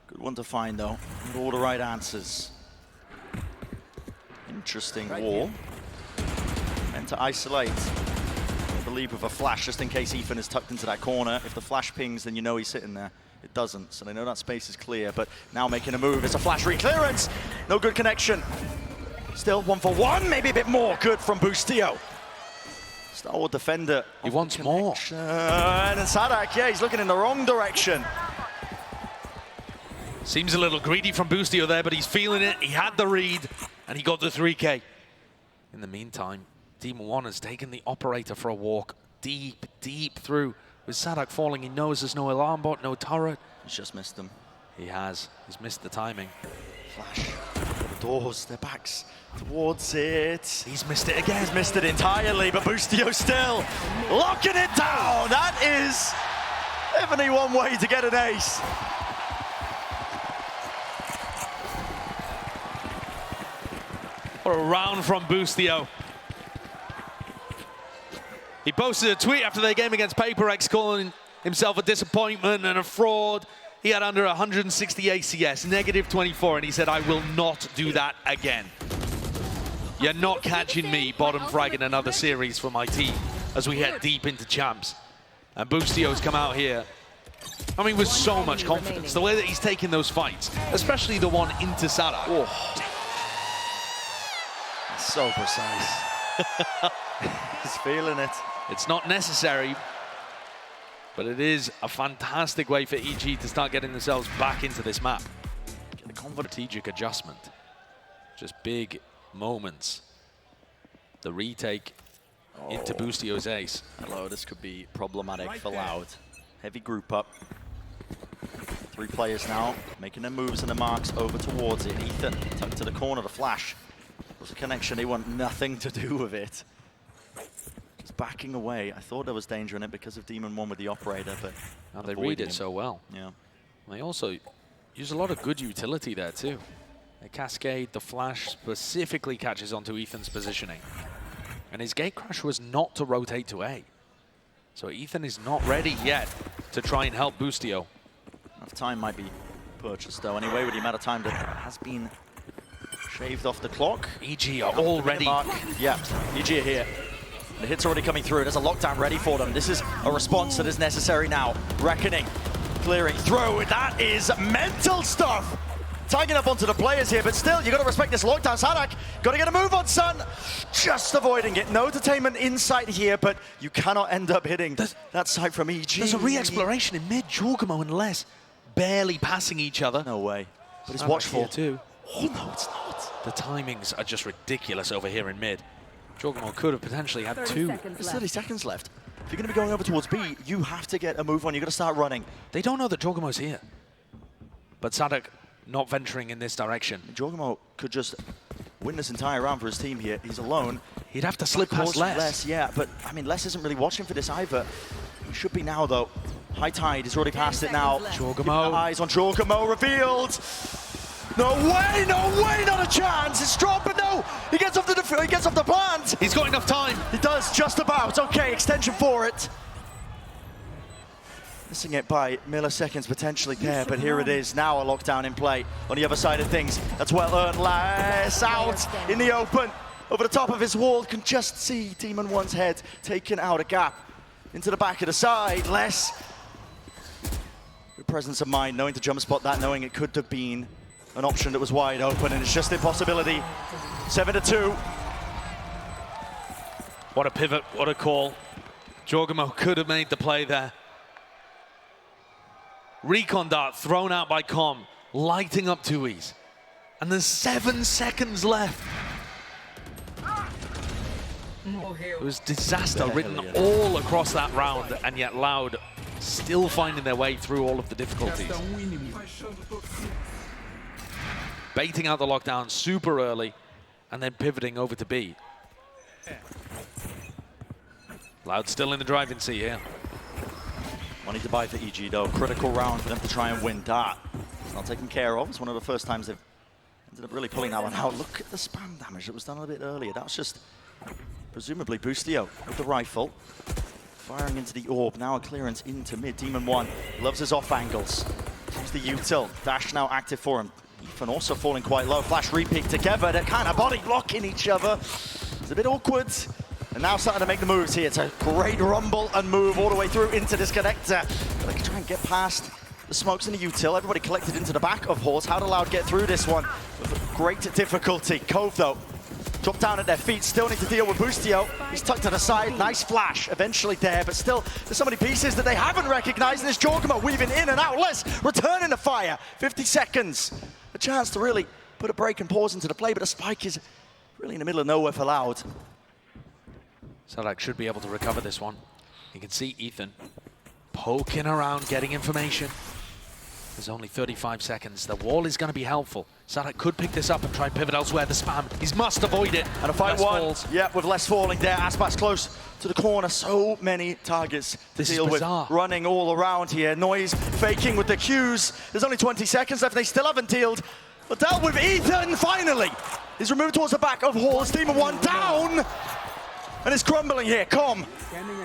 Good one to find though, with all the right answers. Interesting wall. And to isolate, I believe with a flash, just in case Ethan is tucked into that corner. If the flash pings, then you know he's sitting there. It doesn't, so they know that space is clear, but now making a move. It's a flash re-clearance. No good connection. Still 1-for-1, maybe a bit more good from Boostio. Star Wars defender. He wants more. And then Sadak, yeah, he's looking in the wrong direction. Seems a little greedy from Boostio there, but he's feeling it. He had the read, and he got the 3K. In the meantime, Demon 1 has taken the operator for a walk deep, deep through. With Sadak falling, he knows there's no alarm bot, no turret. He's just missed them. He has. He's missed the timing. Flash. The doors, their backs towards it. He's missed it again. He's missed it entirely, but Boostio still locking it down. That is definitely one way to get an ace. What a round from Boostio. He posted a tweet after their game against PaperX calling himself a disappointment and a fraud. He had under 160 ACS, -24, and he said, I will not do that again. You're not catching me bottom frag in another series for my team as we head deep into champs. And Boostio's come out here, I mean, with so much confidence. The way that he's taking those fights, especially the one into Sadak. Oh. So precise. He's feeling it. It's not necessary, but it is a fantastic way for EG to start getting themselves back into this map. Get a strategic adjustment. Just big moments. The retake into Boostio's ace. Hello, this could be problematic for Loud. Heavy group up. 3 players now, making their moves and the marks over towards it. Ethan tucked to the corner, the flash. Was a connection, they want nothing to do with it. Just backing away. I thought there was danger in it because of Demon 1 with the operator, but now they read it so well. Yeah. They also use a lot of good utility there too. The cascade, the flash specifically catches onto Ethan's positioning. And his gate crash was not to rotate to A. So Ethan is not ready yet to try and help Boostio. Enough time might be purchased though anyway with the amount of time that has been shaved off the clock. EG are already. Yeah, EG are here. The hit's already coming through. There's a lockdown ready for them. This is a response that is necessary now. Reckoning, clearing through. That is mental stuff. Tagging up onto the players here, but still, you got to respect this lockdown. Sadak, got to get a move on, son. Just avoiding it. No detainment in sight here, but you cannot end up hitting that side from EG. There's a re-exploration in mid. Jorgamo and Les barely passing each other. No way. But it's watchful too. Oh, no, it's not. The timings are just ridiculous over here in mid. Jorgamo could have potentially had 2. There's 30 seconds left. If you're going to be going over towards B, you have to get a move on. You've got to start running. They don't know that Jorgamo's here. But Sadak not venturing in this direction. Jorgamo could just win this entire round for his team here. He's alone. He'd have to slip past Les. Yeah, but I mean, Les isn't really watching for this either. He should be now, though. High Tide is already past it now. Jorgamo. Eyes on Jorgamo revealed. No way, not a chance. It's dropped, but no. He gets off the plant. He's got enough time. He does, just about. Okay, extension for it. Missing it by milliseconds potentially there, but here it is. Now a lockdown in play on the other side of things. That's well earned. Les out in the open. over the top of his wall. Can just see Demon One's head taken out a gap into the back of the side. Less good presence of mind, knowing to jump spot that, knowing it could have been an option that was wide open, and it's just an impossibility. 7-2. What a pivot, what a call. Jorgamo could have made the play there. Recon dart thrown out by Com, lighting up Tui's. And there's 7 seconds left. It was disaster written all across that round, and yet Loud still finding their way through all of the difficulties. Baiting out the lockdown super early, and then pivoting over to B. Loud still in the driving seat here. Money to buy for EG though. Critical round for them to try and win. Dart, it's not taken care of. It's one of the first times they've ended up really pulling that one out. Look at the spam damage that was done a bit earlier. That was just presumably Boostio with the rifle. Firing into the orb. Now a clearance into mid. Demon One loves his off angles. Use the util. Dash now active for him. Ethan also falling quite low. Flash repeat together. They're kind of body blocking each other. It's a bit awkward. And now starting to make the moves here. It's a great rumble and move all the way through into this connector. But they can try and get past the smokes and the util. Everybody collected into the back of Horse. How did Loud get through this one? With great difficulty. Cove though, drop down at their feet. Still need to deal with Boostio. He's tucked to the side. Nice flash eventually there. But still, there's so many pieces that they haven't recognized. And this Jorgamo weaving in and out. Less returning the fire. 50 seconds. A chance to really put a break and pause into the play. But the spike is really in the middle of nowhere for Loud. Sadak should be able to recover this one. You can see Ethan poking around, getting information. There's only 35 seconds. The wall is going to be helpful. Sadak could pick this up and try and pivot elsewhere. The spam, he must avoid it. And a fight Less one. falls. Yeah, with Less falling there. Aspas close to the corner. So many targets to deal with. Running all around here. Noise faking with the Qs. There's only 20 seconds left. They still haven't dealt. But dealt with Ethan finally. He's removed towards the back of Hall's. Demon One down. And it's crumbling here. Com,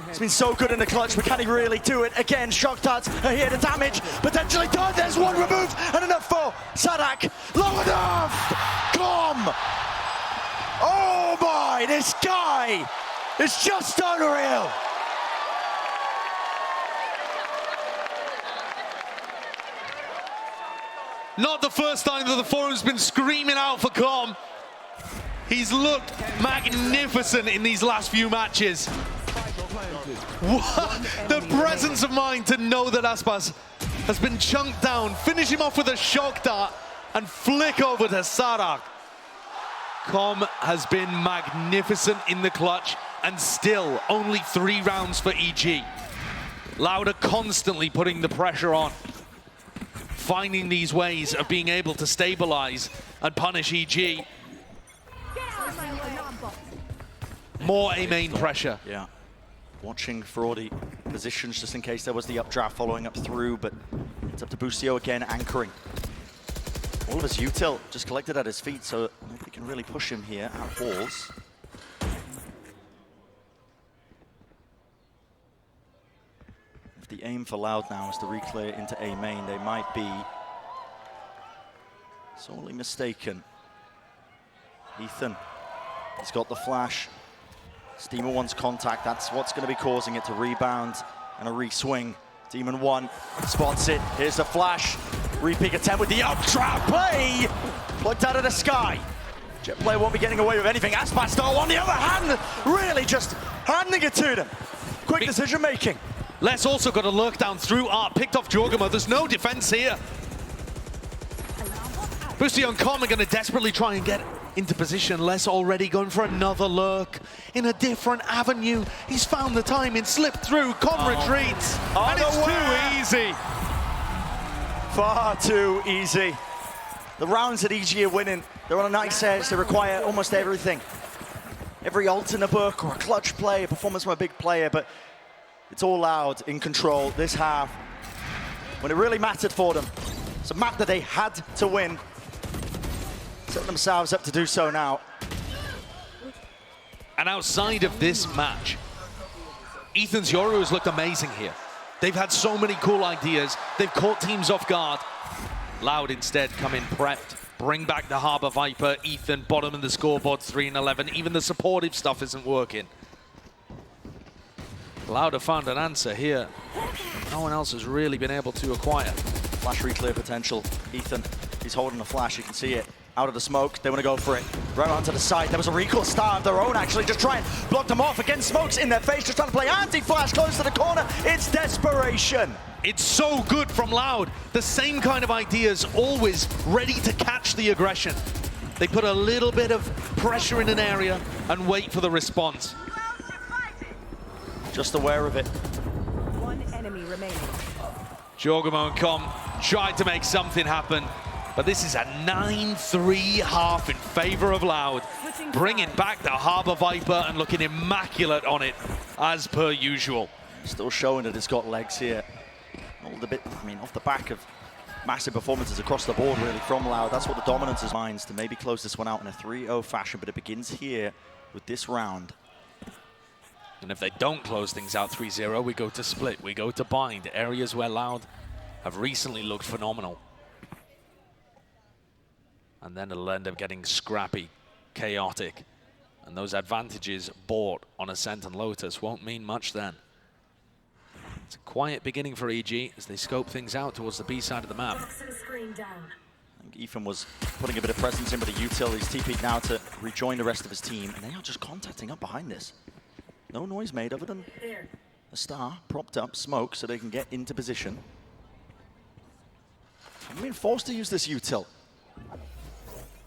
it's been so good in the clutch, but can he really do it again? Shock darts are here. The damage potentially done. There's one removed and enough for Sadak. Low enough. Com. Oh my, this guy is just unreal. Not the first time that the forum's been screaming out for Com. He's looked magnificent in these last few matches. What? The presence of mind to know that Aspas has been chunked down, finish him off with a shock dart, and flick over to Sadak. Com has been magnificent in the clutch, and still only 3 rounds for EG. Lauda constantly putting the pressure on, finding these ways of being able to stabilize and punish EG. More A-main pressure. Yeah. Watching for all the positions just in case there was the updraft following up through, but it's up to Boostio again, anchoring. All of his util just collected at his feet, so nobody can really push him here at Halls. If the aim for Loud now is to reclear into A-main, they might be sorely mistaken. Ethan, he's got the flash. Demon One's contact, that's what's going to be causing it to rebound and a re-swing. Demon One spots it. Here's the flash. Re-peek attempt with the updraft play. Plucked out of the sky. Jet play won't be getting away with anything. Aspas though, on the other hand, really just handing it to them. Quick decision making. Les also got a lurk down through Art, picked off Jorgamo. There's no defense here. Boostio and Com are going to desperately try and get into position. Les already going for another lurk in a different avenue. He's found the timing, slipped through, Com retreats, and it's too easy. Far too easy. The rounds that EG are winning, they're on a nice edge. They require almost everything. Every ult in a book or a clutch play, a performance from a big player, but it's all Loud in control this half. When it really mattered for them. It's a map that they had to win. Set themselves up to do so now. And outside of this match, Ethan's Yoru has looked amazing here. They've had so many cool ideas. They've caught teams off guard. Loud instead come in prepped Bring back the Harbor Viper. Ethan, bottom of the scoreboard, 3-11. Even the supportive stuff isn't working. Lauda found an answer here. No one else has really been able to acquire. Flash re-clear potential. Ethan, he's holding a flash, you can see it. Out of the smoke, they want to go for it. Right onto the side, there was a recall star of their own actually, just try and block them off. Again, Smoke's in their face, just trying to play anti-flash close to the corner. It's desperation. It's so good from Loud. The same kind of ideas, always ready to catch the aggression. They put a little bit of pressure in an area and wait for the response. Just aware of it. One enemy remaining. Jorgamo and Com tried to make something happen, but this is a 9-3 half in favor of Loud. Bringing back the Harbor Viper and looking immaculate on it, as per usual. Still showing that it's got legs here. All the bit, I mean, off the back of massive performances across the board, really, from Loud. That's what the dominance is minds to maybe close this one out in a 3-0 fashion, but it begins here with this round. And if they don't close things out 3-0, we go to split, we go to bind, areas where Loud have recently looked phenomenal. And then it'll end up getting scrappy, chaotic, and those advantages bought on Ascent and Lotus won't mean much then. It's a quiet beginning for EG as they scope things out towards the B side of the map. I think Ethan was putting a bit of presence in, but the util is TP'd now to rejoin the rest of his team, and they are just contacting up behind this. No noise made other than a star propped up, smoke, so they can get into position. I'm being forced to use this util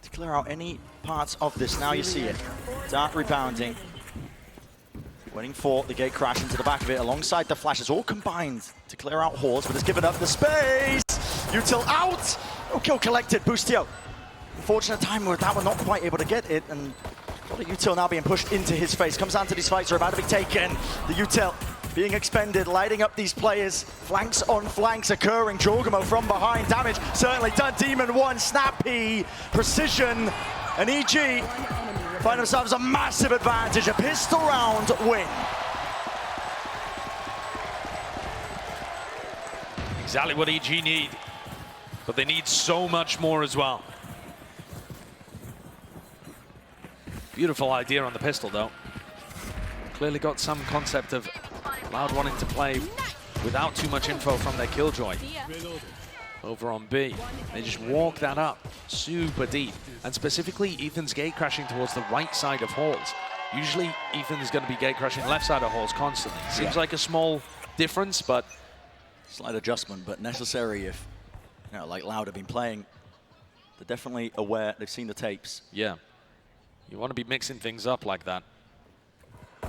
to clear out any parts of this. Now you see it. Dart rebounding. Waiting for the gate crash into the back of it alongside the flashes, all combined to clear out Hordes, but has given up the space. Util out. No kill collected. Boostio. Unfortunate time with that one, not quite able to get it, and the util now being pushed into his face. Comes down to these fights are about to be taken. The util being expended, lighting up these players. Flanks on flanks occurring. Jorgamo from behind. Damage certainly done. Demon 1, snappy, precision, and EG find themselves a massive advantage. A pistol round win. Exactly what EG need, but they need so much more as well. Beautiful idea on the pistol, though. Clearly got some concept of Loud wanting to play without too much info from their Killjoy. Over on B, they just walk that up super deep. And specifically, Ethan's gate crashing towards the right side of halls. Usually, Ethan's going to be gate crashing left side of halls constantly. Seems like a small difference, but... Slight adjustment, but necessary if, you know, like Loud have been playing. They're definitely aware, they've seen the tapes. Yeah. You want to be mixing things up like that,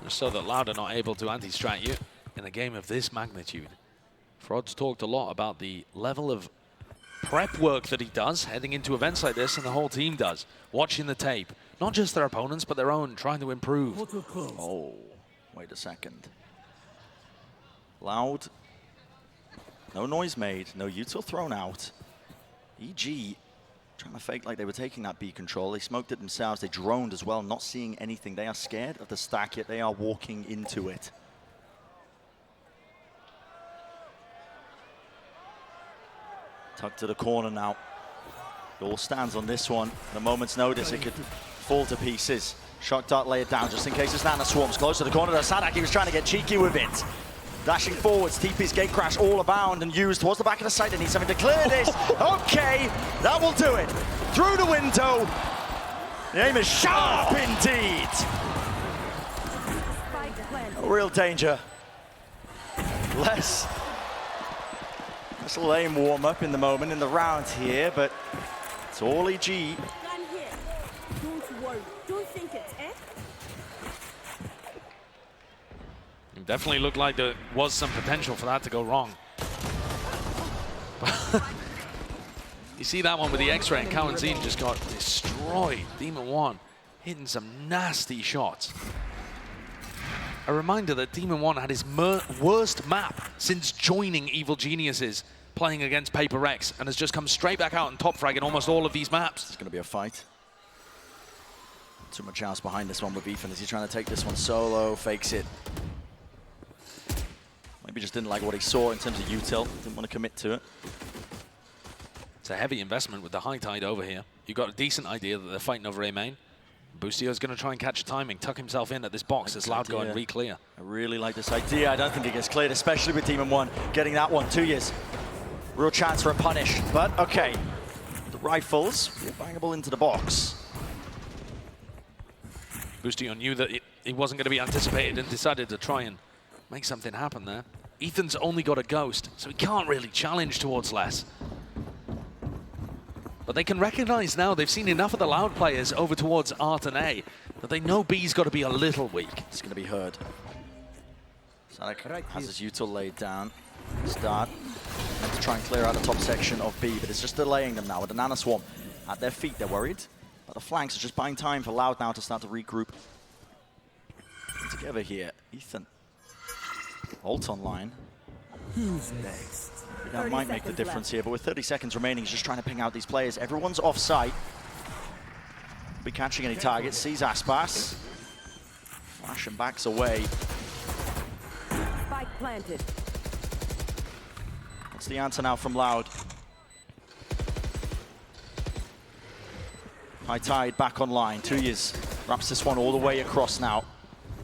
just so that Loud are not able to anti-strat you in a game of this magnitude. Frod's talked a lot about the level of prep work that he does heading into events like this, and the whole team does. Watching the tape, not just their opponents, but their own, trying to improve. Oh, wait a second. Loud, no noise made, no util thrown out. EG trying to fake like they were taking that B control. They smoked it themselves. They droned as well, not seeing anything. They are scared of the stack, yet they are walking into it. Tucked to the corner now. It all stands on this one. At a moment's notice, it could fall to pieces. Shock dart laid down just in case his Nana swarms close to the corner. Sadak, he was trying to get cheeky with it. Dashing forwards, TP's gate crash all abound and used towards the back of the site. They need something to clear this. Okay, that will do it. Through the window. The aim is sharp indeed. No real danger. Less lame warm up in the moment in the round here, but it's all EG. Don't worry, don't think it, eh? It definitely looked like there was some potential for that to go wrong. You see that one with the X-ray, and Kawanzin just got destroyed. Demon 1 hitting some nasty shots. A reminder that Demon 1 had his worst map since joining Evil Geniuses, playing against Paper Rex, and has just come straight back out and top frag in almost all of these maps. It's going to be a fight. Too much house behind this one with Ethan. Is he trying to take this one solo? Fakes it. Maybe just didn't like what he saw in terms of util. Didn't want to commit to it. It's a heavy investment with the high tide over here. You've got a decent idea that they're fighting over A main. Boostio's going to try and catch timing, tuck himself in at this box as Loud go and re-clear. I really like this idea. I don't think it gets cleared, especially with Demon 1 getting that one. 2 years. Real chance for a punish, but okay. The rifles, bangable into the box. Boostio knew that it wasn't going to be anticipated and decided to try and make something happen there. Ethan's only got a ghost, so he can't really challenge towards less. But they can recognize now, they've seen enough of the Loud players over towards Art and A, that they know B's got to be a little weak. It's going to be heard. Sadek has his util laid down. Start. And to try and clear out the top section of B, but it's just delaying them now with the Nana Swarm at their feet. They're worried. But the flanks are just buying time for Loud now to start to regroup. Together here, Ethan. Ult online. Who's next? That might make the difference here, but with 30 seconds remaining, he's just trying to ping out these players. Everyone's off site. Be catching any targets. Sees Aspas. Flash and backs away. Spike planted. What's the answer now from Loud? High tide back online. 2 years. Wraps this one all the way across now.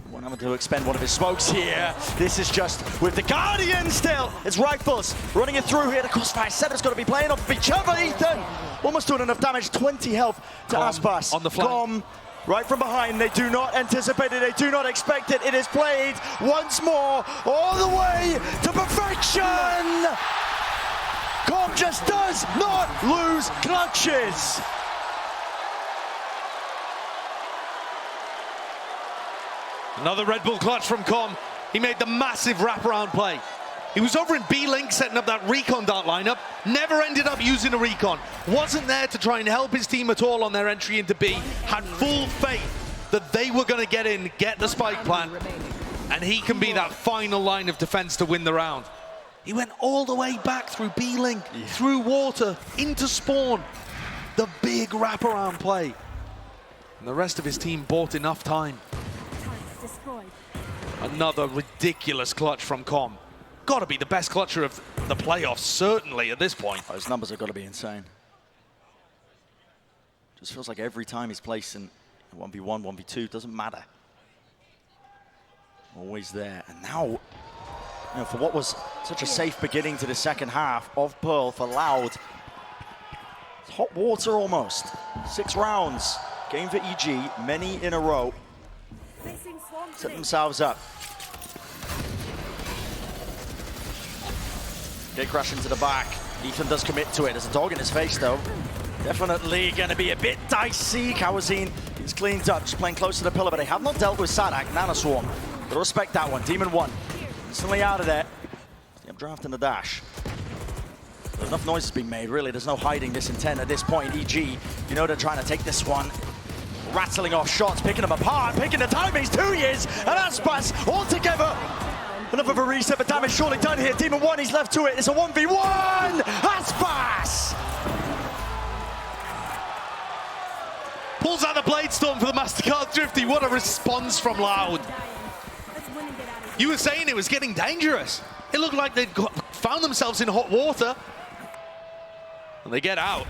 One having to expend one of his smokes here. This is just with the Guardian still. It's rifles running it through here. The crossfire setup's got to be playing off of each other. Ethan almost doing enough damage. 20 health to Aspas. On the flank. Right from behind. They do not anticipate it. They do not expect it. It is played once more all the way to perfection. Com just does not lose clutches. Another Red Bull clutch from Com. He made the massive wraparound play. He was over in B-Link setting up that recon dart lineup, never ended up using a recon. Wasn't there to try and help his team at all on their entry into B. Had full faith that they were going to get in, get the spike plant, and he can be that final line of defense to win the round. He went all the way back through B-Link, through water, into spawn. The big wraparound play. And the rest of his team bought enough time. Another ridiculous clutch from Com. Got to be the best clutcher of the playoffs, certainly at this point. Those numbers have got to be insane. Just feels like every time he's placed in 1v1, 1v2, doesn't matter. Always there. And now, you know, for what was such a safe beginning to the second half of Pearl for Loud, it's hot water almost. 6 rounds. Game for EG, many in a row. Set themselves up. Gate crash into the back. Ethan does commit to it. There's a dog in his face, though. Definitely going to be a bit dicey. Kawazine is cleaned up, just playing close to the pillar, but they have not dealt with Sadak. Nana Swarm. They'll respect that one. Demon 1. Instantly out of there. The updraft and the dash. There's enough noise has been made, really. There's no hiding this intent at this point. EG, you know they're trying to take this one. Rattling off shots, picking them apart, picking the timings. 2 years, and Aspas all together. Enough of a reset, but damage surely done here. Demon 1, he's left to it. It's a 1v1. Aspas Pulls out the Blade Storm for the MasterCard Thrifty. What a response from Loud. You were saying it was getting dangerous. It looked like they'd found themselves in hot water. And they get out.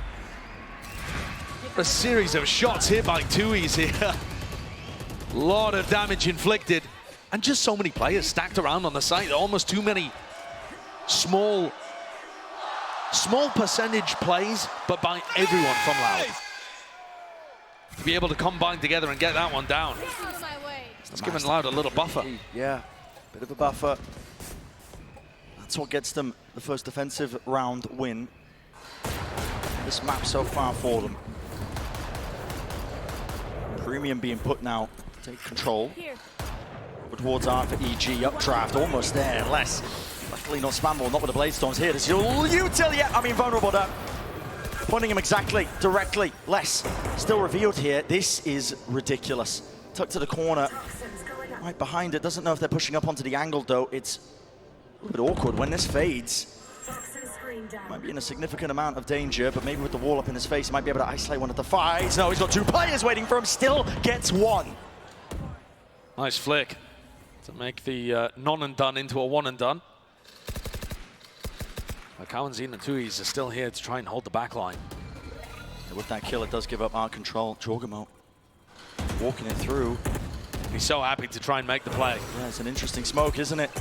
A series of shots here by Tui's here. A lot of damage inflicted. And just so many players stacked around on the site. Almost too many small percentage plays, but by everyone from Loud. To be able to combine together and get that one down. It's giving Loud a little buffer. Yeah, bit of a buffer. That's what gets them the first defensive round win. This map so far for them. Premium being put now to take control. Towards Art for EG, updraft, almost there, less. Luckily not spammable, not with the Blade Storms here. There's util, yeah, I mean vulnerable there. Pointing him exactly, directly, less. Still revealed here, this is ridiculous. Tucked to the corner, right behind it. Doesn't know if they're pushing up onto the angle though. It's a little bit awkward when this fades. Might be in a significant amount of danger, but maybe with the wall up in his face, he might be able to isolate one of the fights. No, he's got 2 players waiting for him, still gets 1. Nice flick to make the non and done into a 1 and done. Kawanzin and Tuis are still here to try and hold the back line. With that kill, it does give up our control. Jorgamo walking it through. He's so happy to try and make the play. Yeah, it's an interesting smoke, isn't it?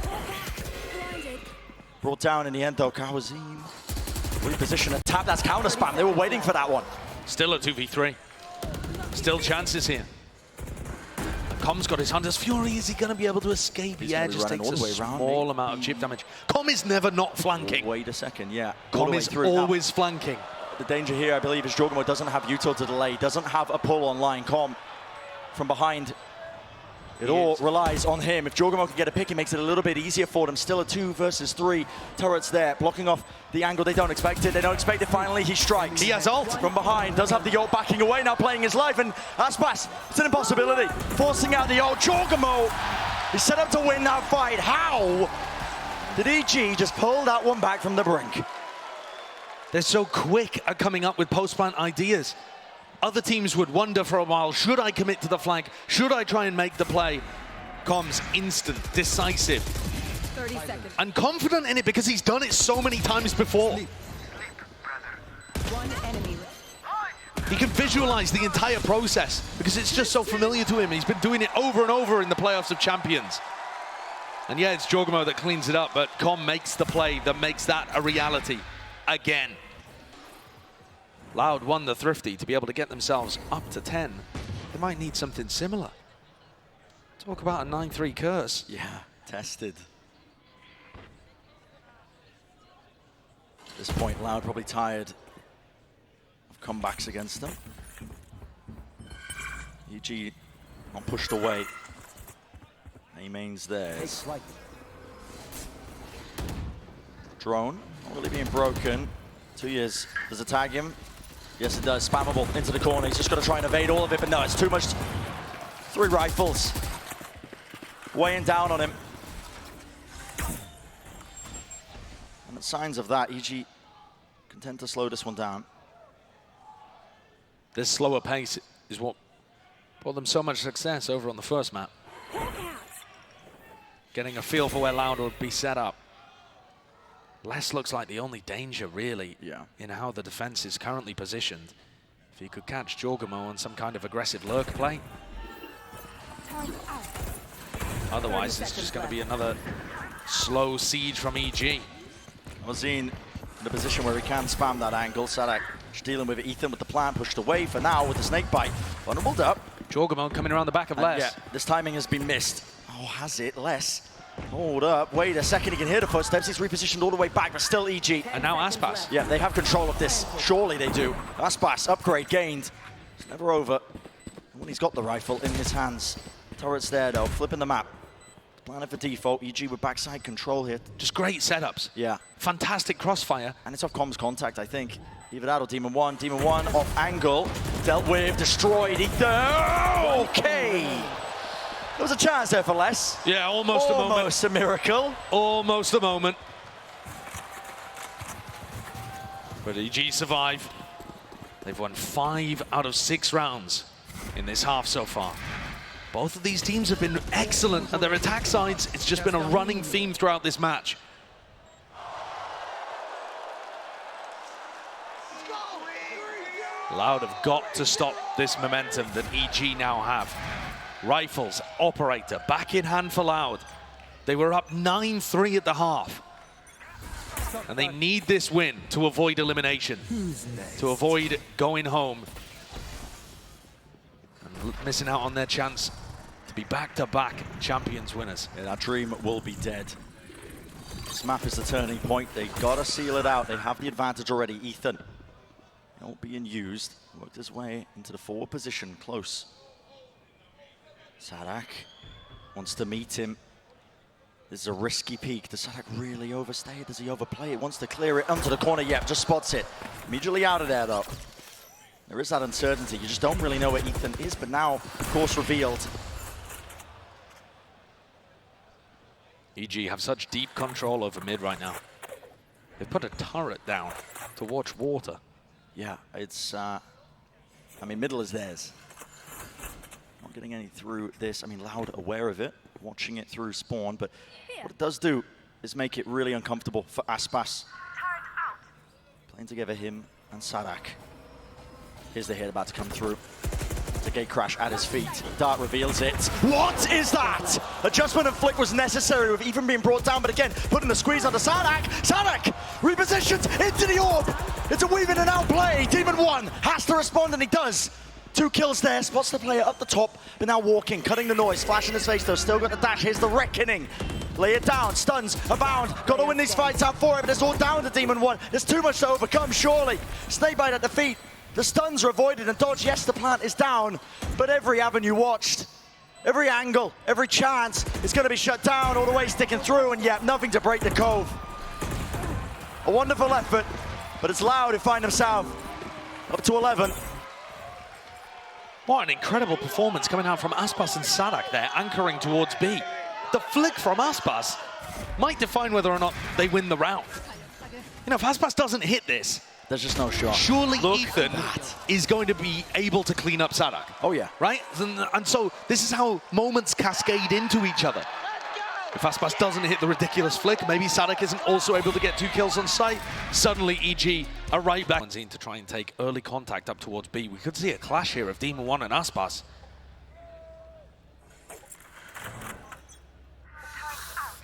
Brought down in the end, though. Kawazim reposition a tap. That's counter spam. They were waiting for that one. Still a 2v3. Still chances here. Com's got his Hunter's Fury. Is he going to be able to escape? He's Yeah, just takes a small amount of chip damage. Com is never not flanking. Wait a second, yeah. Com is always flanking. The danger here, I believe, is Jorgamo doesn't have util to delay, doesn't have a pull on line. Com from behind. It all relies on him. If Jorgamo can get a pick, it makes it a little bit easier for them. Still a 2 versus 3. Turrets there, blocking off the angle. They don't expect it. They don't expect it. Finally, he strikes. He has ult. From behind, does have the ult backing away, now playing his life. And Aspas, it's an impossibility. Forcing out the ult. Jorgamo, he's set up to win that fight. How did EG just pull that one back from the brink? They're so quick at coming up with post-plant ideas. Other teams would wonder for a while, should I commit to the flank? Should I try and make the play? Com's instant, decisive. 30 seconds. And confident in it because he's done it so many times before. One enemy. He can visualize the entire process because it's just so familiar to him. He's been doing it over and over in the playoffs of champions. And yeah, it's Jorgamo that cleans it up, but Com makes the play that makes that a reality again. Loud won the Thrifty to be able to get themselves up to 10. They might need something similar. Talk about a 9-3 curse. Yeah, tested. At this point, Loud probably tired of comebacks against them. EG not pushed away. A-main's theirs. Drone, not really being broken. 2 years. Does it tag him? Yes, it does. Spammable into the corner. He's just got to try and evade all of it, but no, it's too much. 3 rifles. Weighing down on him. And the signs of that, EG content to slow this one down. This slower pace is what brought them so much success over on the first map. Getting a feel for where Loud would be set up. Les looks like the only danger, really, in how the defense is currently positioned. If he could catch Jorgamo on some kind of aggressive lurk play. Otherwise, it's just going to be another slow siege from EG. Ozine in the position where he can spam that angle. Sadak just dealing with it. Ethan with the plan, pushed away for now with the snake bite. Vulnerable up. Jorgamo coming around the back of Les. Yeah, this timing has been missed. Oh, has it? Les. Hold up, wait a second, he can hear the footsteps, he's repositioned all the way back, but still EG. And now Aspas. Yeah, they have control of this, surely they do. Aspas, upgrade gained. It's never over. And when he's got the rifle in his hands. Turret's there though, flipping the map. Planning for default, EG with backside control here. Just great setups. Yeah. Fantastic crossfire. And it's off comms contact, I think. Either that or Demon 1. Demon 1 off angle, dealt with, destroyed, Ethan. Okay. There was a chance there for Les. Yeah, almost a moment. Almost a miracle. Almost a moment. But EG survive. They've won 5 out of 6 rounds in this half so far. Both of these teams have been excellent at their attack sides. It's just been a running theme throughout this match. Loud have got to stop this momentum that EG now have. Rifles, operator, back in hand for Loud. They were up 9-3 at the half. And they need this win to avoid elimination, to avoid going home and missing out on their chance to be back-to-back champions winners. Yeah, that dream will be dead. This map is the turning point. They gotta seal it out. They have the advantage already. Ethan, not being used, worked his way into the forward position, close. Sadak wants to meet him. This is a risky peek. Does Sadak really overstay it? Does he overplay it? Wants to clear it onto the corner. Yep, just spots it. Immediately out of there, though. There is that uncertainty. You just don't really know where Ethan is, but now, of course, revealed. EG have such deep control over mid right now. They've put a turret down to watch water. Yeah, it's, I mean, middle is theirs. Not getting any through this. I mean, Loud aware of it, watching it through spawn, but what it does do is make it really uncomfortable for Aspas. playing together, him and Sadak. Here's the hit about to come through. The gate crash at his feet. Dart reveals it. What is that? Adjustment and flick was necessary with even being brought down, but again, putting the squeeze onto Sadak. Sadak repositions into the orb. It's a weave in and out play. Demon 1 has to respond, and he does. 2 kills there, spots the player up the top, but now walking, cutting the noise, flash in his face though, still got the dash. Here's the Reckoning. Lay it down, stuns, abound. Got to win these fights out for it, but it's all down to Demon 1. There's too much to overcome, surely. Snakebite at the feet. The stuns are avoided and dodged. Yes, the plant is down, but every avenue watched, every angle, every chance is going to be shut down, all the way sticking through, and yet nothing to break the cove. A wonderful effort, but it's Loud who find himself up to 11. What an incredible performance coming out from Aspas and Sadak there, anchoring towards B. The flick from Aspas might define whether or not they win the round. You know, if Aspas doesn't hit this, there's just no shot. Surely Ethan is going to be able to clean up Sadak. Oh, yeah. Right? And so this is how moments cascade into each other. If Aspas doesn't hit the ridiculous flick, maybe Sadak isn't also able to get 2 kills on site. Suddenly, EG are right back to try and take early contact up towards B. We could see a clash here of Demon 1 and Aspas.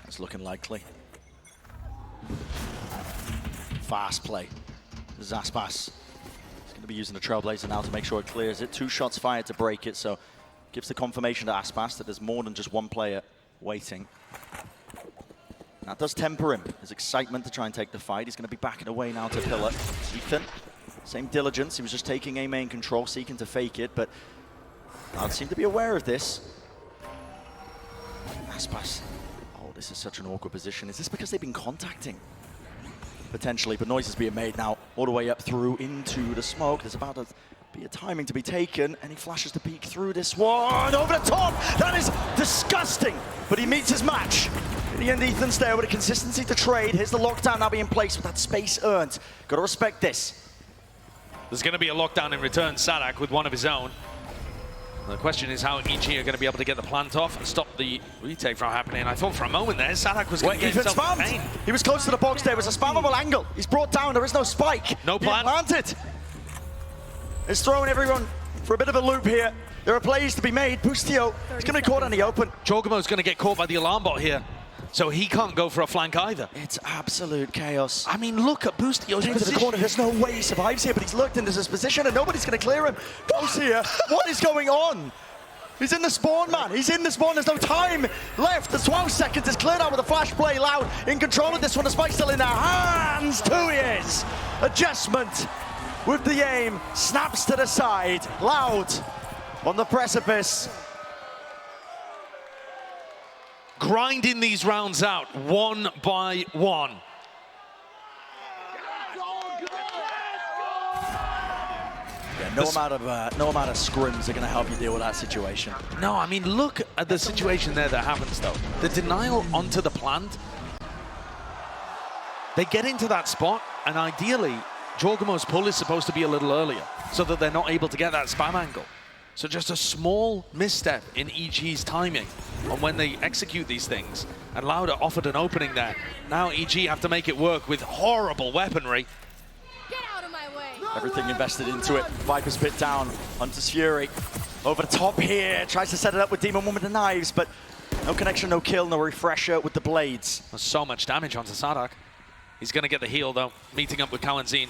It's looking likely. Fast play. Aspas. He's going to be using the Trailblazer now to make sure it clears it. 2 shots fired to break it, so gives the confirmation to Aspas that there's more than just one player waiting. That does temper him. His excitement to try and take the fight. He's going to be backing away now to Pillar. Ethan, same diligence. He was just taking A main control, seeking to fake it, but Loud seemed to be aware of this. Aspas. Oh, this is such an awkward position. Is this because they've been contacting? Potentially, but noise is being made now all the way up through into the smoke. There's about to be a timing to be taken, and he flashes the peek through this one. Over the top! That is disgusting! But he meets his match. In the end, Ethan's there with a consistency to trade. Here's the lockdown now being placed with that space earned. Got to respect this. There's going to be a lockdown in return. Sadak with one of his own. The question is how EG are going to be able to get the plant off and stop the retake from happening. I thought for a moment there, Sadak was going to get himself in pain. He was close to the box there. It was a spammable angle. He's brought down. There is no spike. No plant. Planted. It's throwing everyone for a bit of a loop here. There are plays to be made. Boostio is going to be caught in the open. Jorgamo's going to get caught by the alarm bot here, so he can't go for a flank either. It's absolute chaos. I mean, look at Boostio's into the corner. There's no way he survives here, but he's looked into his position and nobody's going to clear him. Goes here. What is going on? He's in the spawn, man. He's in the spawn. There's no time left. The 12 seconds is cleared out with a flash play. Loud in control of this one. The spike's still in their hands. 2 years. Adjustment with the aim. Snaps to the side. Loud on the precipice. Grinding these rounds out one by one. No amount of scrims are going to help you deal with that situation. No, I mean, look at the situation there that happens, though. The denial onto the plant. They get into that spot, and ideally, Jorgamo's pull is supposed to be a little earlier, so that they're not able to get that spam angle. So just a small misstep in EG's timing on when they execute these things. And Lauda offered an opening there. Now EG have to make it work with horrible weaponry. Everything invested into it. Viper's Pit down. Hunter's Fury over the top here. Tries to set it up with Demon 1 with the knives, but no connection, no kill, no refresher with the blades. There's so much damage onto Sadak. He's going to get the heal, though, meeting up with Kalanzine.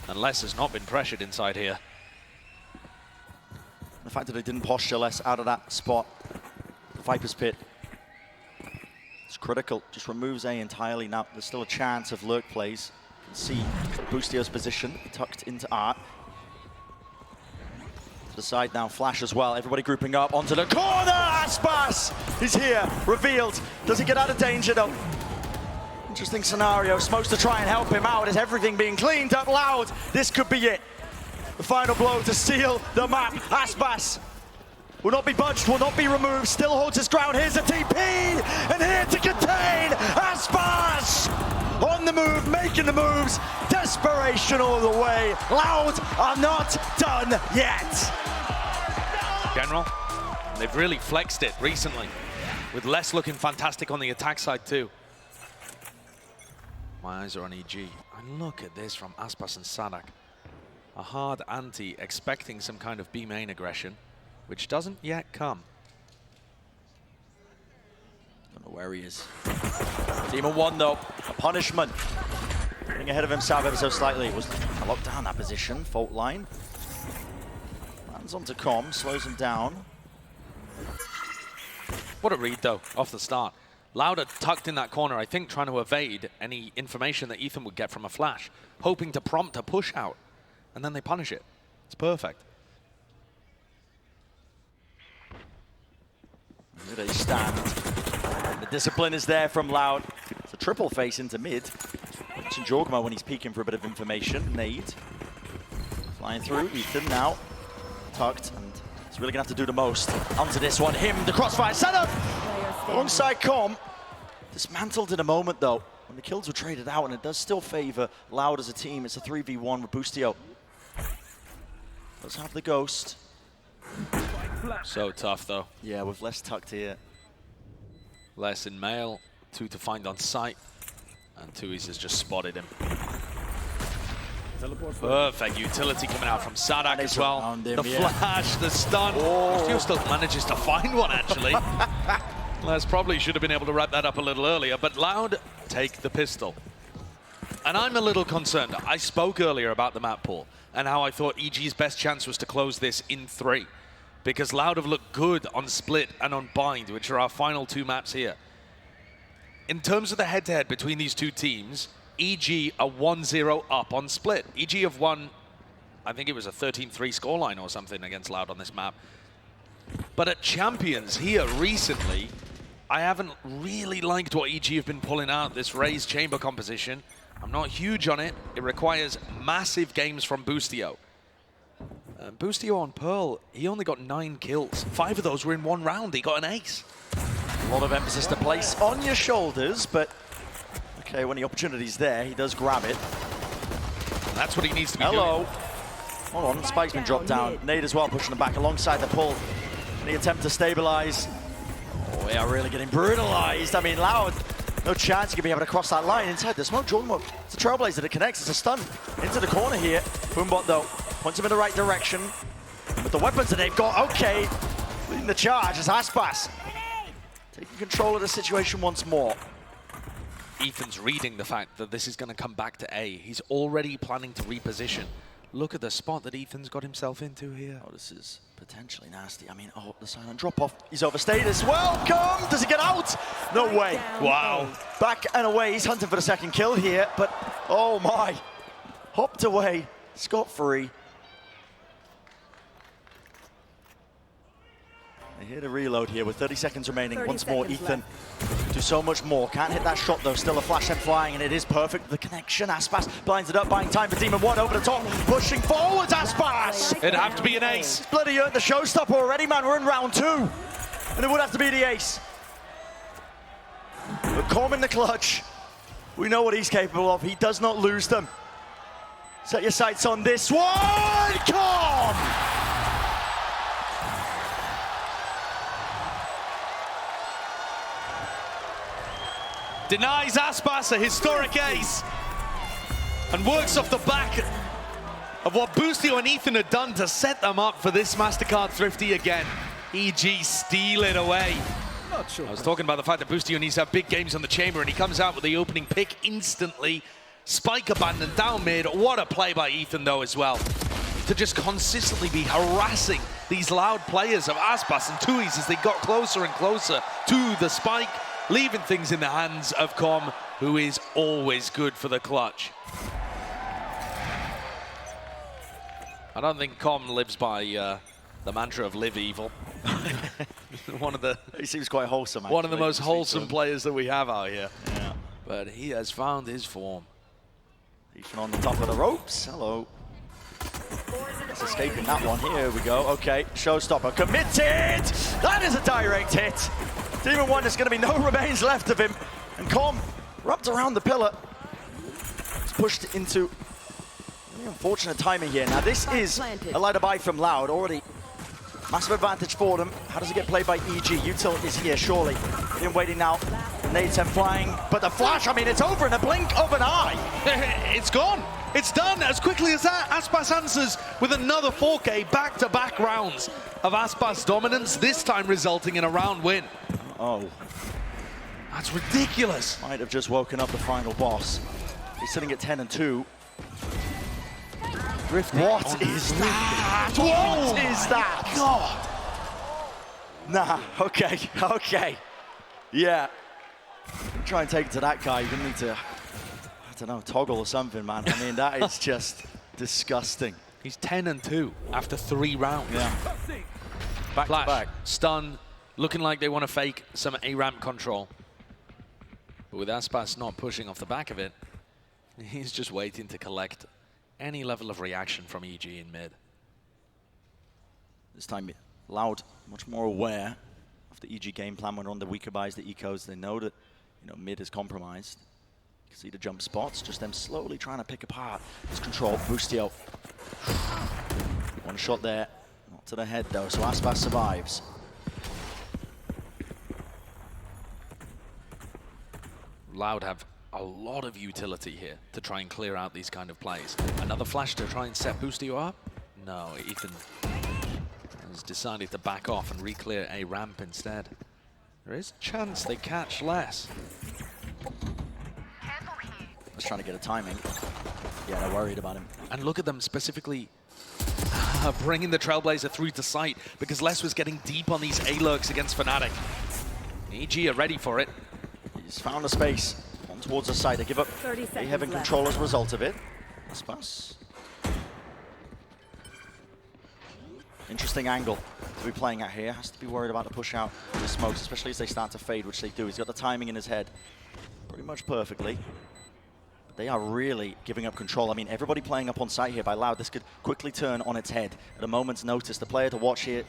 Unless has not been pressured inside here. The fact that they didn't posture less out of that spot. Viper's Pit. It's critical. Just removes A entirely. Now, there's still a chance of lurk plays. You can see Boostio's position tucked into Art. To the side now, Flash as well. Everybody grouping up onto the corner. Aspas is here, revealed. Does he get out of danger though? Interesting scenario. Smokes to try and help him out. Is everything being cleaned up? Loud. This could be it. The final blow to seal the map. Aspas will not be budged, will not be removed. Still holds his ground. Here's a TP, and here to contain Aspas. On the move, making the moves. Desperation all the way. Loud are not done yet. General, they've really flexed it recently, with Les looking fantastic on the attack side too. My eyes are on EG. And look at this from Aspas and Sadak. A hard anti, expecting some kind of B main aggression, which doesn't yet come. Don't know where he is. Team of one, though. A punishment. Getting ahead of himself ever so slightly. Was locked down that position. Fault line. Lands onto Com, slows him down. What a read, though, off the start. Lauda tucked in that corner, I think, trying to evade any information that Ethan would get from a flash, hoping to prompt a push out, and then they punish it. It's perfect. Here they stand. The discipline is there from Loud. It's a triple face into mid. Mention Jorgmo when he's peeking for a bit of information. Nade. Flying through. Ethan now tucked, and he's really going to have to do the most. Onto this one. Him, the crossfire setup! Alongside Com. Dismantled in a moment, though, when the kills were traded out, and it does still favor Loud as a team. It's a 3v1 with Boostio. Does have the ghost. So tough, though. Yeah, with less tucked here. Less in mail, 2 to find on sight, and Tui's has just spotted him. Perfect utility coming out from Sadak as well. The flash, the stun. Boostio still manages to find one, actually. Les probably should have been able to wrap that up a little earlier, but Loud take the pistol. And I'm a little concerned. I spoke earlier about the map pool and how I thought EG's best chance was to close this in 3, because Loud have looked good on Split and on Bind, which are our final 2 maps here. In terms of the head-to-head between these 2 teams, EG are 1-0 up on Split. EG have won, I think it was a 13-3 scoreline or something against Loud on this map. But at Champions here recently, I haven't really liked what EG have been pulling out, this raised chamber composition. I'm not huge on it. It requires massive games from Boostio. Boostio on Pearl, he only got 9 kills. 5 of those were in 1 round. He got an ace. A lot of emphasis to place on your shoulders, but okay, when the opportunity's there, he does grab it. And that's what he needs to be doing. Hold on, Spike's been dropped down. Nade as well, pushing him back alongside the pull. Any attempt to stabilize. Oh, we are really getting brutalized. I mean, Loud, no chance he could be able to cross that line inside the smoke. Jordan, it's a trailblazer that connects. It's a stun into the corner here. Boombot, though, points him in the right direction. With the weapons that they've got, okay. Leading the charge is Aspas. Taking control of the situation once more. Ethan's reading the fact that this is going to come back to A. He's already planning to reposition. Look at the spot that Ethan's got himself into here. Oh, this is potentially nasty. I mean, oh, the silent drop-off. He's overstayed as well. Come! Does he get out? No way. Wow. Back and away. He's hunting for the second kill here, but oh my. Hopped away. Scot-free. They hit a reload here with 30 seconds remaining. Once more, Ethan do so much more. Can't hit that shot, though. Still a flash and flying, and it is perfect. The connection. Aspas blinds it up, buying time for Demon 1 over the top. Pushing forwards, Aspas! It'd have to be an ace. Bloody earned the showstopper already, man. We're in round 2. And it would have to be the ace. But Com in the clutch. We know what he's capable of. He does not lose them. Set your sights on this one. Com! Denies Aspas a historic ace and works off the back of what Boostio and Ethan had done to set them up for this MasterCard Thrifty again. EG steal it away. I was talking about the fact that Boostio needs to have big games on the chamber, and he comes out with the opening pick instantly. Spike abandoned down mid. What a play by Ethan, though, as well. To just consistently be harassing these Loud players of Aspas and Tuis as they got closer and closer to the spike, leaving things in the hands of Com, who is always good for the clutch. I don't think Com lives by the mantra of live evil. He seems quite wholesome, actually. One of the most wholesome players that we have out here. Yeah. But he has found his form. Ethan on the top of the ropes. Hello. It's escaping that one. Here we go. Okay, showstopper committed. That is a direct hit. Demon 1, there's going to be no remains left of him. And Com wrapped around the pillar. It's pushed into really unfortunate timing here. Now this is a lighter buy from Loud. Already massive advantage for them. How does it get played by EG? Util is here, surely. Been waiting now. Nades sent flying, but the flash, I mean, it's over in a blink of an eye. It's gone. It's done as quickly as that. Aspas answers with another 4K back-to-back rounds of Aspas dominance, this time resulting in a round win. Oh. That's ridiculous. Might have just woken up the final boss. He's sitting at 10-2. What is that? What is that? God. Nah, okay, okay. Yeah. Try and take it to that guy. You're gonna need to, I don't know, toggle or something, man. I mean, that is just disgusting. He's 10-2 after 3 rounds. Yeah. Back Flash, to back. stun, looking like they want to fake some A-ramp control. But with Aspas not pushing off the back of it, he's just waiting to collect any level of reaction from EG in mid. This time, Loud, much more aware of the EG game plan when on the weaker buys, the ecos. They know that, you know, mid is compromised. You can see the jump spots, just them slowly trying to pick apart his control. Boostio. One shot there, not to the head though, so Aspas survives. Loud have a lot of utility here to try and clear out these kind of plays. Another flash to try and set Boostio up? No, Ethan has decided to back off and re-clear a ramp instead. There is a chance they catch less. Just trying to get a timing. Yeah, they're worried about him. And look at them specifically bringing the Trailblazer through to sight because Les was getting deep on these A-lurks against Fnatic. EG are ready for it. He's found a space on towards the side. They give up. They have in control as a result of it. Aspas. Interesting angle to be playing at here. Has to be worried about the push out of the smokes, especially as they start to fade, which they do. He's got the timing in his head pretty much perfectly. But they are really giving up control. I mean, everybody playing up on site here by Loud. This could quickly turn on its head at a moment's notice. The player to watch here,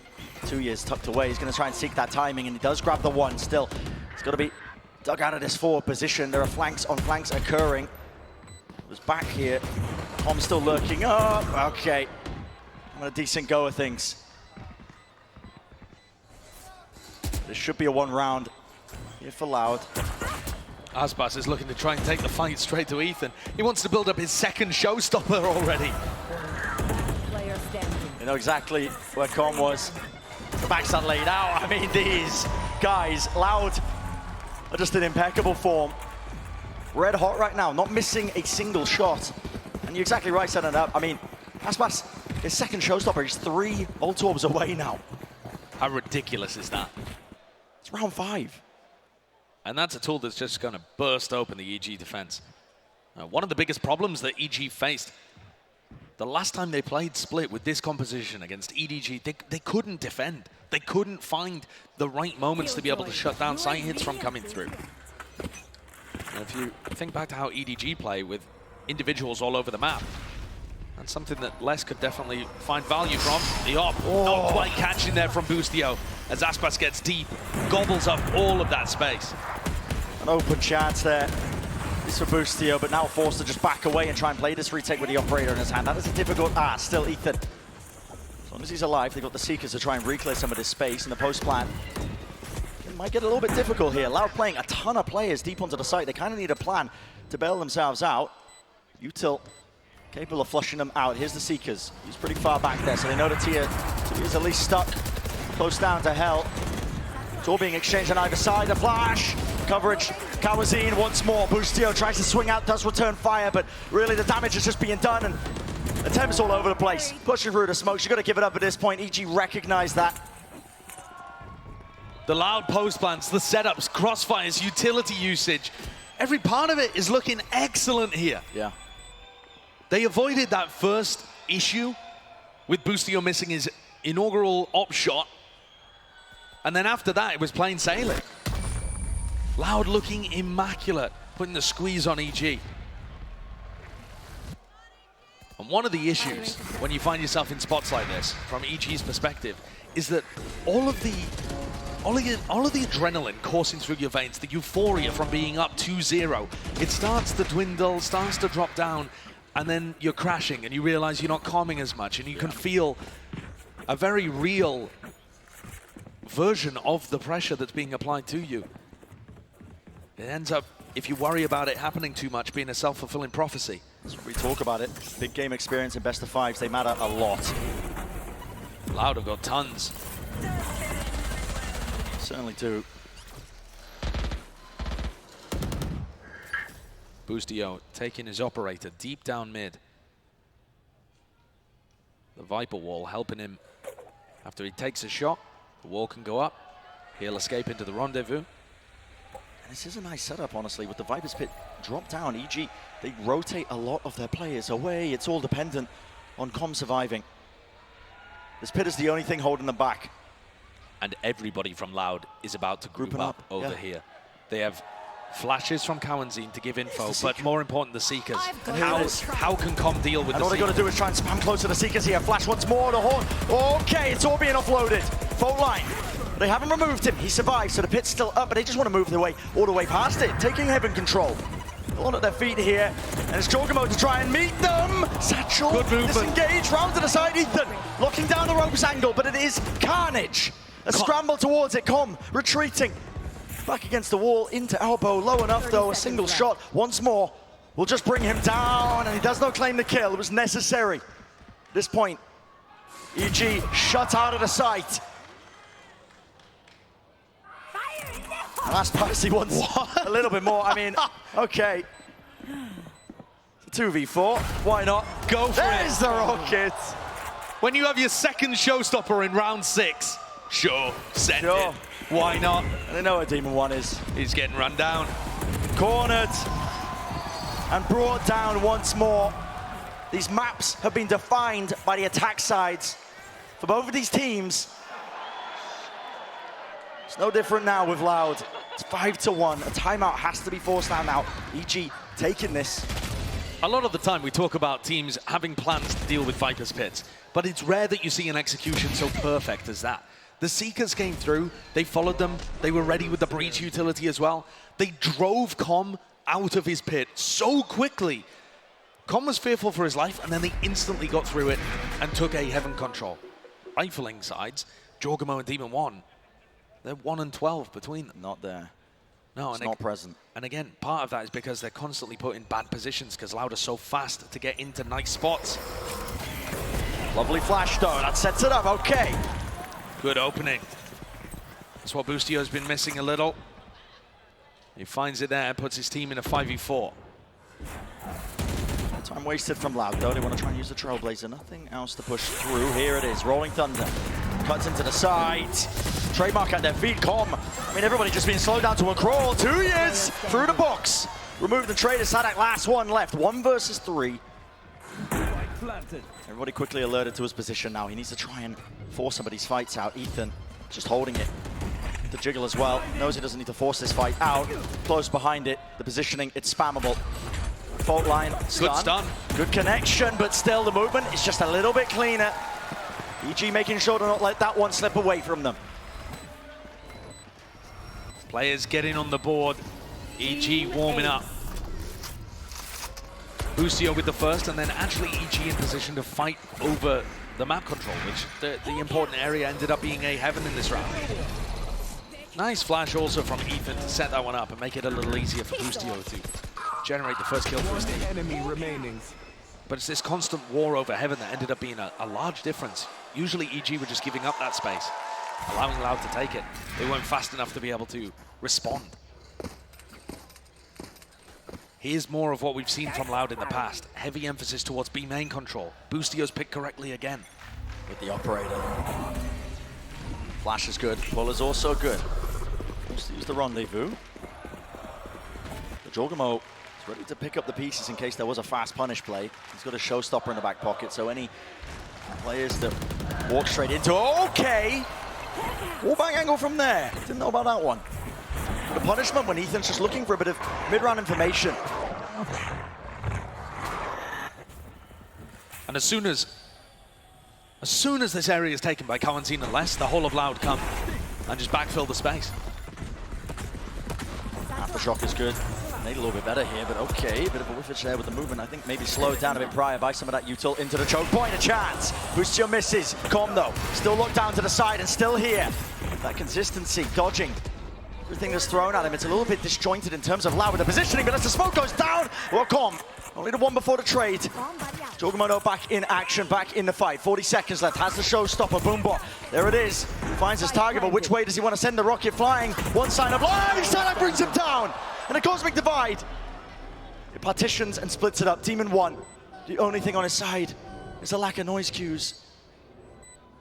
2 years tucked away, he's going to try and seek that timing, and he does grab the one still. He's got to be dug out of this forward position. There are flanks on flanks occurring. It was back here. Tom still lurking up. Okay. A decent go of things. This should be a 1 round here for Loud. Aspas is looking to try and take the fight straight to Ethan. He wants to build up his second showstopper already. Player standing. You know exactly where Con was. The backside laid out. I mean, these guys, Loud, are just in impeccable form. Red hot right now, not missing a single shot. And you're exactly right setting it up. I mean, Aspas, his second showstopper, he's 3 ult orbs away now. How ridiculous is that? It's round 5. And that's a tool that's just going to burst open the EG defense. One of the biggest problems that EG faced, the last time they played Split with this composition against EDG, they couldn't defend. They couldn't find the right moments to be able to shut down site hits from coming through. And if you think back to how EDG play with individuals all over the map, that's something that Les could definitely find value from. The op, not quite catching there from Boostio as Aspas gets deep, gobbles up all of that space. An open chance there. It's for Boostio, but now forced to just back away and try and play this retake with the operator in his hand. That is a difficult, still Ethan. As long as he's alive, they've got the Seekers to try and re-clear some of this space in the post plan. It might get a little bit difficult here. Loud playing a ton of players deep onto the site. They kind of need a plan to bail themselves out. Util capable of flushing them out. Here's the Seekers. He's pretty far back there, so they know that Tia is at least stuck close down to hell. It's all being exchanged on either side. The flash, coverage, Kawazine once more. Boostio tries to swing out, does return fire, but really the damage is just being done, and attempts all over the place. Pushing through the smokes, you've got to give it up at this point. EG recognized that. The Loud post plans, the setups, crossfires, utility usage. Every part of it is looking excellent here. Yeah. They avoided that first issue with Boostio missing his inaugural op shot. And then after that, it was plain sailing. Loud looking immaculate, putting the squeeze on EG. And one of the issues when you find yourself in spots like this, from EG's perspective, is that all of the adrenaline coursing through your veins, the euphoria from being up 2-0, it starts to dwindle, starts to drop down, and then you're crashing and you realize you're not calming as much, and you can feel a very real version of the pressure that's being applied to you. It ends up, if you worry about it happening too much, being a self-fulfilling prophecy. That's what we talk about it. Big game experience and best of fives, they matter a lot. Loud have got tons. Certainly do. Boostio taking his operator deep down mid. The Viper wall helping him after he takes a shot. The wall can go up. He'll escape into the rendezvous. And this is a nice setup, honestly, with the Viper's Pit drop down. EG, they rotate a lot of their players away. It's all dependent on Com surviving. This pit is the only thing holding them back. And everybody from Loud is about to group up over yeah. here. They have flashes from Cowanzine to give info, It's but more important, the Seekers. And here it is. How can Com deal with And the all they got to do is try and spam close to the Seekers here. Flash once more, the horn. Okay, it's all being offloaded. Fault line. They haven't removed him. He survived, so the pit's still up, but they just want to move their way all the way past it, taking Heaven control. All at their feet here, and it's Jorgamo to try and meet them. Satchel, good movement. Disengaged, round to the side, Ethan. Locking down the ropes angle, but it is carnage. A scramble towards it, Com retreating. Back against the wall, into elbow, low enough though, a single shot once more will just bring him down, and he does not claim the kill. It was necessary. At this point, EG shut out of the sight. Last pass, he wants a little bit more. I mean, okay. It's a 2v4, why not? Go for it. There's the rocket. When you have your second showstopper in round 6, sure, send Sure. it. Why not? And they know where Demon 1 is. He's getting run down. Cornered and brought down once more. These maps have been defined by the attack sides for both of these teams. It's no different now with Loud. It's 5-1. A timeout has to be forced out now. EG taking this. A lot of the time we talk about teams having plans to deal with Viper's Pits, but it's rare that you see an execution so perfect as that. The Seekers came through, they followed them, they were ready with the breach utility as well. They drove Com out of his pit so quickly. Com was fearful for his life, and then they instantly got through it and took a Heaven control. Rifling sides, Jorgamo and Demon 1, they're 1 and 12 between them. Not there. No, It's not present. And again, part of that is because they're constantly put in bad positions because Loud are so fast to get into nice spots. Lovely flash though, that sets it up, okay. Good opening. That's what Boostio's been missing a little. He finds it there, puts his team in a 5v4. Time wasted from Loud though. They want to try and use the Trailblazer. Nothing else to push through. Here it is, Rolling Thunder. Cuts into the side. Trademark at their feet, Com. I mean, everybody just being slowed down to a crawl. 2 years through the box. Remove the traitor, Sadak, last one left. 1 versus 3. Everybody quickly alerted to his position now. He needs to try and force some of these fights out. Ethan just holding it. The jiggle as well. Knows he doesn't need to force this fight out. Close behind it. The positioning, it's spammable. Fault line, stun. Good stun. Good connection, but still the movement is just a little bit cleaner. EG making sure to not let that one slip away from them. Players getting on the board. EG warming up. Boostio with the first, and then actually EG in position to fight over the map control, which the important area ended up being a Heaven in this round. Nice flash also from Ethan to set that one up and make it a little easier for Boostio to generate the first kill for his team. Enemy remaining. But it's this constant war over Heaven that ended up being a large difference. Usually EG were just giving up that space, allowing Loud to take it. They weren't fast enough to be able to respond. Here's more of what we've seen from Loud in the past. Heavy emphasis towards B main control. Boostio's picked correctly again. With the operator. Flash is good. Pull is also good. Wants to use the rendezvous. The Jorgamo is ready to pick up the pieces in case there was a fast punish play. He's got a showstopper in the back pocket, so any players that walk straight into... Okay! Wallbang angle from there. Didn't know about that one. The punishment when Ethan's just looking for a bit of mid-round information. And as soon as this area is taken by Cowanzine and Les, the whole of Loud come and just backfill the space. Aftershock is good. Made a little bit better here, but okay. A bit of a whiffage there with the movement. I think maybe slowed down a bit prior by some of that util into the choke point. A chance. Boostio misses. Com though, still locked down to the side and still here. That consistency, dodging. Everything that's thrown at him, it's a little bit disjointed in terms of Loud with the positioning, but as the smoke goes down, welcome. Only the one before the trade. Jogamoto back in action, back in the fight. 40 seconds left, has the showstopper, Boombot. There it is, finds his target, but which way does he want to send the rocket flying? One sign of life, Sadak brings him down! And a cosmic divide. It partitions and splits it up. Demon 1, the only thing on his side is a lack of noise cues.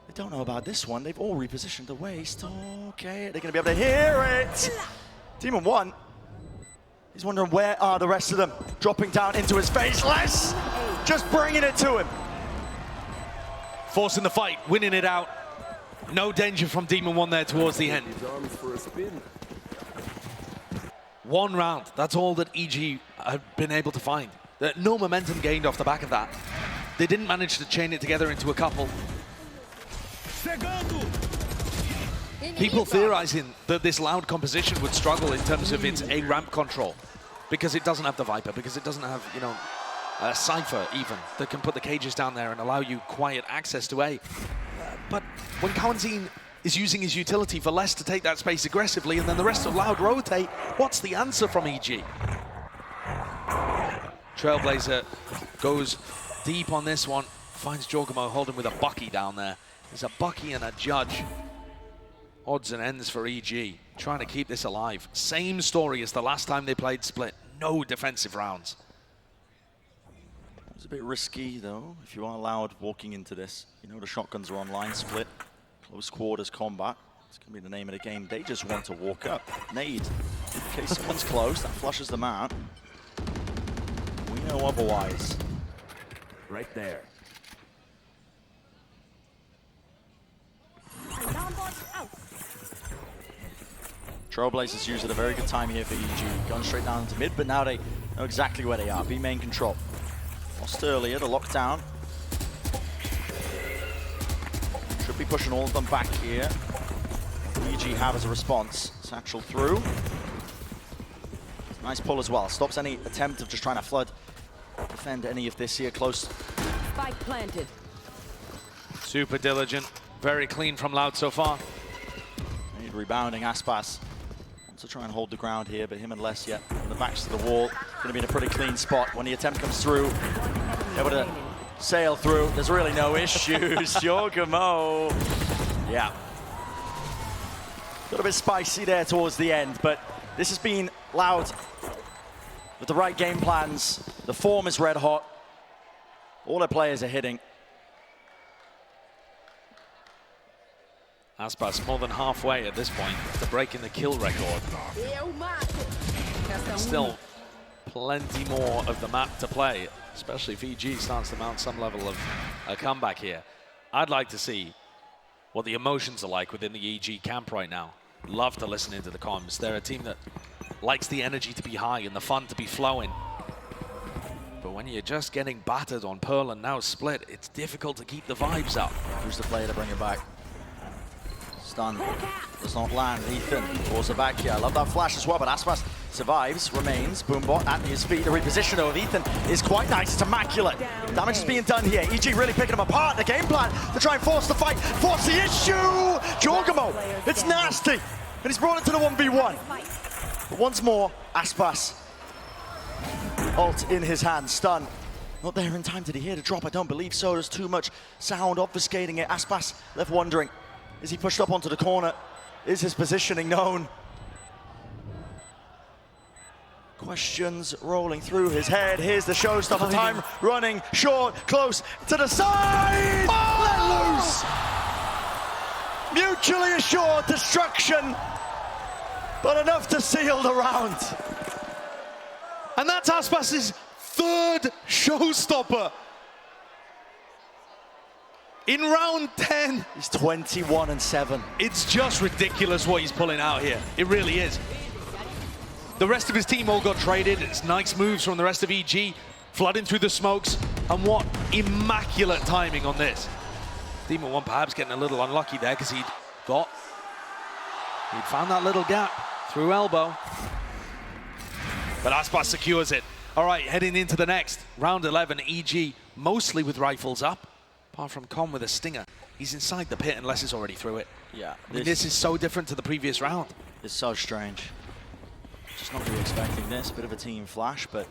They don't know about this one. They've all repositioned the waist. Okay, they're gonna be able to hear it. Demon 1, he's wondering where are the rest of them? Dropping down into his face. Les just bringing it to him. Forcing the fight, winning it out. No danger from Demon 1 there towards the end. One round, that's all that EG have been able to find. No momentum gained off the back of that. They didn't manage to chain it together into a couple. People theorizing that this Loud composition would struggle in terms of its A ramp control because it doesn't have the Viper, because it doesn't have, you know, a Cypher even that can put the cages down there and allow you quiet access to A. But when Kawanzin is using his utility for less to take that space aggressively and then the rest of Loud rotate, what's the answer from EG? Trailblazer goes deep on this one, finds Jorgamo holding with a Bucky down there. There's a Bucky and a Judge. Odds and ends for EG, trying to keep this alive. Same story as the last time they played Split, no defensive rounds. It's a bit risky though, if you are Loud walking into this. You know the shotguns are online, Split, close quarters combat. It's gonna be the name of the game. They just want to walk up. Nade, in case someone's close, that flushes them out. We know otherwise. Right there. Trailblazers use it a very good time here for EG. Going straight down into mid, but now they know exactly where they are. B main control. Lost earlier, the lockdown. Should be pushing all of them back here. EG have as a response. Satchel through. Nice pull as well. Stops any attempt of just trying to flood, defend any of this here close. Spike planted. Super diligent, very clean from Loud so far. Need rebounding, Aspas. Wants to try and hold the ground here, but him and Les yet on the backs to the wall. Gonna be in a pretty clean spot when the attempt comes through. Able to sail through. There's really no issues. Jorgamo. Yeah. A little bit spicy there towards the end, but this has been Loud with the right game plans. The form is red hot. All their players are hitting. Aspas more than halfway at this point to breaking the kill record. Still plenty more of the map to play, especially if EG starts to mount some level of a comeback here. I'd like to see what the emotions are like within the EG camp right now. Love to listen into the comms. They're a team that likes the energy to be high and the fun to be flowing. But when you're just getting battered on Pearl and now Split, it's difficult to keep the vibes up. Who's the player to bring it back? Stun does not land. Ethan pulls it back here. I love that flash as well, but Aspas survives, remains. Boombot at his feet. The reposition of Ethan is quite nice. It's immaculate. Damage is being done here. EG really picking them apart. The game plan to try and force the fight, force the issue. Jorgamo, it's nasty. And he's brought it to the 1v1. But once more, Aspas. Ult in his hand, stun. Not there in time. Did he hear the drop? I don't believe so. There's too much sound obfuscating it. Aspas left wondering. Is he pushed up onto the corner? Is his positioning known? Questions rolling through his head. Here's the showstopper. Time running short, close to the side. Let loose. Mutually assured destruction, but enough to seal the round. And that's Aspas's third showstopper. In round 10. He's 21-7. It's just ridiculous what he's pulling out here. It really is. The rest of his team all got traded. It's nice moves from the rest of EG, flooding through the smokes. And what immaculate timing on this. Demon 1 perhaps getting a little unlucky there because he'd found that little gap through elbow. But Aspas secures it. All right, heading into the next. Round 11, EG mostly with rifles up. Apart from Con with a stinger. He's inside the pit unless he's already through it. Yeah. I mean, this is so different to the previous round. is so strange. Just not really expecting this. Bit of a team flash, but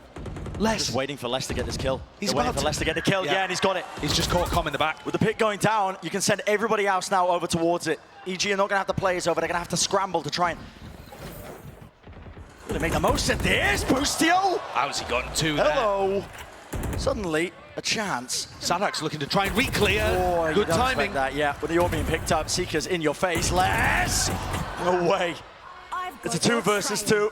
Les. just waiting for Les to get this kill. He's They're waiting about for Les to get the kill. Yeah, and he's got it. He's just caught Com in the back. With the pick going down, you can send everybody else now over towards it. EG are not going to have the players over. They're going to have to scramble to try and really make the most of this. Boostio! How's he gotten two there? Hello! Suddenly, a chance. Sadak's looking to try and re-clear. Oh, Good you don't timing. expect that, yeah. With the all being picked up, Seeker's in your face. Les! No way. It's a 2 versus 2.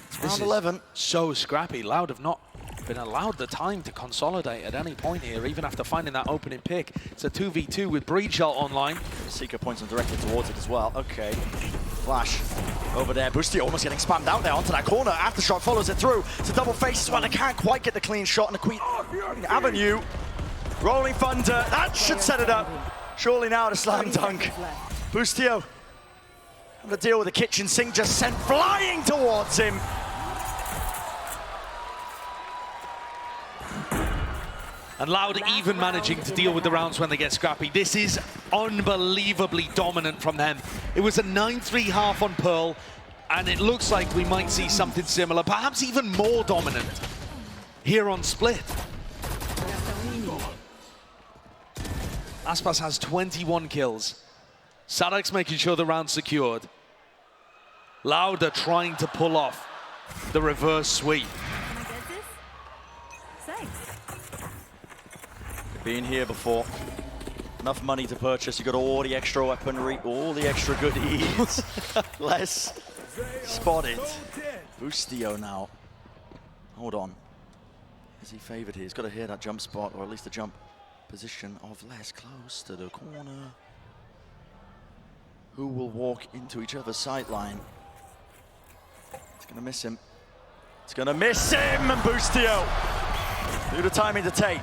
It's round 11. So scrappy. Loud have not been allowed the time to consolidate at any point here, even after finding that opening pick. It's a 2v2 with Breed Shot online. Seeker points him directly towards it as well. Okay. Flash over there. Boostio almost getting spammed out there onto that corner. Aftershock follows it through. It's a double face as well. They can't quite get the clean shot in the Queen Avenue. Rolling Thunder. That should set it up. Surely now to slam dunk. Boostio having to deal with the kitchen sink just sent flying towards him. And Loud even managing to deal with the rounds when they get scrappy. This is unbelievably dominant from them. It was a 9-3 half on Pearl, and it looks like we might see something similar, perhaps even more dominant here on Split. Aspas has 21 kills. Sadak's making sure the round's secured. Loud are trying to pull off the reverse sweep. Been here before. Enough money to purchase. You got all the extra weaponry, all the extra goodies. Les spotted. Boostio now. Hold on. Is he favored here? He's got to hear that jump spot, or at least the jump position of Les close to the corner. Who will walk into each other's sight line? It's going to miss him. It's going to miss him, and Boostio. Do the timing to take.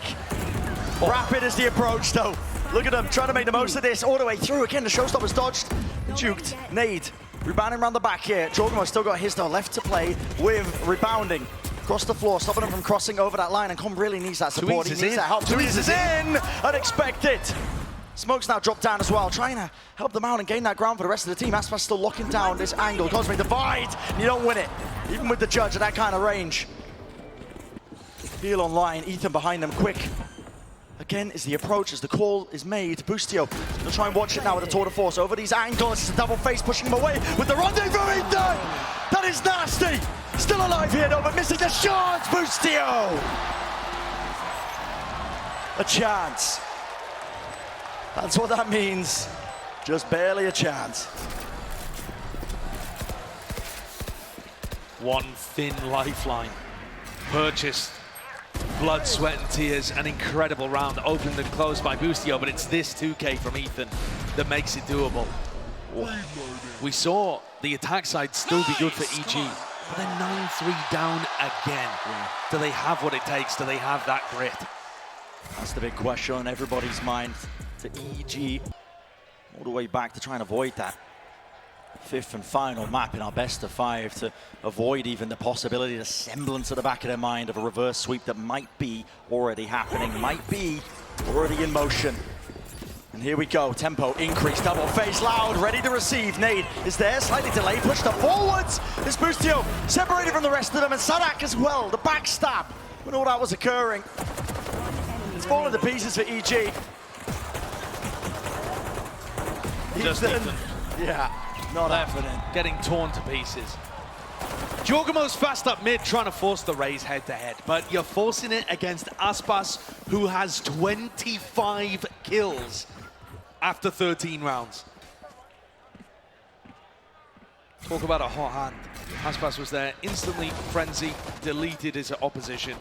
Rapid is the approach, though. Look at them trying to make the most of this all the way through. Again, the showstopper's dodged, juked. Nade rebounding around the back here. Jorgenmo's still got his though left to play with rebounding across the floor, stopping him from crossing over that line. And Com really needs that support. He needs that help. Tuiz is in. Unexpected. Smoke's now dropped down as well, trying to help them out and gain that ground for the rest of the team. Aspas still locking down this angle. Cosmic Divide. And you don't win it, even with the judge at that kind of range. Heal online. Ethan behind them, quick. Again is the approach as the call is made. Boostio will try and watch it now with the tour de force over these angles. It's a double face pushing him away with the rendezvous. Ethan! That is nasty. Still alive here though, but missing the shot. Boostio! A chance. That's what that means. Just barely a chance. One thin lifeline purchased. Blood, sweat and tears, an incredible round opened and closed by Boostio, but it's this 2K from Ethan that makes it doable. We saw the attack side still be good for EG, but they're 9-3 down again. Yeah. Do they have what it takes? Do they have that grit? That's the big question on everybody's mind. To EG, all the way back to try and avoid that 5th and final map in our best of 5 to avoid even the possibility, the semblance at the back of their mind of a reverse sweep that might be already happening, might be already in motion. And here we go, tempo increase, double face, Loud, ready to receive. Nade is there, slightly delayed, pushed up forwards. This Boostio separated from the rest of them, and Sadak as well, the backstab when all that was occurring. It's fallen to pieces for EG. Just Ethan. Yeah. Not happening. Getting torn to pieces. Jorgenmo's fast up mid trying to force the raise head-to-head, but you're forcing it against Aspas, who has 25 kills after 13 rounds. Talk about a hot hand. Aspas was there, instantly frenzy, deleted his opposition.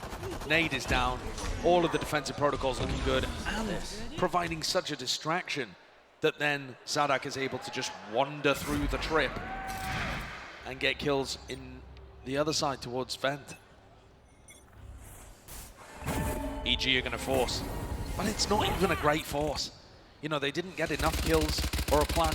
Nade is down, all of the defensive protocols looking good, and providing such a distraction that then Sadak is able to just wander through the trip and get kills in the other side towards Vent. EG are going to force, but it's not even a great force. You know, they didn't get enough kills or a plan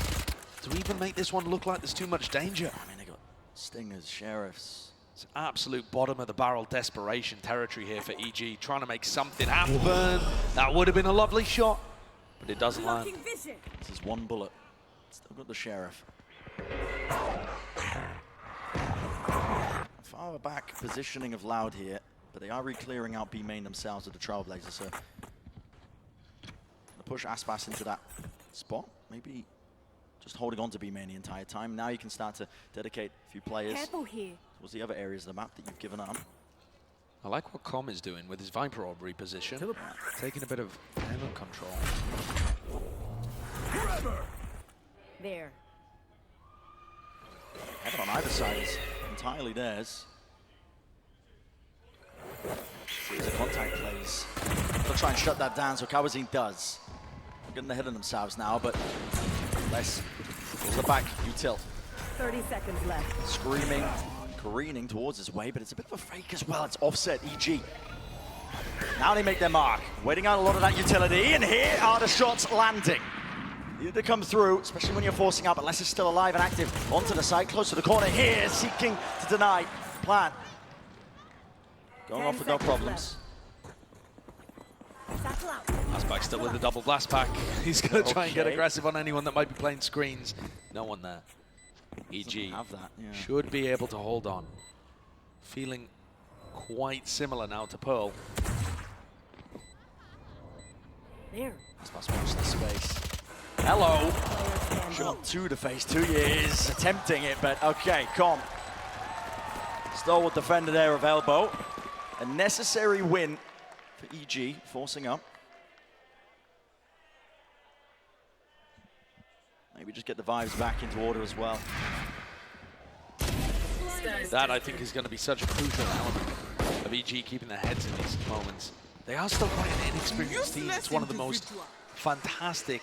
to even make this one look like there's too much danger. I mean, they got Stingers, Sheriffs. It's absolute bottom of the barrel desperation territory here for EG, trying to make something happen. That would have been a lovely shot, but it doesn't land. This is one bullet. Still got the Sheriff. Far back positioning of Loud here, but they are re-clearing out B main themselves with the Trailblazers. So push Aspas into that spot, maybe just holding on to B main the entire time. Now you can start to dedicate a few players towards the other areas of the map that you've given up. I like what Com is doing with his Viper Orb reposition, taking a bit of island control. There. Heaven on either side is entirely theirs. Series of contact plays. They'll try and shut that down, so Kawazin does. Getting ahead of themselves now, but less towards the back, util. 30 seconds left. Screaming, careening towards his way, but it's a bit of a fake as well. It's offset EG. Now they make their mark. Waiting out a lot of that utility, and here are the shots landing. Need to come through, especially when you're forcing up, unless it's still alive and active. Onto the side, close to the corner here, seeking to deny. Plan. Going off with no problems. Aspas still with the double blast pack. He's going to try and get aggressive on anyone that might be playing screens. No one there. EG have that, yeah. Should be able to hold on. Feeling quite similar now to Pearl. There. Aspas watch the space. Hello. Shot 2 to face 2 years. Attempting it, but okay, Com. Stalwart defender there of elbow. A necessary win for EG, forcing up. Maybe just get the vibes back into order as well. That, I think, is going to be such a crucial element of EG keeping their heads in these moments. They are still quite an inexperienced team. It's one of the most fantastic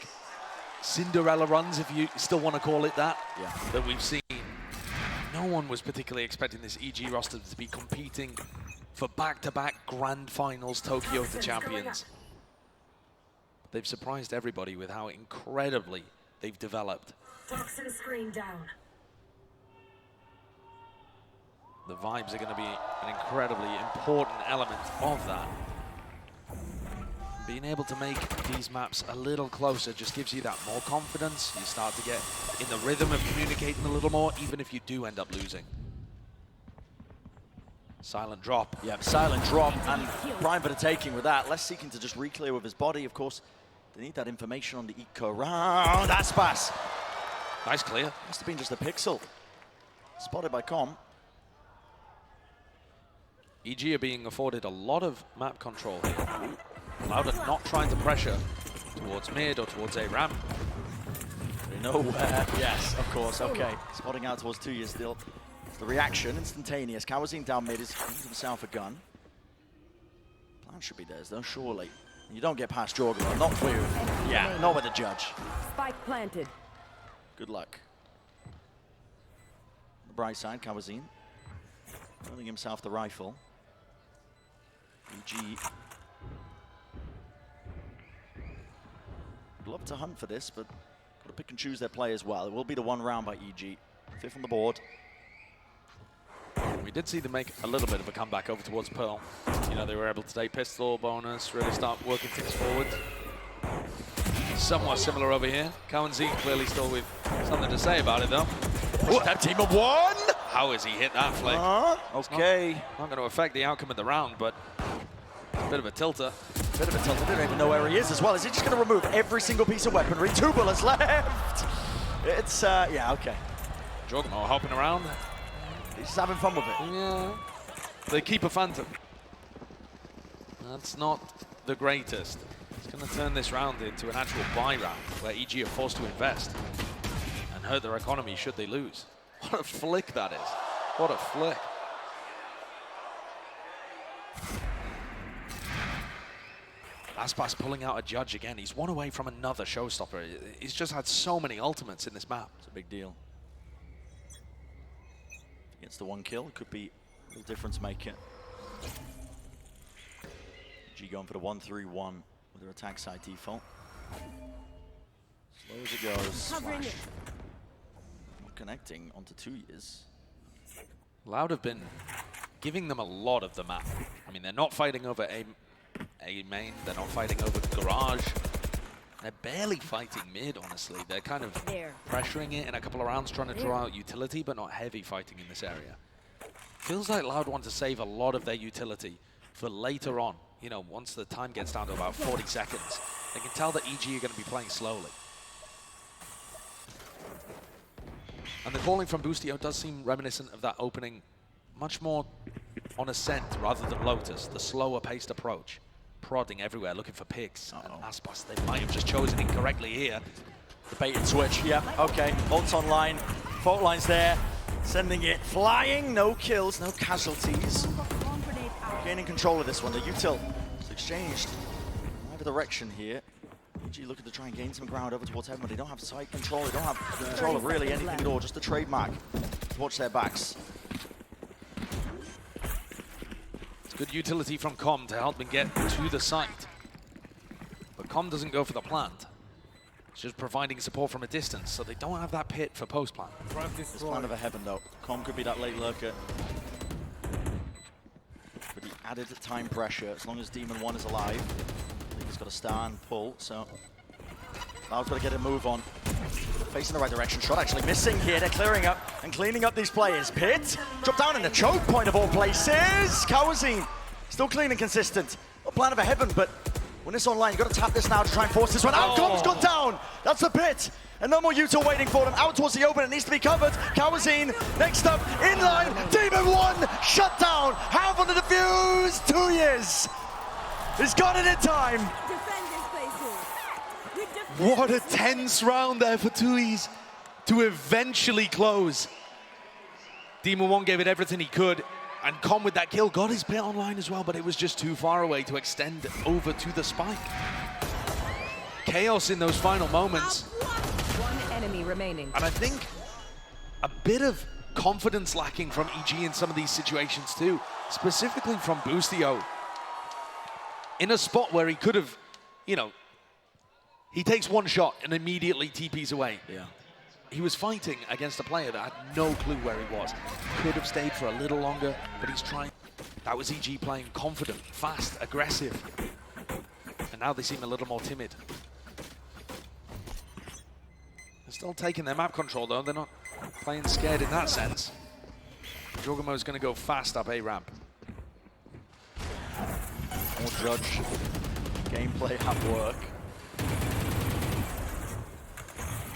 Cinderella runs, if you still want to call it that, that we've seen. No one was particularly expecting this EG roster to be competing for back-to-back grand finals Tokyo to Champions. They've surprised everybody with how incredibly they've developed. Toxin screen down. The vibes are going to be an incredibly important element of that. Being able to make these maps a little closer just gives you that more confidence. You start to get in the rhythm of communicating a little more, even if you do end up losing. Silent drop. Yeah, silent drop, and prime for the taking with that. Less seeking to just re-clear with his body. Of course, they need that information on the eco round. Aspas. Nice clear. Must have been just a pixel. Spotted by Com. EG are being afforded a lot of map control here. Loud are not trying to pressure towards mid or towards A ramp. They know where. Yes, of course. Okay. Spotting out towards 2 years still. The reaction, instantaneous. Kawazin down mid is giving himself a gun. Plan should be theirs, though, surely. You don't get past Jorgen, not clear. Yeah, not with the judge. Spike planted. Good luck. On the bright side, Kawazin earning himself the rifle. EG would love to hunt for this, but got to pick and choose their play as well. It will be the one round by EG. 5th on the board. We did see them make a little bit of a comeback over towards Pearl. You know, they were able to take pistol bonus, really start working things forward. Somewhat similar over here. Kawazin clearly still with something to say about it, though. That team of one! How has he hit that flick? Okay. Not going to affect the outcome of the round, but a bit of a tilter. Bit of a tilter. They don't even know where he is as well. Is he just going to remove every single piece of weaponry? 2 bullets left. It's, yeah, okay. Jorgen hopping around. He's just having fun with it. Yeah. They keep a Phantom. That's not the greatest. It's going to turn this round into an actual buy round where EG are forced to invest and hurt their economy should they lose. What a flick that is. What a flick. Aspas pulling out a judge again. He's one away from another showstopper. He's just had so many ultimates in this map. It's a big deal. Against the 1 kill, could be a real difference maker. G going for the 1-3-1 with their attack side default. Slow as it goes. Flash. Not connecting onto 2 years. Loud have been giving them a lot of the map. I mean, they're not fighting over A main, they're not fighting over garage. They're barely fighting mid, honestly. They're kind of There. pressuring it in a couple of rounds, trying to draw out utility, but not heavy fighting in this area. Feels like Loud want to save a lot of their utility for later on. You know, once the time gets down to about 40 seconds, they can tell that EG are going to be playing slowly. And the calling from Boostio does seem reminiscent of that opening, much more on Ascent rather than Lotus, the slower paced approach. Prodding everywhere, looking for picks. And Aspas, they might have just chosen incorrectly here. The bait and switch, yep, okay. Ult's online, fault line's there. Sending it flying, no kills, no casualties. Gaining control of this one, the util is exchanged. Either direction here. EG looking to try and gain some ground over towards Heaven, but they don't have side control, they don't have control of really anything at all, just the trademark to watch their backs. It's good utility from Com to help them get to the site. But Com doesn't go for the plant. It's just providing support from a distance, so they don't have that pit for post-plant. It's kind of a Heaven though. Com could be that late lurker. But the added time pressure, as long as Demon 1 is alive, I think he's got to star and pull, so Loud's got to get a move on. Facing the right direction, shot actually missing here. They're clearing up and cleaning up these players. Pit, drop down in the choke point of all places. Kawazine, still clean and consistent. Not plan of a Heaven, but when it's online, you've got to tap this now to try and force this one out. Com's gone down. That's the pit. And no more util waiting for them. Out towards the open, it needs to be covered. Kawazine, next up, in line. Demon 1, shut down. Half on the defuse, 2 years. He's got it in time. What a tense round there for Tui's to eventually close. Demon 1 gave it everything he could, and Com with that kill got his pit online as well, but it was just too far away to extend over to the spike. Chaos in those final moments. One enemy remaining. And I think a bit of confidence lacking from EG in some of these situations too, specifically from Boostio. In a spot where he could have, you know, he takes one shot and immediately TPs away. Yeah. He was fighting against a player that had no clue where he was. Could have stayed for a little longer, but he's trying. That was EG playing confident, fast, aggressive. And now they seem a little more timid. They're still taking their map control though. They're not playing scared in that sense. Jorgamo's going to go fast up A ramp. More judge gameplay at work.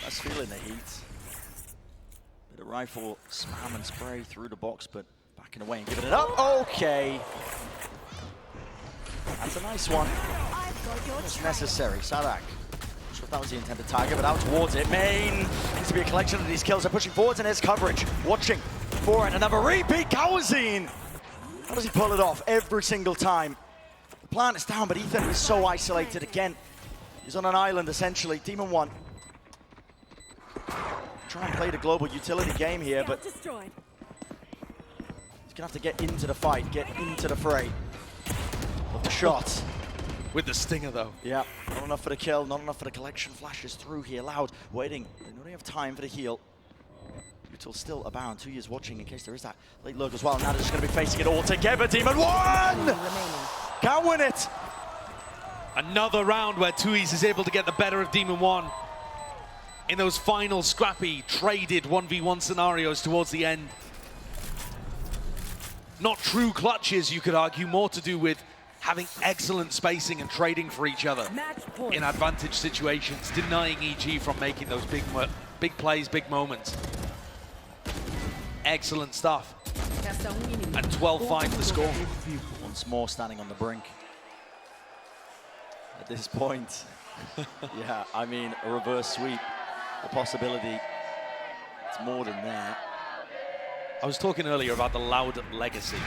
That's feeling the heat. Bit of rifle spam and spray through the box, but backing away and giving it up. Okay. That's a nice one. It's necessary. Sadak. Not sure if that was the intended target, but out towards it. Main needs to be a collection of these kills. They're pushing forwards and there's coverage. Watching for it. Another repeat. Kawazine. How does he pull it off every single time? The plant is down, but Ethan is so isolated again. He's on an island essentially. Demon 1. Try and play the global utility game here, but he's gonna have to get into the fight, get into the fray. But the shot. With the stinger though. Yeah, not enough for the kill, not enough for the collection. Flashes through here, Loud, waiting. They know they have time for the heal. Util still abound, 2 years watching in case there is that late lurk as well. Now they're just gonna be facing it all together. Demon 1! Can't win it! Another round where Tui's is able to get the better of Demon 1. In those final scrappy, traded 1v1 scenarios towards the end. Not true clutches, you could argue, more to do with having excellent spacing and trading for each other in advantage situations, denying EG from making those big plays, big moments. Excellent stuff. And 12-5 the score. Once more standing on the brink. At this point, yeah, I mean, a reverse sweep. The possibility, it's more than that. I was talking earlier about the Loud legacy.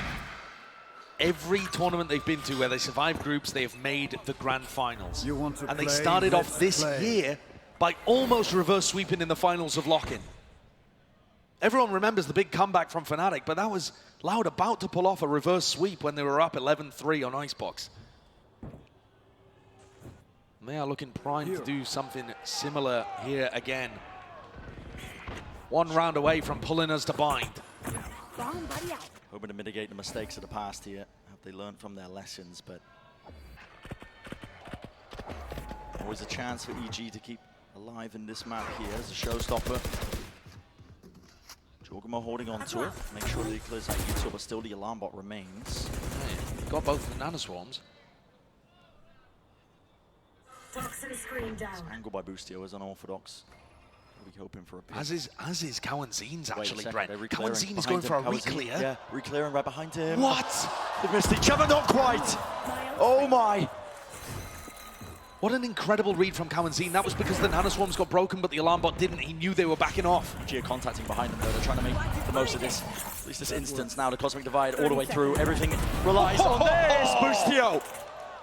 Every tournament they've been to where they survived groups, they have made the grand finals. You want to and they play? started off Let's this play. year by almost reverse sweeping in the finals of Lock-In. Everyone remembers the big comeback from Fnatic, but that was Loud about to pull off a reverse sweep when they were up 11-3 on Icebox. They are looking primed to do something similar here again. One round away from pulling us to bind. Hoping to mitigate the mistakes of the past here. Hope they learned from their lessons, but Always a chance for EG to keep alive in this map here as a showstopper. Jorgamo holding on to it. Make sure that he clears that util, but still the alarm bot remains. Right. Got both the nanoswarms. Angle by Boostio is unorthodox. We'll be hoping for a pick. As is Cowanzine's actually, Brent. Cowanzine Cowanzine is going for a re-clear. Yeah, re-clearing right behind him. What? They've missed each other, not quite. Oh my. What an incredible read from Cowanzine. That was because the nanoswarms got broken, but the alarm bot didn't. He knew they were backing off. EG are contacting behind them though. They're trying to make the most of this, at least this instance now. The Cosmic Divide all the way through. Everything relies on this. Boostio.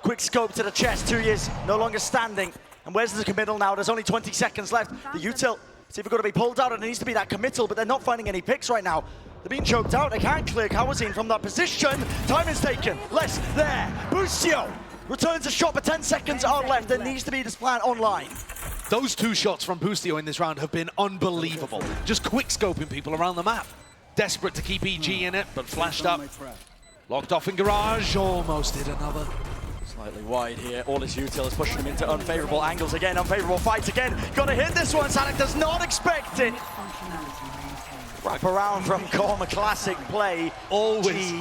Quick scope to the chest. 2 years, no longer standing. And where's the committal now? There's only 20 seconds left. The util, it's either got to be pulled out and it needs to be that committal, but they're not finding any picks right now. They're being choked out. They can't clear Cowanzine from that position. Time is taken. Less there. Boostio returns a shot, but 10 seconds are left. There needs to be this plan online. Those 2 shots from Boostio in this round have been unbelievable. Just quick scoping people around the map. Desperate to keep EG in it, but flashed up. Locked off in garage, almost did another. Slightly wide here. All his util is pushing him into unfavorable angles again. Unfavorable fights again. Got to hit this one. Sonic does not expect it. Wrap around from Com, a classic play. Always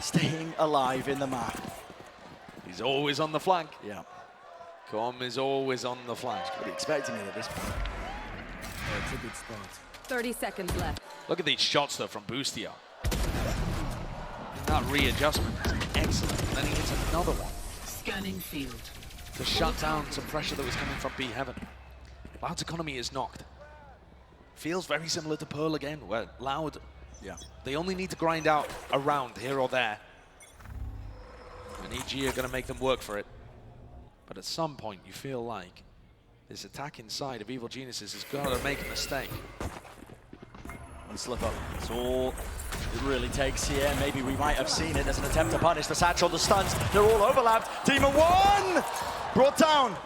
staying alive in the map. He's always on the flank. Yeah. Com is always on the flank. What are you expecting it at this point? That's a good start. 30 seconds left. Look at these shots though from Boostio. That readjustment is excellent. And then he hits another one. Scanning field. To shut down some pressure that was coming from B Heaven. Loud's economy is knocked. Feels very similar to Pearl again, where Loud, they only need to grind out a round here or there. And EG are going to make them work for it. But at some point, you feel like this attack inside of Evil Geniuses has got to make a mistake. One slip up. That's all it really takes here. Maybe we might have seen it as an attempt to punish the satchel, the stuns. They're all overlapped. Demon 1! Brought down.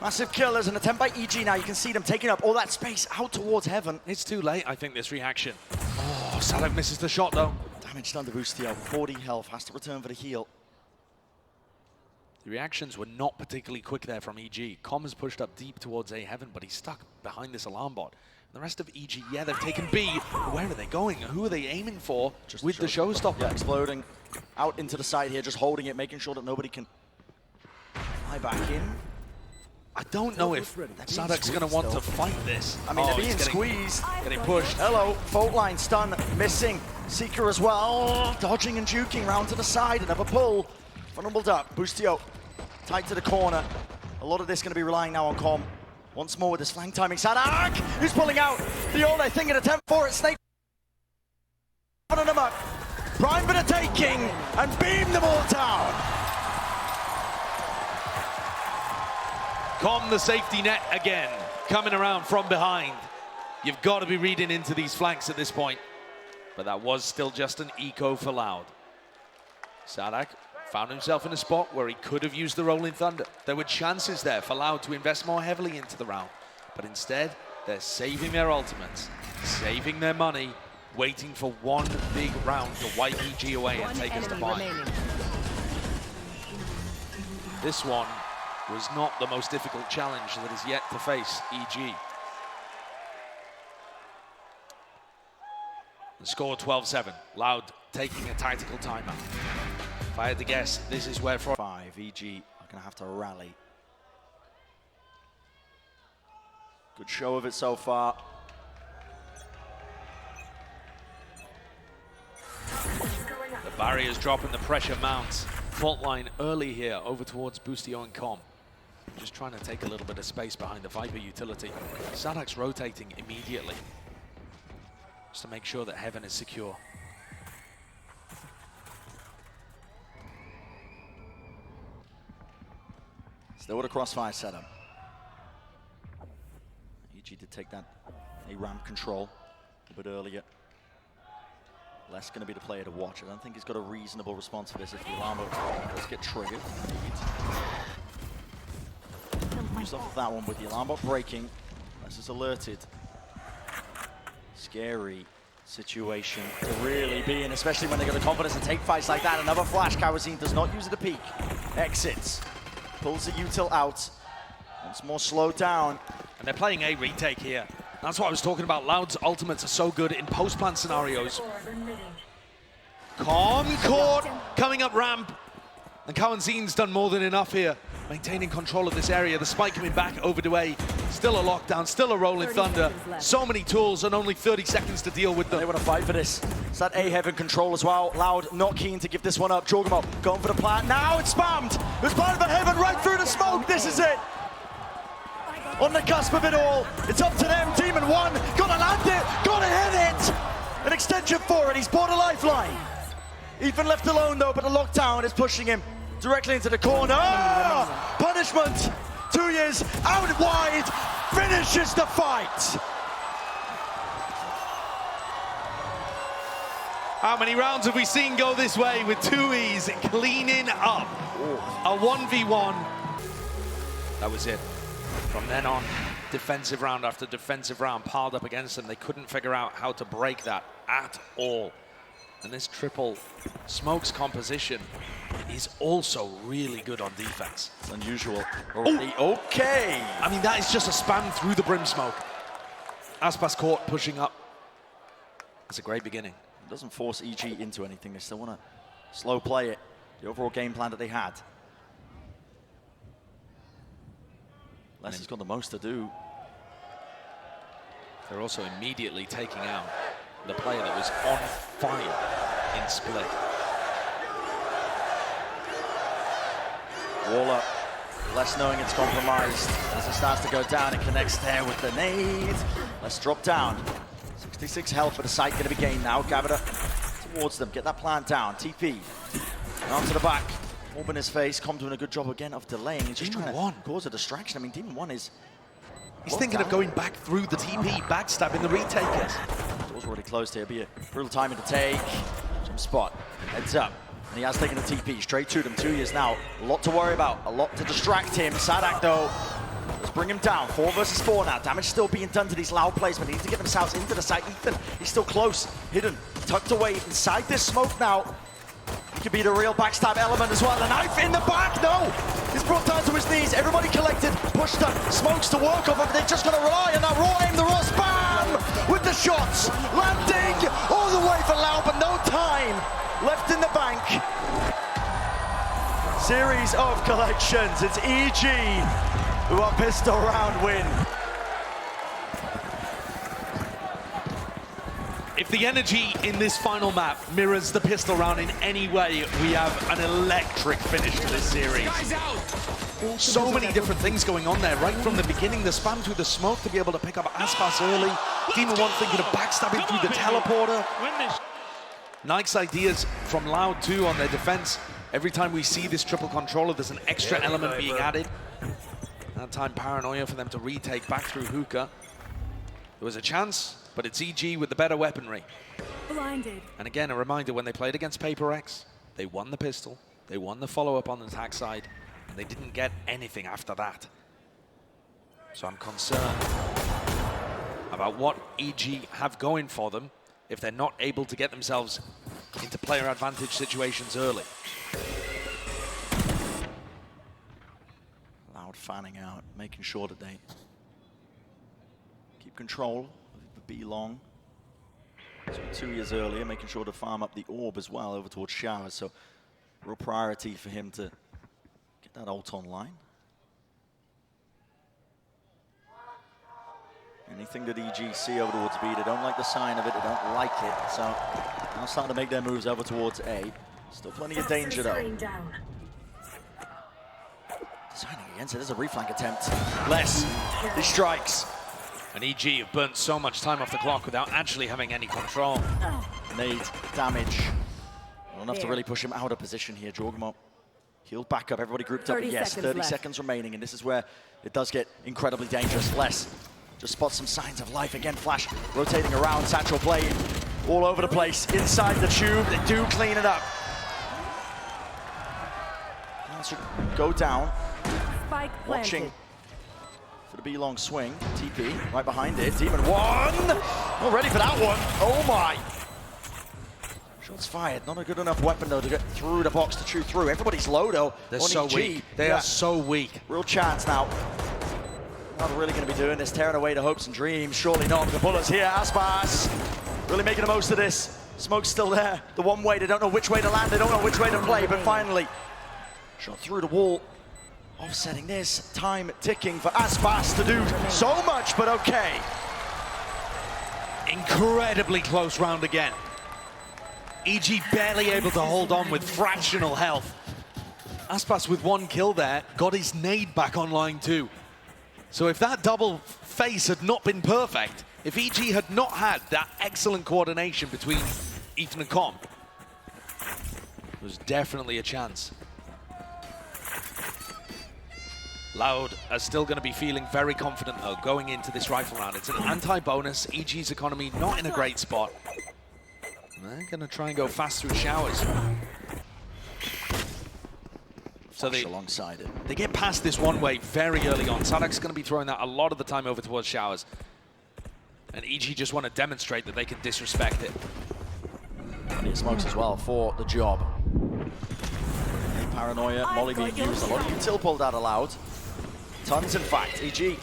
Massive kill as an attempt by EG now. You can see them taking up all that space out towards Heaven. It's too late, I think, this reaction. Oh, Sadek misses the shot, though. Damage done to Boostio. 40 health. Has to return for the heal. The reactions were not particularly quick there from EG. Com has pushed up deep towards A Heaven, but he's stuck behind this alarm bot. The rest of EG, yeah, they've taken B. But where are they going? Who are they aiming for just with the showstopper? Yeah, exploding out into the side here, just holding it, making sure that nobody can fly back in. I don't know if Sadek's going to want to fight this. I mean, they're being squeezed. Getting pushed. Hello, fault line stun, missing. Seeker as well, dodging and juking round to the side, another pull. Vulnerable up, Boostio tight to the corner. A lot of this going to be relying now on Com. Once more with his flank timing. Sadak, who's pulling out the all I think an attempt for it. Snake on them up. Prime for the taking and beam them all down. Com the safety net again, coming around from behind. You've got to be reading into these flanks at this point. But that was still just an eco for Loud. Sadak found himself in a spot where he could have used the Rolling Thunder. There were chances there for Loud to invest more heavily into the round. But instead, they're saving their ultimates, saving their money, waiting for one big round to wipe EG away and take us to 5. This one was not the most difficult challenge that is yet to face EG. The score 12-7. Loud taking a tactical timeout. If I had to guess, this is where 5, EG are going to have to rally. Good show of it so far. The barriers drop and the pressure mounts. Fault line early here over towards Boostio and Com. Just trying to take a little bit of space behind the Viper utility. Sadak's rotating immediately, just to make sure that Heaven is secure. Still with a crossfire setup. EG did take that A ramp control a bit earlier. Les going to be the player to watch. I don't think he's got a reasonable response for this if the alarm does get triggered. Used off of that one with the alarm bot breaking. Les is alerted. Scary situation to really be in, especially when they got the confidence to take fights like that. Another flash. Cowanzine does not use it to peek. Exits. Pulls the util out. It's more slowed down. And they're playing a retake here. That's what I was talking about. Loud's ultimates are so good in post-plant scenarios. Concord coming up ramp. And Kawanzin's done more than enough here. Maintaining control of this area. The spike coming back over to A. Still a lockdown, still a rolling thunder. So many tools and only 30 seconds to deal with them. They want to fight for this. It's that A-Heaven control as well. Loud not keen to give this one up. Jorgamo going for the plant. Now it's spammed. It's planted for Heaven right through the smoke. This is it. On the cusp of it all. It's up to them. Demon 1. Gotta land it. Gotta hit it. An extension for it. He's bought a lifeline. Ethan left alone though, but the lockdown is pushing him directly into the corner. Punishment. 2 years out wide. Finishes the fight. How many rounds have we seen go this way with 2Es cleaning up? A 1v1. That was it. From then on, defensive round after defensive round piled up against them. They couldn't figure out how to break that at all. And this triple smokes composition is also really good on defense. It's unusual. Already okay. I mean, that is just a spam through the brim smoke. Aspas Court pushing up. It's a great beginning. It doesn't force EG into anything. They still want to slow play it. The overall game plan that they had. Leslie's got the most to do. They're also immediately taking out the player that was on fire in split. Waller, less knowing it's compromised. As it starts to go down, it connects there with the nade. Let's drop down. 66 health for the site, going to be gained now. Gavita towards them, get that plant down. TP, onto the back. Orb in his face, Com doing a good job again of delaying. He's just trying to cause a distraction. I mean, Demon 1 is... He's thinking of going back through the TP, backstabbing the retakers. Door's already closed here, be a brutal timing to take. Some spot, heads up. And he has taken the TP straight to them. 2 years now, a lot to worry about, a lot to distract him. Sadak though, let's bring him down. 4 versus 4 now. Damage still being done to these Loud players, but they need to get themselves into the site. Ethan, he's still close, hidden, tucked away inside this smoke now. He could be the real backstab element as well. The knife in the back, no! He's brought down to his knees. Everybody collected, pushed up, smokes to work off of. They just got to rely on that raw aim, the raw spam with the shots. Landing all the way for Loud, but no time left in the bank. Series of collections. It's EG who are pistol round win. If the energy in this final map mirrors the pistol round in any way, we have an electric finish to this series. So many different things going on there, right from the beginning, the spam through the smoke to be able to pick up Aspas early. Demon 1 thinking of backstabbing through the teleporter. Nice ideas from Loud too on their defense. Every time we see this triple controller, there's an extra element being added. That time Paranoia for them to retake back through Hookah. There was a chance, but it's EG with the better weaponry. Blinded. And again, a reminder, when they played against Paper X, they won the pistol, they won the follow-up on the attack side, and they didn't get anything after that. So I'm concerned about what EG have going for them if they're not able to get themselves into player advantage situations early. Loud fanning out, making sure that they keep control of the B long. So 2 years earlier, making sure to farm up the orb as well over towards Showers. So real priority for him to get that ult online. Anything that EG see over towards B, they don't like the sign of it, they don't like it. So now starting to make their moves over towards A. Still plenty of danger though. Designing against it, there's a reflank attempt. Less, he strikes. And EG have burnt so much time off the clock without actually having any control. Nade damage. Not enough to really push him out of position here. Jorgamo healed back up, everybody grouped up. Yes, 30 seconds remaining, and this is where it does get incredibly dangerous. Less just spots some signs of life again. Flash rotating around, Satchel Blade all over the place. Inside the tube, they do clean it up. Should go down. Spike watching for the B-long swing. TP right behind it. Demon 1. Not ready for that one. Oh my. Shots fired. Not a good enough weapon though to get through the box to chew through. Everybody's low though. They're so weak. They are so weak. Real chance now. Not really going to be doing this, tearing away the hopes and dreams. Surely not. The bullets here. Aspas really making the most of this. Smoke's still there. The one way, they don't know which way to land. They don't know which way to play, but finally, shot through the wall. Offsetting this. Time ticking for Aspas to do so much, but okay. Incredibly close round again. EG barely able to hold on with fractional health. Aspas with one kill there, got his nade back on line too. So if that double face had not been perfect, if EG had not had that excellent coordination between Ethan and Com, there's definitely a chance. Loud are still going to be feeling very confident though going into this rifle round. It's an anti-bonus. EG's economy not in a great spot. They're going to try and go fast through showers. So alongside it. They get past this one way very early on. Sadak's going to be throwing that a lot of the time over towards showers. And EG just want to demonstrate that they can disrespect it. Plenty of smokes as well for the job. Paranoia, Molly being used. A lot of util pulled out aloud. Tons, in fact. EG,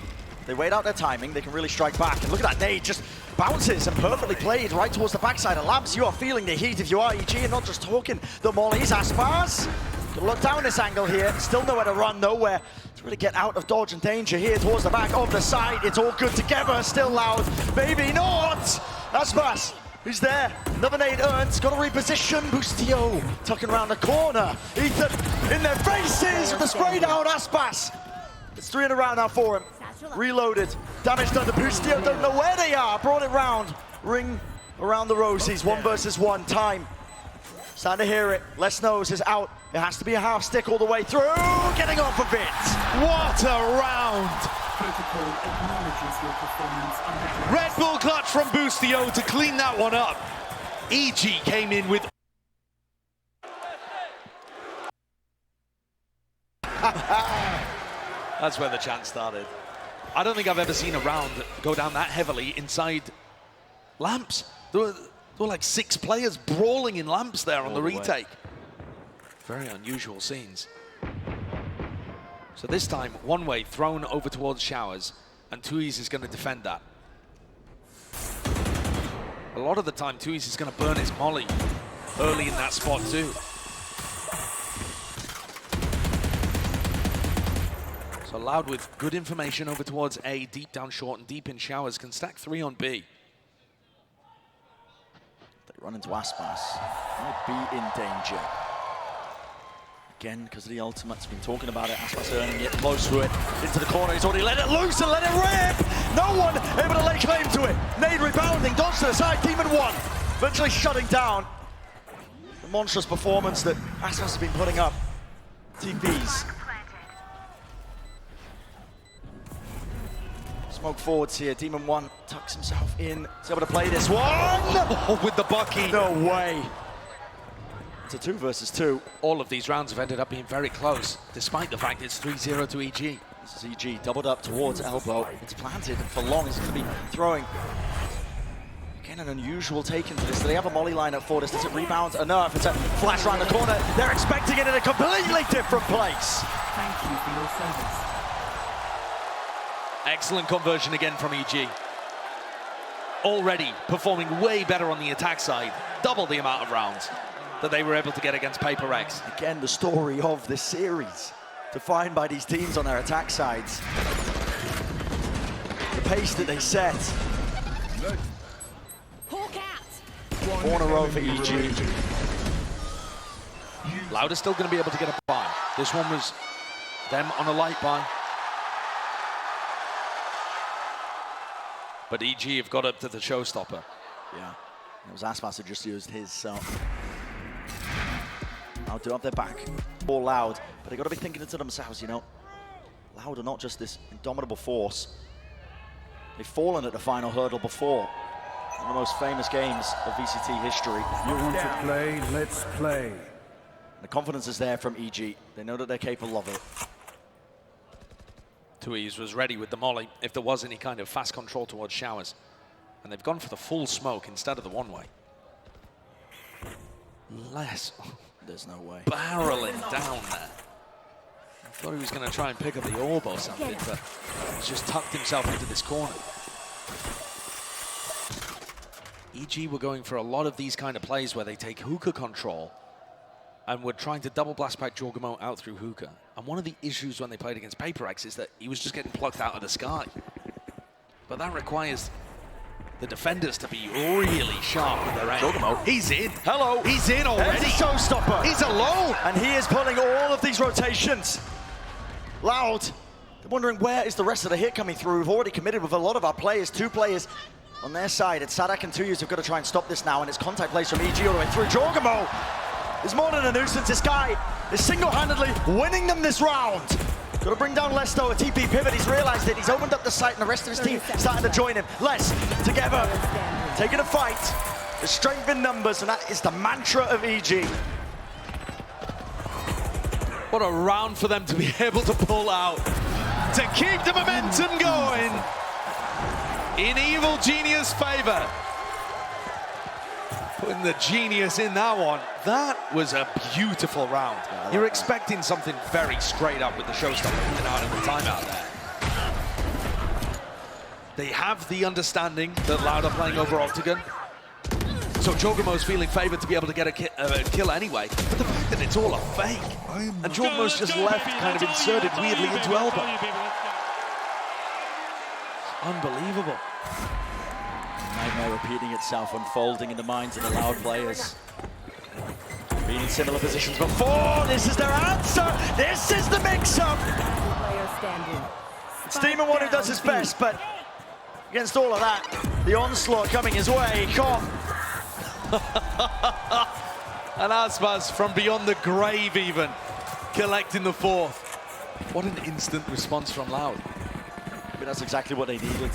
they wait out their timing. They can really strike back. And look at that nade, just bounces and perfectly played right towards the backside of Labs. You are feeling the heat if you are EG and not just talking the mollies. Aspas, gonna look down this angle here. Still nowhere to run, nowhere to really get out of dodge and danger here towards the back of the side. It's all good together. Still Loud, maybe not. Aspas, who's there? Another nade earned, got to reposition. Bustio tucking around the corner. Ethan in their faces with the spray down. Aspas. It's 3 in a round now for him. Reloaded. Damage done to Bustio. Don't know where they are. Brought it round. Ring around the rosies. 1 versus 1. Time. Starting to hear it. Les Knows is out. It has to be a half stick all the way through. Getting off a bit. What a round! Red Bull clutch from Bustio to clean that one up. EG came in with... That's where the chant started. I don't think I've ever seen a round go down that heavily inside lamps. There were like 6 players brawling in lamps there on the retake. Very unusual scenes. So this time, one way thrown over towards showers, and Tuiz is going to defend that. A lot of the time, Tuiz is going to burn his molly early in that spot too. So Loud with good information over towards A, deep down short and deep in showers, can stack 3 on B. They run into Aspas. Might be in danger. Again, because of the ultimate's been talking about it. Aspas earning it, close to it, into the corner. He's already let it loose and let it rip! No one able to lay claim to it. Nade rebounding, dodge to the side, Demon 1. Eventually shutting down the monstrous performance that Aspas has been putting up. TPs. Smoke forwards here. Demon 1 tucks himself in. He's able to play this one. Oh, with the Bucky. No way. It's a 2 versus 2. All of these rounds have ended up being very close, despite the fact it's 3-0 to EG. This is EG doubled up towards elbow. It's planted for long. It's going to be throwing. Again, an unusual take into this. Do they have a molly line up for this? Does it rebound enough? It's a flash around the corner. They're expecting it in a completely different place. Thank you for your service. Excellent conversion again from EG. Already performing way better on the attack side. Double the amount of rounds that they were able to get against Paper X. Again, the story of this series, defined by these teams on their attack sides. The pace that they set. Hawk out. 4 in a row for EG. Loud is still going to be able to get a buy. This one was them on a light buy. But EG have got up to the showstopper. Yeah, it was Aspas who just used his, so. Now do have their back. All Loud, but they got to be thinking it to themselves, you know. Loud are not just this indomitable force. They've fallen at the final hurdle before. One of the most famous games of VCT history. You want to play? Let's play. The confidence is there from EG. They know that they're capable of it. Tuiz was ready with the molly if there was any kind of fast control towards showers. And they've gone for the full smoke instead of the one-way. There's no way. Barreling down there. Thought he was going to try and pick up the orb or something, but he's just tucked himself into this corner. EG were going for a lot of these kind of plays where they take hookah control and were trying to double blast back Jorgamo out through hookah. And one of the issues when they played against Paper X is that he was just getting plucked out of the sky. But that requires the defenders to be really sharp with their aim. Jorgamo. He's in. Hello. He's in already. There's a showstopper. He's alone. And he is pulling all of these rotations. Loud. They're wondering where is the rest of the hit coming through. We've already committed with a lot of our players. 2 players on their side. It's Sadak and Tuyus who've got to try and stop this now, and it's contact plays from EG all the way through. Jorgamo is more than a nuisance. This guy is single-handedly winning them this round. Got to bring down Les though, a TP pivot. He's realized it. He's opened up the site, and the rest of his team starting to join him. Les, together, taking a fight. The strength in numbers, and that is the mantra of EG. What a round for them to be able to pull out, to keep the momentum going in Evil Genius' favor. Putting the genius in that one. That was a beautiful round. You're expecting something very straight up with the showstopper coming out in the timeout there. They have the understanding that Loud are playing over Octagon. So Jorgamo's feeling favored to be able to get a kill anyway. But the fact that it's all a fake, and Jorgamo's just left kind of inserted weirdly into elbow. Unbelievable. Nightmare repeating itself, unfolding in the minds of the Loud players. Been in similar positions before. This is their answer. This is the mix-up. Player standing. It's Demon One who does his best, but against all of that, the onslaught coming his way. Come. And Asbaz from beyond the grave even, collecting the 4th. What an instant response from Loud. But that's exactly what they needed.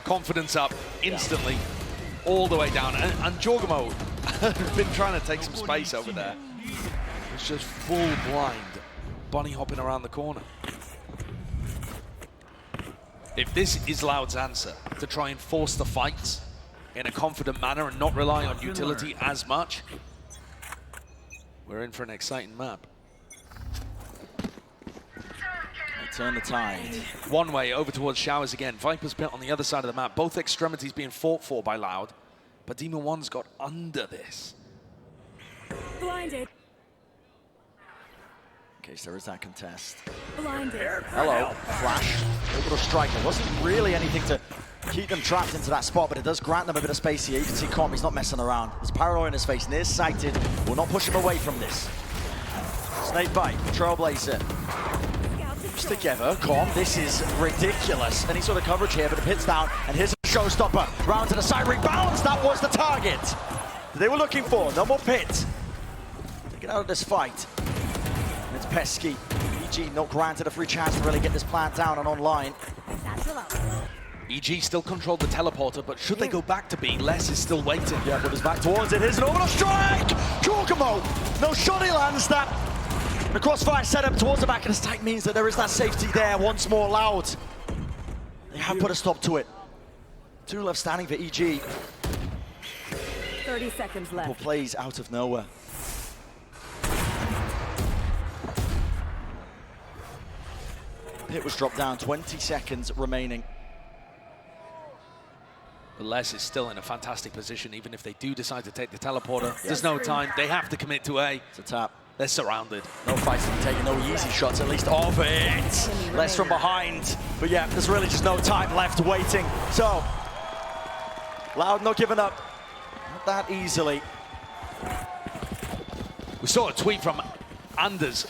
Confidence up instantly, all the way down. And Jorgamo has been trying to take some space over there. It's just full blind, bunny hopping around the corner. If this is Loud's answer to try and force the fights in a confident manner and not rely on utility as much, we're in for an exciting map. Turn the tide. One way over towards Showers again. Viper's pit on the other side of the map. Both extremities being fought for by Loud, but Demon One's got under this. Blinded. In case there is that contest. Blinded. Hello, flash. Able to strike. There wasn't really anything to keep them trapped into that spot, but it does grant them a bit of space here. You can see Com, he's not messing around. There's paranoia in his face, near-sighted. Will not push him away from this. Snake bite, Trailblazer. Together, Com, this is ridiculous. Any sort of coverage here, but the pit's down, and here's a showstopper. Round to the side, rebounds, that was the target that they were looking for. No more pit. To get out of this fight. And it's Pesky. EG not granted a free chance to really get this plan down and online. EG still controlled the teleporter, but should they go back to B, Les is still waiting. Yeah, but it's back towards it. Here's an orbital strike! Jorgamo! No shot, he lands that. The crossfire set up towards the back of the stack means that there is that safety there once more. Loud. They have put a stop to it. 2 left standing for EG. 30 seconds left. Couple plays out of nowhere. Pit was dropped down, 20 seconds remaining. But Les is still in a fantastic position, even if they do decide to take the teleporter. There's no time, they have to commit to A. It's a tap. They're surrounded. No fights to be taken, no easy shots, at least of it. Less from behind. But yeah, there's really just no time left waiting. So, Loud not giving up. Not that easily. We saw a tweet from Anders,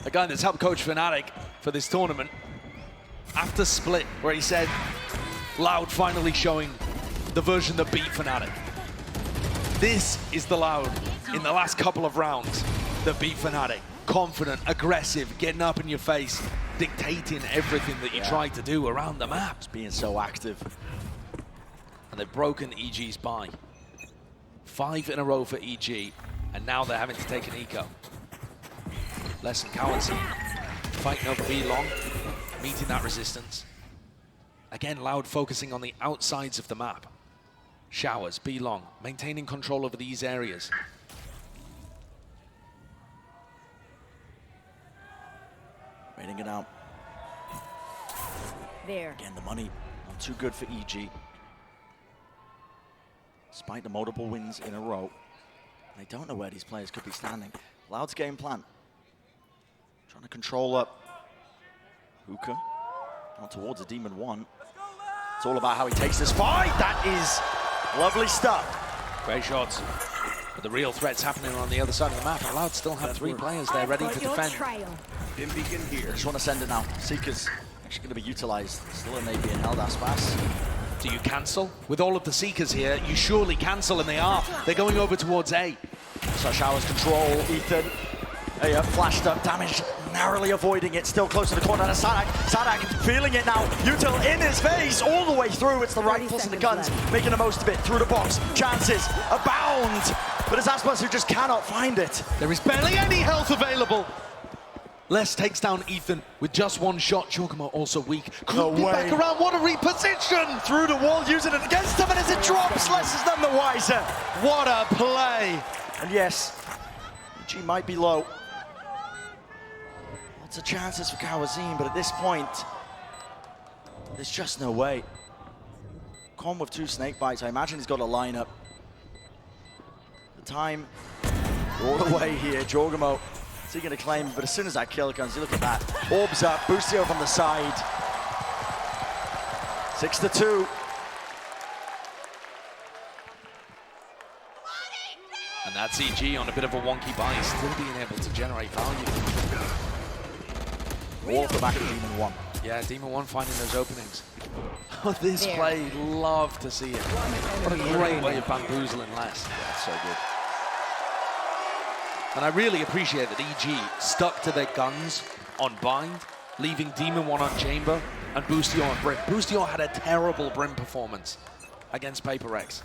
a guy that's helped coach Fnatic for this tournament, after Split, where he said, Loud finally showing the version that beat Fnatic. This is the Loud in the last couple of rounds that beat Fnatic. Confident, aggressive, getting up in your face, dictating everything that you try to do around the map. It's being so active. And they've broken EG's bye. 5 in a row for EG, and now they're having to take an eco. Les and Cowancy fighting over B long, meeting that resistance. Again, Loud focusing on the outsides of the map. Showers, B long, maintaining control over these areas. Waiting it out. There. Again, the money not too good for EG. Despite the multiple wins in a row, they don't know where these players could be standing. Loud's game plan. Trying to control up Hookah. Not towards a Demon 1. It's all about how he takes this fight. That is lovely stuff. Great shots. But the real threat's happening on the other side of the map. Loud still have 3 players there ready to defend. Dim beacon here. I just want to send it now. Seeker's actually going to be utilized. Still an A being held Aspas. Do you cancel? With all of the Seekers here, you surely cancel, and they are. They're going over towards A. So Showers control, Ethan. Hey, flashed up, damage, narrowly avoiding it, still close to the corner. And Sadak. Sadak feeling it now. Util in his face, all the way through. It's the rifles and the guns, making the most of it. Through the box, chances abound. But it's Aspas who just cannot find it. There is barely any health available. Les takes down Ethan with just 1 shot. Jorgamo also weak. Could be back around. What a reposition! Through the wall, using it against him, and as it drops, Les is none the wiser. What a play! And yes, G might be low. Lots of chances for Kawazim, but at this point, there's just no way. Con with 2 snake bites. I imagine he's got a lineup. The time all the way here. Jorgamo, is he going to claim? But as soon as that kill comes, you look at that. Orbs up, Boostio from the side. 6-2. And that's EG on a bit of a wonky buy, still being able to generate value. All off the back of Demon 1. Yeah, Demon 1 finding those openings. Oh, this play, love to see it. What a great way of bamboozling Les. So good. And I really appreciate that EG stuck to their guns on Bind, leaving Demon 1 on Chamber, and Boostio on Brim. Boostio had a terrible Brim performance against Paper Rex.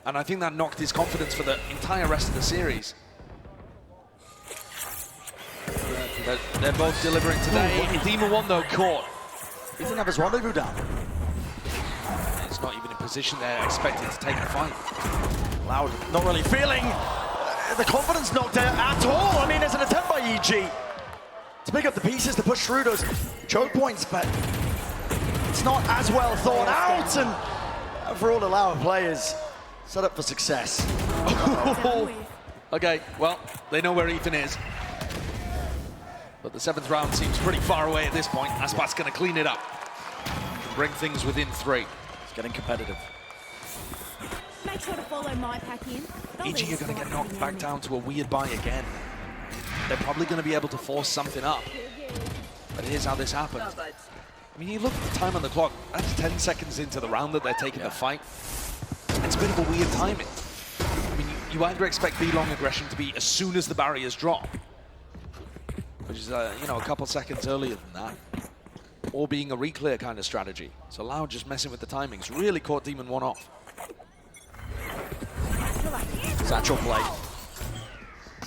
And I think that knocked his confidence for the entire rest of the series. They're both delivering today. Demon 1, though, caught. He didn't have his rendezvous down. It's not even in position they're expected to take the fight. Loud, not really feeling the confidence knocked out at all. I mean, there's an attempt by EG to pick up the pieces to push through those choke points, but it's not as well thought out. And for all the Loud players, set up for success. Okay, well, they know where Ethan is. But the 7th round seems pretty far away at this point. Aspas going to clean it up and bring things within 3. It's getting competitive. Make sure to follow my pack in. EG are going to get knocked back down to a weird buy again. They're probably going to be able to force something up. But here's how this happens. I mean, you look at the time on the clock, that's 10 seconds into the round that they're taking the fight. It's a bit of a weird timing. I mean, you either expect B-long aggression to be as soon as the barriers drop, which is, you know, a couple seconds earlier than that, or being a reclear kind of strategy. So Loud just messing with the timings, really caught Demon 1 off. Satchel play.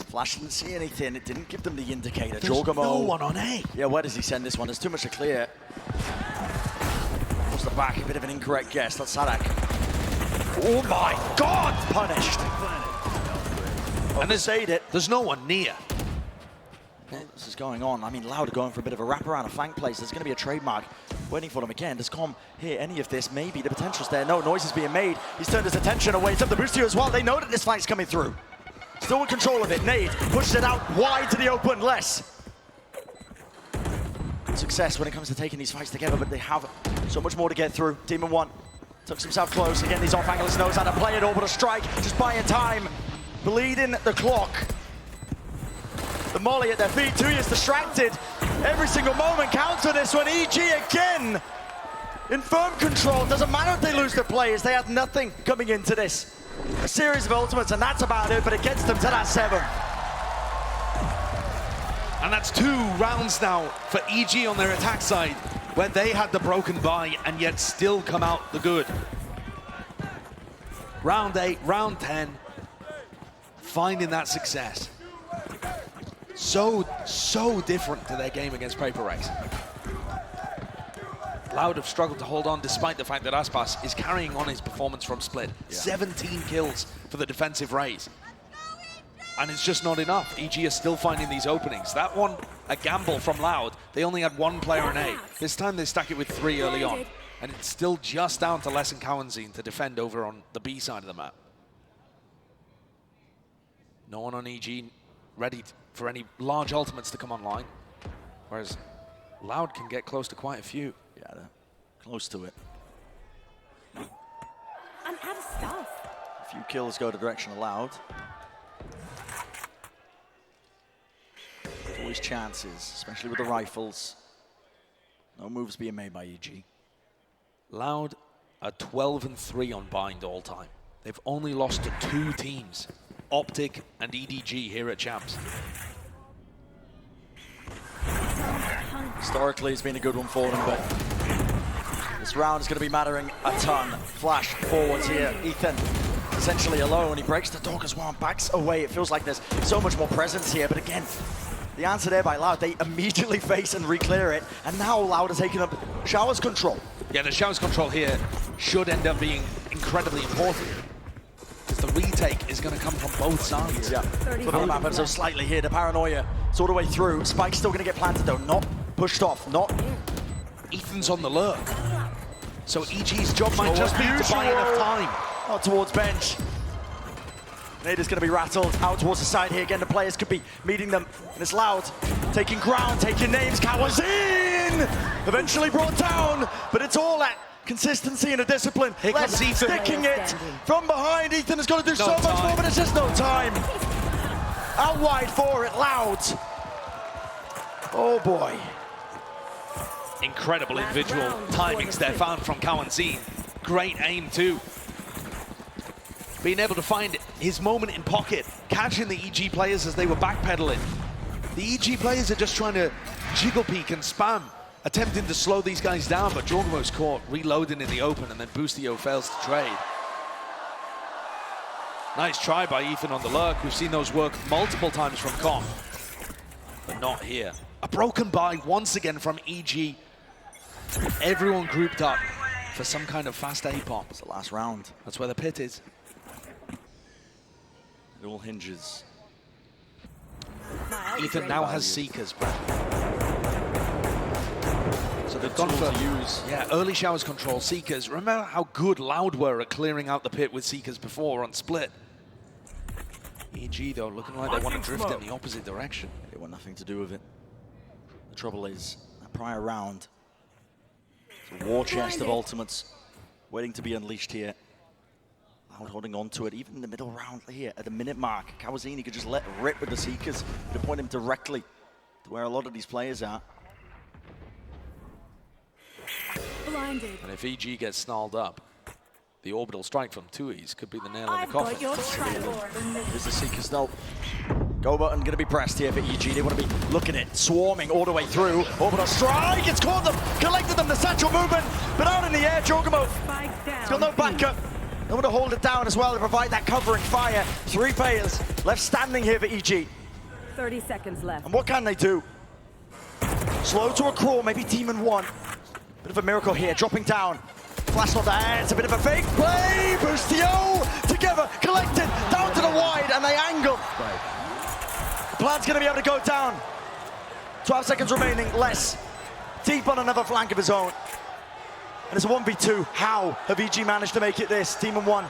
Flash didn't see anything. It didn't give them the indicator. There's no one on A. Yeah, where does he send this one? There's too much to clear. What's the back? A bit of an incorrect guess. That's Sadak. Oh my God! Punished. And there's no one near. This is going on. I mean, Loud are going for a bit of a wraparound, a flank place. There's going to be a trademark waiting for them again. Does Com hear any of this? Maybe the potential's there. No, noise is being made. He's turned his attention away. It's up to Boostio as well. They know that this flank's coming through. Still in control of it. Nade pushes it out wide to the open. Les. Success when it comes to taking these fights together, but they have so much more to get through. Demon 1 tucks himself close. Again, these off-anglers knows how to play it. Orbital strike, just buying time. Bleeding the clock. The molly at their feet, 2 years distracted. Every single moment counts on this one. EG again in firm control. Doesn't matter if they lose their players. They had nothing coming into this. A series of ultimates, and that's about it, but it gets them to that 7. And that's 2 rounds now for EG on their attack side, where they had the broken buy and yet still come out the good. Round 8, round 10, finding that success. So different to their game against Paper Rex. Loud have struggled to hold on despite the fact that Aspas is carrying on his performance from Split. 17 kills for the defensive raise. and it's just not enough. EG are still finding these openings. That one, a gamble from Loud. They only had one player in A. This time they stack it with 3 early on, and it's still just down to Les and Cowanzine to defend over on the B side of the map. No one on EG ready for any large ultimates to come online, whereas Loud can get close to quite a few. Yeah, they're close to it. I'm out of stuff. A few kills go the direction of Loud. Always chances, especially with the rifles. No moves being made by EG. Loud are 12-3 on Bind all time. They've only lost to 2 teams, Optic and EDG here at Champs. Historically, it's been a good one for them, but this round is going to be mattering a ton. Flash forwards here. Ethan essentially alone. He breaks the talk as well and backs away. It feels like there's so much more presence here, but again, the answer there by Loud, they immediately face and re-clear it, and now Loud are taking up Shower's control. Yeah, the Shower's control here should end up being incredibly important, because the retake is going to come from both sides. Yeah, put on the map ever so slightly here. The paranoia, it's all the way through. Spike's still going to get planted though, not pushed off, not. Ethan's on the lurk. So EG's job might just be to buy enough time. Out towards bench. Nader's going to be rattled out towards the side here. Again, the players could be meeting them. And it's Loud taking ground, taking names. Cowanzine eventually brought down, but it's all that consistency and a discipline. Here comes Ethan. Sticking it from behind. Ethan has got to do so much more, but it's just no time. Out wide for it, Loud. Oh boy. Incredible individual timings there found from Cowanzine. Great aim too. Being able to find his moment in pocket, catching the EG players as they were backpedaling. The EG players are just trying to jiggle peek and spam, attempting to slow these guys down, but Jorgamo's caught reloading in the open, and then Boostio fails to trade. Nice try by Ethan on the lurk. We've seen those work multiple times from Con, but not here. A broken buy once again from EG. Everyone grouped up for some kind of fast A-pop. It's the last round. That's where the pit is. It all hinges. Ethan now has Seekers, Brad. So they've gone for early Showers control, Seekers. Remember how good Loud were at clearing out the pit with Seekers before on Split. EG though, looking like they want to drift in the opposite direction. They want nothing to do with it. The trouble is, that prior round, it's a war chest of ultimates waiting to be unleashed here. Loud holding on to it, even in the middle round here at the minute mark. Cowanzine could just let rip with the Seekers. Could point him directly to where a lot of these players are. Blinded. And if EG gets snarled up, the orbital strike from 2Es could be the nail in the I've coffin. got your track. There's the Seekers though. Go button going to be pressed here for EG. They want to be looking at swarming all the way through. Orbital strike, it's caught them, collected them, the central movement, but out in the air, Jorgamo. He's got no backup. They want to hold it down as well to provide that covering fire. 3 players left standing here for EG. 30 seconds left. And what can they do? Slow to a crawl, maybe team in 1. Bit of a miracle here, dropping down. Flash not there, it's a bit of a fake play. Boostio together, collected, down to the wide, and they angle. The plan's going to be able to go down. 12 seconds remaining, less. Deep on another flank of his own. And it's a 1v2. How have EG managed to make it this? Team in 1.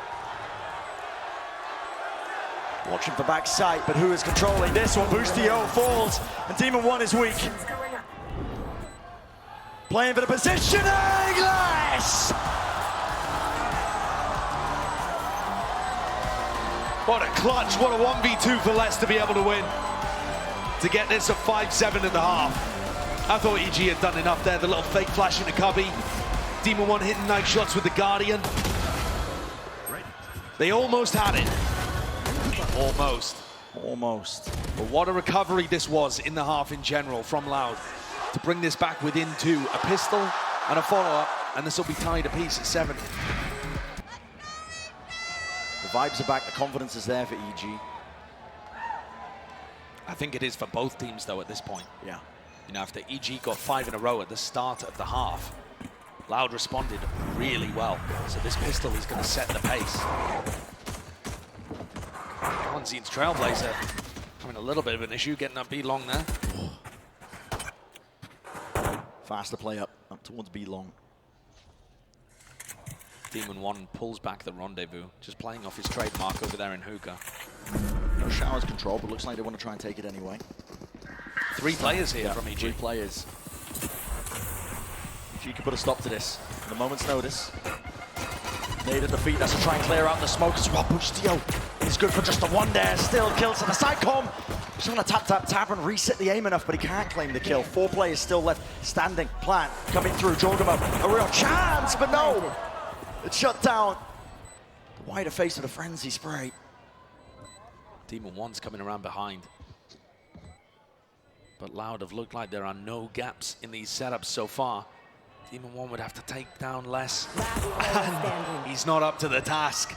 Watching for backside, but who is controlling this one? Boostio falls, and Team in 1 is weak. Playing for the positioning, Les! What a clutch, what a 1v2 for Les to be able to win. To get this at 5-7 in the half. I thought EG had done enough there, the little fake flash in the cubby. Demon 1 hitting nice shots with the Guardian. They almost had it. Almost. Almost. But what a recovery this was in the half in general from Loud. To bring this back within 2. A pistol and a follow-up, and this will be tied apiece at 7. The vibes are back, the confidence is there for EG. I think it is for both teams, though, at this point. Yeah. You know, after EG got 5 in a row at the start of the half, Loud responded really well. So this pistol is going to set the pace. Unseen's Trailblazer having a little bit of an issue getting up B long there. Faster play up towards B long. Demon 1 pulls back the rendezvous, just playing off his trademark over there in hookah. No Showers control, but looks like they want to try and take it anyway. 3 players here from EG. 3 players. EG could put a stop to this at a moment's notice. Nade at the feet, that's to try and clear out the smoke. Swapustio is good for just the one there. Still kills to the side com. Just want to tap and reset the aim enough, but he can't claim the kill. 4 players still left standing. Plant coming through. Jorgamo, a real chance, but no. It's shut down. The wider face of the frenzy spray. Demon 1's coming around behind. But Loud have looked like there are no gaps in these setups so far. Demon 1 would have to take down Les. And he's not up to the task.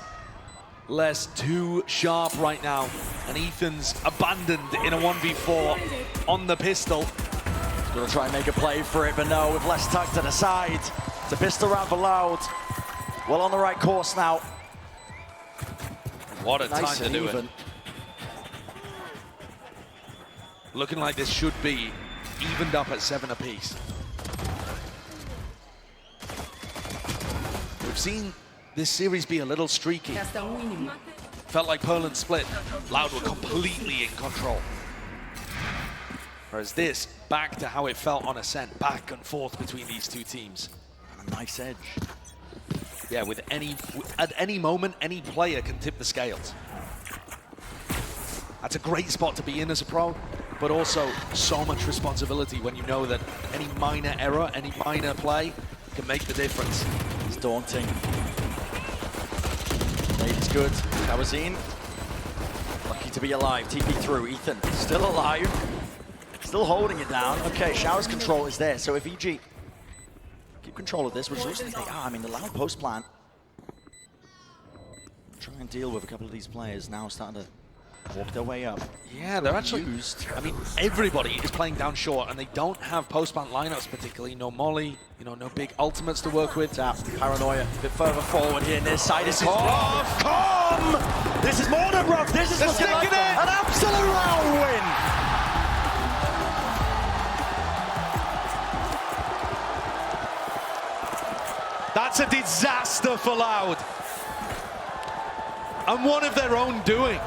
Les too sharp right now. And Ethan's abandoned in a 1v4 on the pistol. He's gonna try and make a play for it, but no, with Les tucked to the side. It's a pistol round for Loud. Well on the right course now. What a Nice time to do even. it. Looking like this should be evened up at 7 apiece. We've seen this series be a little streaky. Felt like Pearl and Split. Loud were completely in control. Whereas this, back to how it felt on Ascent, back and forth between these two teams. And a nice edge. Yeah, at any moment, any player can tip the scales. That's a great spot to be in as a pro, but also so much responsibility when you know that any minor error, any minor play can make the difference. It's daunting. Nade is good. Kawazine, lucky to be alive. TP through. Ethan, still alive. Still holding it down. Okay, Showers control is there. So if EG keep control of this, which looks like they are, I mean, the Loud post plant. Try and deal with a couple of these players now starting to walk their way up. Yeah, they're actually used. I mean, everybody is playing down short, and they don't have post-plant lineups particularly. No Molly, you know, no big ultimates to work with. Tap, Paranoia, a bit further forward here. This side is rough. Come! This is more than rough. This is looking like an absolute round win. That's a disaster for Loud. And one of their own doing.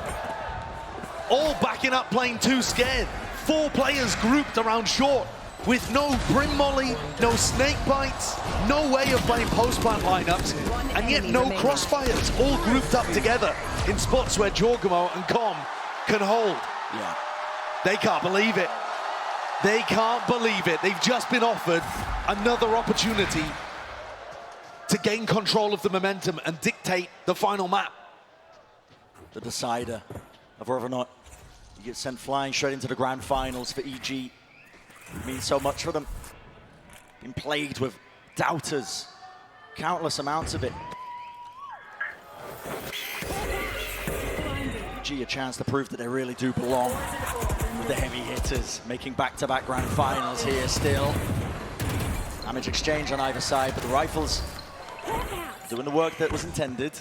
All backing up playing too scared. 4 players grouped around short with no Brim Molly, no snake bites, no way of playing post-plant lineups, and yet no crossfires, all grouped up together in spots where Jorgamo and Com can hold. Yeah. They can't believe it. They can't believe it. They've just been offered another opportunity to gain control of the momentum and dictate the final map. The decider of whether or not you get sent flying straight into the grand finals for EG. It means so much for them. Been plagued with doubters, countless amounts of it. EG a chance to prove that they really do belong with the heavy hitters, making back-to-back grand finals here still. Damage exchange on either side, but the rifles doing the work that was intended.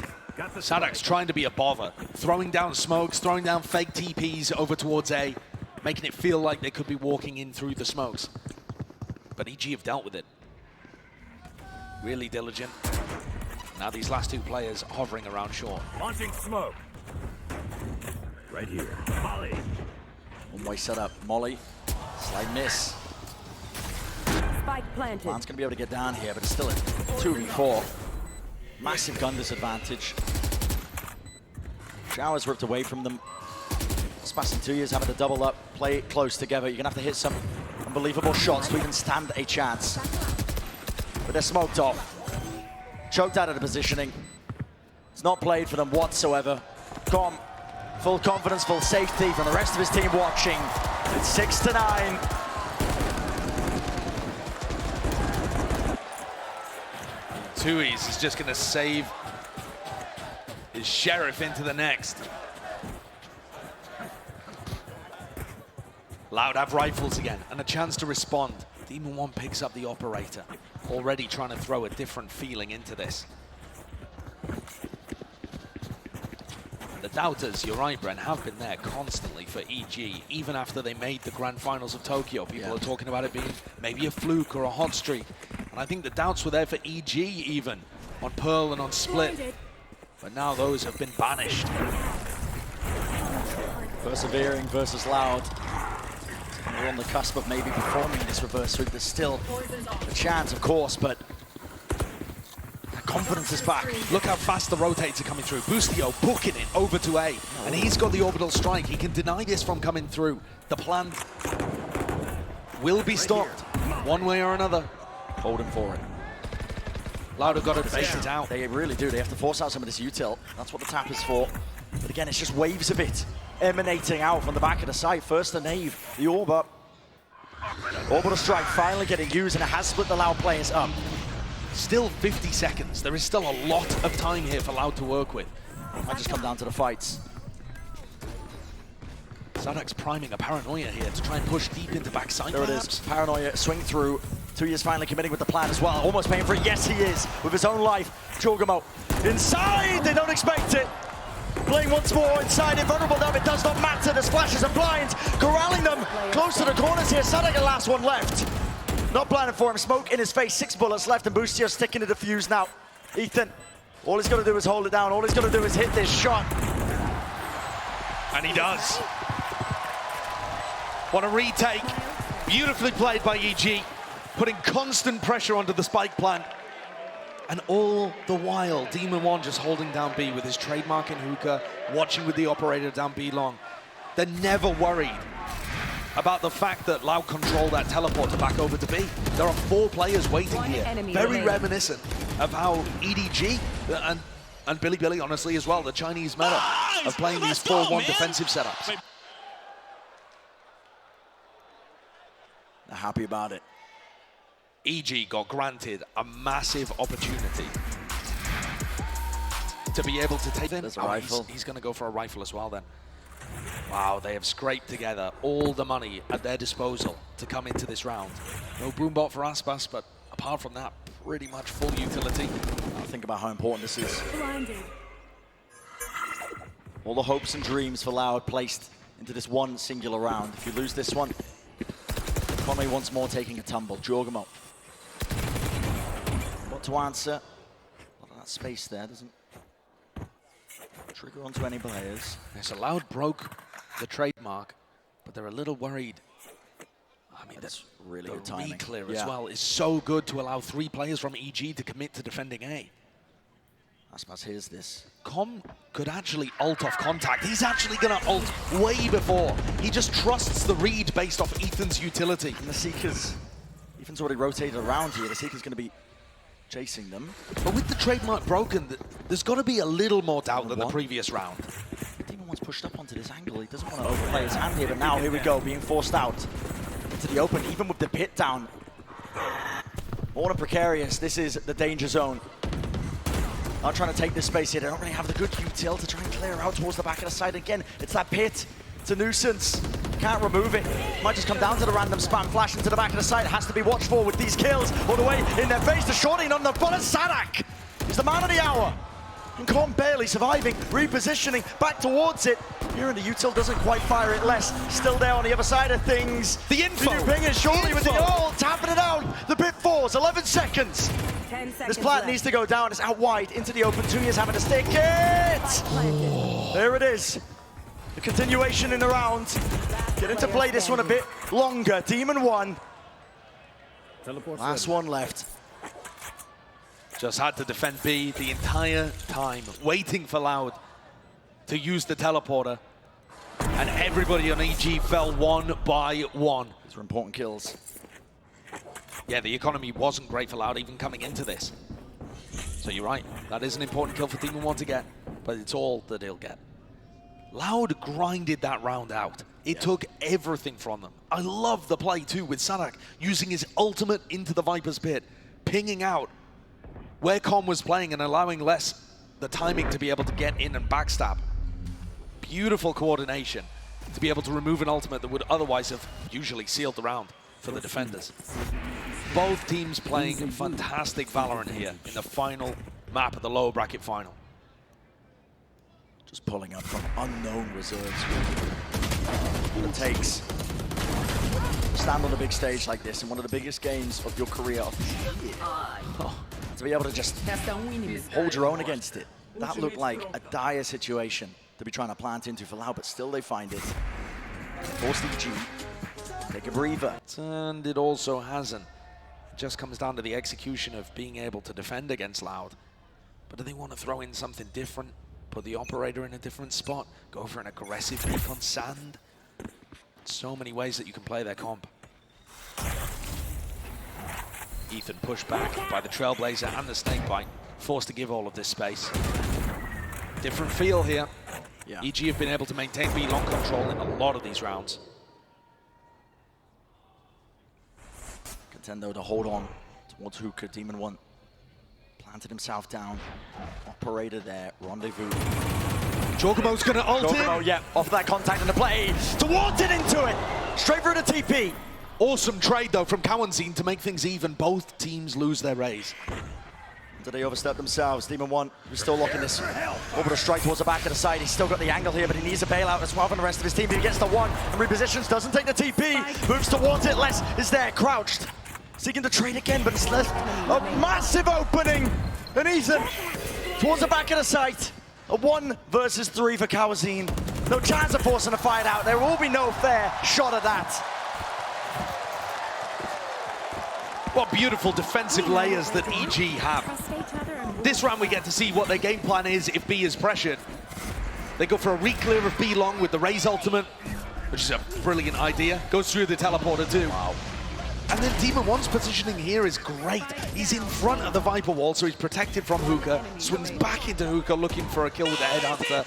Sadak's trying to be a bother, throwing down smokes, throwing down fake TPs over towards A, making it feel like they could be walking in through the smokes. But EG have dealt with it. Really diligent. Now these last 2 players hovering around short. Launching smoke. Right here. Molly. One-way setup. Molly. Slight miss. Spike planted. Plan's going to be able to get down here, but it's still a 2v4. Massive gun disadvantage. Showers ripped away from them. Spassing 2 years having to double up, play it close together. You're going to have to hit some unbelievable shots to even stand a chance. But they're smoked off. Choked out of the positioning. It's not played for them whatsoever. Com, full confidence, full safety from the rest of his team watching. It's 6-9. Tui's is just going to save his sheriff into the next. Loud have rifles again and a chance to respond. Demon 1 picks up the operator, already trying to throw a different feeling into this. And the doubters, you're right, Brent, have been there constantly for EG, even after they made the grand finals of Tokyo. People are talking about it being maybe a fluke or a hot streak. And I think the doubts were there for EG even, on Pearl and on Split. But now those have been banished. Persevering versus Loud. We're on the cusp of maybe performing this reverse sweep. There's still a chance, of course, but that confidence is back. Look how fast the rotates are coming through. Boostio booking it over to A, and he's got the orbital strike. He can deny this from coming through. The plan will be stopped one way or another. Holding for it. Loud have got to base it out. They really do. They have to force out some of this util. That's what the tap is for. But again, it's just waves of it emanating out from the back of the site. First the Nave, the orb up. Orbital strike finally getting used, and it has split the Loud players up. Still 50 seconds. There is still a lot of time here for Loud to work with. Might just come down to the fights. Sadak's priming a Paranoia here to try and push deep into backside. There it is. Paranoia swing through. 2 years finally committing with the plan as well. Almost paying for it. Yes, he is. With his own life. Jorgamo inside. They don't expect it. Playing once more inside, invulnerable now, it does not matter. The splashes and blinds, corralling them close to the corners here. Sadak, the last one left. Not blinded for him, smoke in his face, 6 bullets left, and Boostio sticking to the fuse now. Ethan, all he's got to do is hold it down. All he's got to do is hit this shot. And he does. What a retake. Beautifully played by EG, putting constant pressure onto the spike plant. And all the while, Demon One just holding down B with his trademark in hookah, watching with the operator down B long. They're never worried about the fact that Loud controlled that teleporter back over to B. There are 4 players waiting here. Very reminiscent of how EDG and Billy, honestly, as well, the Chinese meta of playing these 4-1 defensive setups. They're happy about it. EG got granted a massive opportunity to be able to take them. There's a rifle. He's going to go for a rifle as well then. Wow, they have scraped together all the money at their disposal to come into this round. No Boombot for Aspas, but apart from that, pretty much full utility. Think about how important this is. All the hopes and dreams for Loud placed into this one singular round. If you lose this one, Conway once more taking a tumble. Jorgamo. What to answer? A lot of that space there doesn't trigger onto any players. Yes, Loud broke the trademark, but they're a little worried. I mean, that's really good timing. Re-clear as well is so good to allow 3 players from EG to commit to defending A. Aspas hears this. Com could actually ult off contact. He's actually going to ult way before. He just trusts the read based off Ethan's utility. And the Seekers, Ethan's already rotated around here. The Seeker's going to be chasing them. But with the trademark broken, there's got to be a little more doubt than the previous round. Demon One's pushed up onto this angle. He doesn't want to overplay his hand here, but now here we go, being forced out into the open, even with the pit down. More than precarious, this is the danger zone. Not trying to take this space here. They don't really have the good util to try and clear out towards the back of the side again. It's that pit. It's a nuisance. Can't remove it. Might just come down to the random spam flash into the back of the side. It has to be watched for with these kills all the way in their face. The shorting on the bullet. Sadak is the man of the hour. And Com barely surviving, repositioning back towards it. Here in the util doesn't quite fire it less. Still there on the other side of things. The info. Ping is shortly with the ult, tapping it out. The pit falls, 11 seconds. 10 seconds This plant needs to go down. It's out wide into the open. 2 years having to stick it. There it is. The continuation in the round. Getting to play this one a bit longer. Demon One. Last one left. Just had to defend B the entire time, waiting for Loud to use the teleporter. And everybody on EG fell 1 by 1. These were important kills. Yeah, the economy wasn't great for Loud even coming into this. So you're right, that is an important kill for Demon One to get, but it's all that he'll get. Loud grinded that round out. It took everything from them. I love the play too with Sadak using his ultimate into the Viper's pit, pinging out where Com was playing and allowing less the timing to be able to get in and backstab. Beautiful coordination to be able to remove an ultimate that would otherwise have usually sealed the round for the defenders. Both teams playing fantastic Valorant here in the final map of the lower bracket final. Just pulling up from unknown reserves. What it takes. Stand on a big stage like this in one of the biggest games of your career. To be able to just hold your own against it. That looked like a dire situation to be trying to plant into for Loud, but still they find it. Forced EG. Take a breather. And it also hasn't. It just comes down to the execution of being able to defend against Loud. But do they want to throw in something different? Put the operator in a different spot? Go for an aggressive pick on sand? So many ways that you can play their comp. Ethan pushed back by the Trailblazer and the Snakebite, forced to give all of this space. Different feel here. Yeah. EG have been able to maintain B-long control in a lot of these rounds. Contendo to hold on towards Hookah. Demon 1 planted himself down. Operator there, rendezvous. Jorgamo's gonna ult Jorgamo, in. yeah, off that contact and the play. Towards it into it. Straight through the TP. Awesome trade though from Cowanzine to make things even. Both teams lose their raise. Did they overstep themselves? Demon 1, who's still locking this over to strike towards the back of the side. He's still got the angle here, but he needs a bailout as well from the rest of his team. He gets the one and repositions, doesn't take the TP, moves towards it. Les is there, crouched, seeking to trade again, but it's left a massive opening. And Ethan towards the back of the site. A 1 versus 3 for Cowanzine. No chance of forcing a fight out. There will be no fair shot at that. What beautiful defensive layers that EG have. This round we get to see what their game plan is if B is pressured. They go for a re-clear of B long with the Raze ultimate, which is a brilliant idea. Goes through the teleporter too. Wow. And then Demon 1's positioning here is great. He's in front of the Viper wall, so he's protected from Hookah. Swings back into Hookah looking for a kill with the headhunter.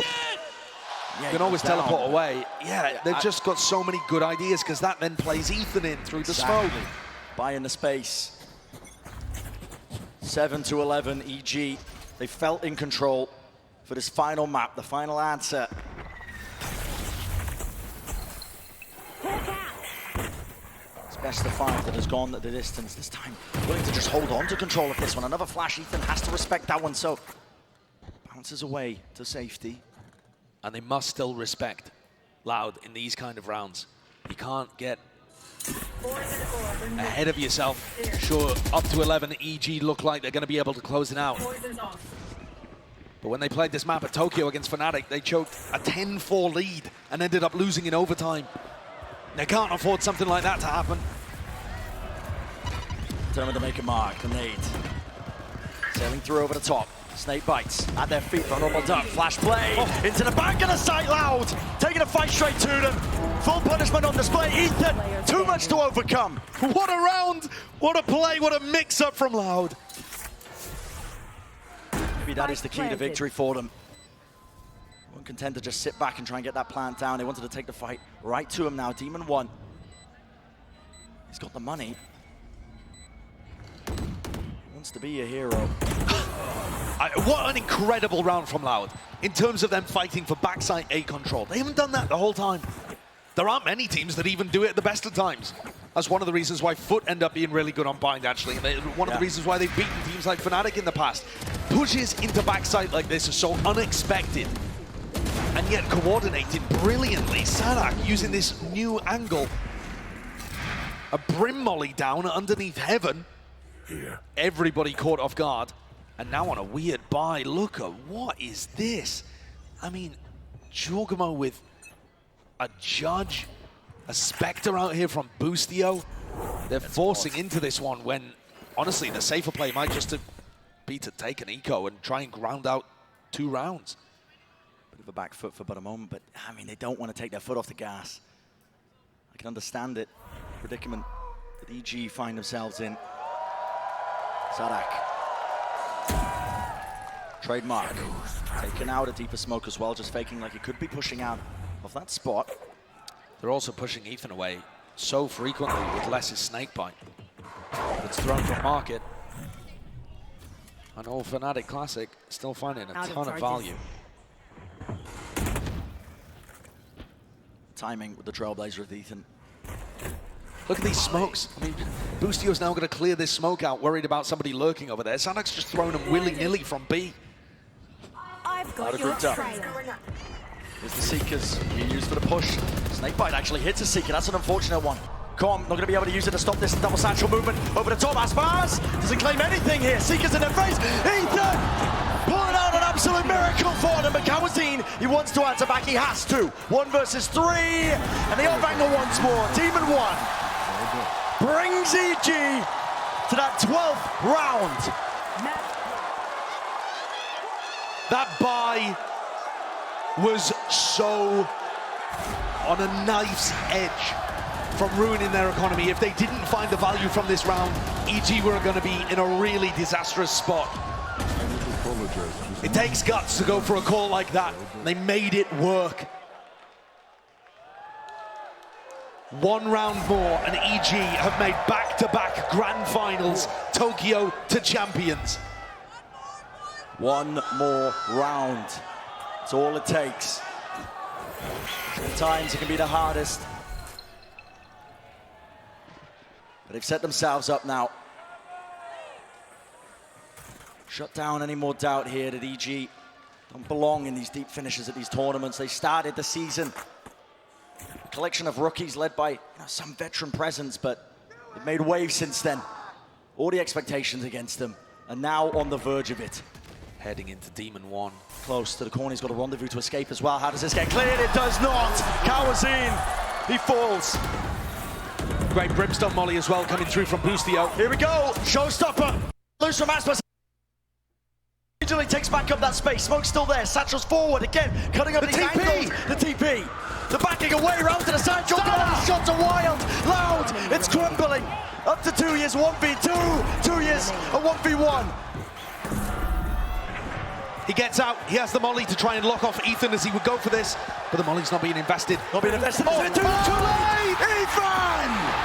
You can always teleport away. Yeah, they've just got so many good ideas because that then plays Ethan in through the smoke. Buying the space. 7-11 EG. They felt in control for this final map, the final answer. It's best of 5 that has gone the distance this time. Willing to just hold on to control of this one. Another flash, Ethan has to respect that one, so bounces away to safety. And they must still respect Loud in these kind of rounds. You can't get ahead of yourself. Sure, up to 11, EG look like they're going to be able to close it out. But when they played this map at Tokyo against Fnatic, they choked a 10-4 lead and ended up losing in overtime. They can't afford something like that to happen. Determined to make a mark, the nade. Sailing through over the top. Snake bites at their feet, vulnerable duck, flash play, into the back of the site, Loud, taking a fight straight to them. Full punishment on display, Ethan, too much to overcome. What a round, what a play, what a mix-up from Loud. Maybe that is the key to victory for them. They weren't content to just sit back and try and get that plant down. They wanted to take the fight right to him now. Demon 1. He's got the money. He wants to be a hero. What an incredible round from Loud in terms of them fighting for backside A control. They haven't done that the whole time. There aren't many teams that even do it at the best of times. That's one of the reasons why Foot end up being really good on bind, actually. One of the reasons why they've beaten teams like Fnatic in the past. Pushes into backside like this are so unexpected and yet coordinated brilliantly. Sadak using this new angle. A Brim Molly down underneath Heaven. Everybody caught off guard. And now on a weird buy, look at what is this? I mean, Jorgamo with a Judge, a Spectre out here from Boostio. They're forcing into this one when, honestly, the safer play might just be to take an eco and try and ground out 2 rounds. Bit of a back foot for but a moment, but I mean, they don't want to take their foot off the gas. I can understand it. Predicament that EG find themselves in. Sadak. Trademark. Taken out a deeper smoke as well, just faking like he could be pushing out of that spot. They're also pushing Ethan away so frequently with Les's Snakebite. It's thrown from market. And all Fnatic Classic still finding a ton of value. Timing with the Trailblazer with Ethan. Look at these smokes. I mean, Boostio's now going to clear this smoke out, worried about somebody lurking over there. Sadak's just throwing him willy-nilly from B. Got your grouped up. trail. Here's the Seekers, being used for the push. Snakebite actually hits a Seeker, that's an unfortunate one. Com, not going to be able to use it to stop this double satchel movement. Over the top, Aspas doesn't claim anything here. Seekers in their face, Ethan pulling out an absolute miracle for them, but Kawazine, he wants to answer back, he has to. 1 versus 3, and the off-angle once more. Demon 1 brings EG to that 12th round. That buy was so on a knife's edge from ruining their economy. If they didn't find the value from this round, EG were going to be in a really disastrous spot. It takes guts to go for a call like that. They made it work. 1 round more, and EG have made back-to-back grand finals, Tokyo to Champions. 1 more round. That's all it takes. Sometimes it can be the hardest. But they've set themselves up now. Shut down any more doubt here that EG don't belong in these deep finishes at these tournaments. They started the season. A collection of rookies led by some veteran presence, but they've made waves since then. All the expectations against them, and now on the verge of it. Heading into Demon 1. Close to the corner, he's got a rendezvous to escape as well. How does this get cleared? It does not. Kawazine, he falls. Great Brimstone Molly as well, coming through from Boostio. Here we go, showstopper. Loose from Aspas. Immediately takes back up that space. Smoke's still there. Satchel's forward again, cutting up The these TP. angles. The TP. The backing away, round to the side. Jordan, shots are wild, loud. It's crumbling. Up to 2 years, 1v2. 2 years, a 1v1. He gets out, he has the molly to try and lock off Ethan as he would go for this, but the molly's not being invested. Not being invested. Oh, Too late! Ethan!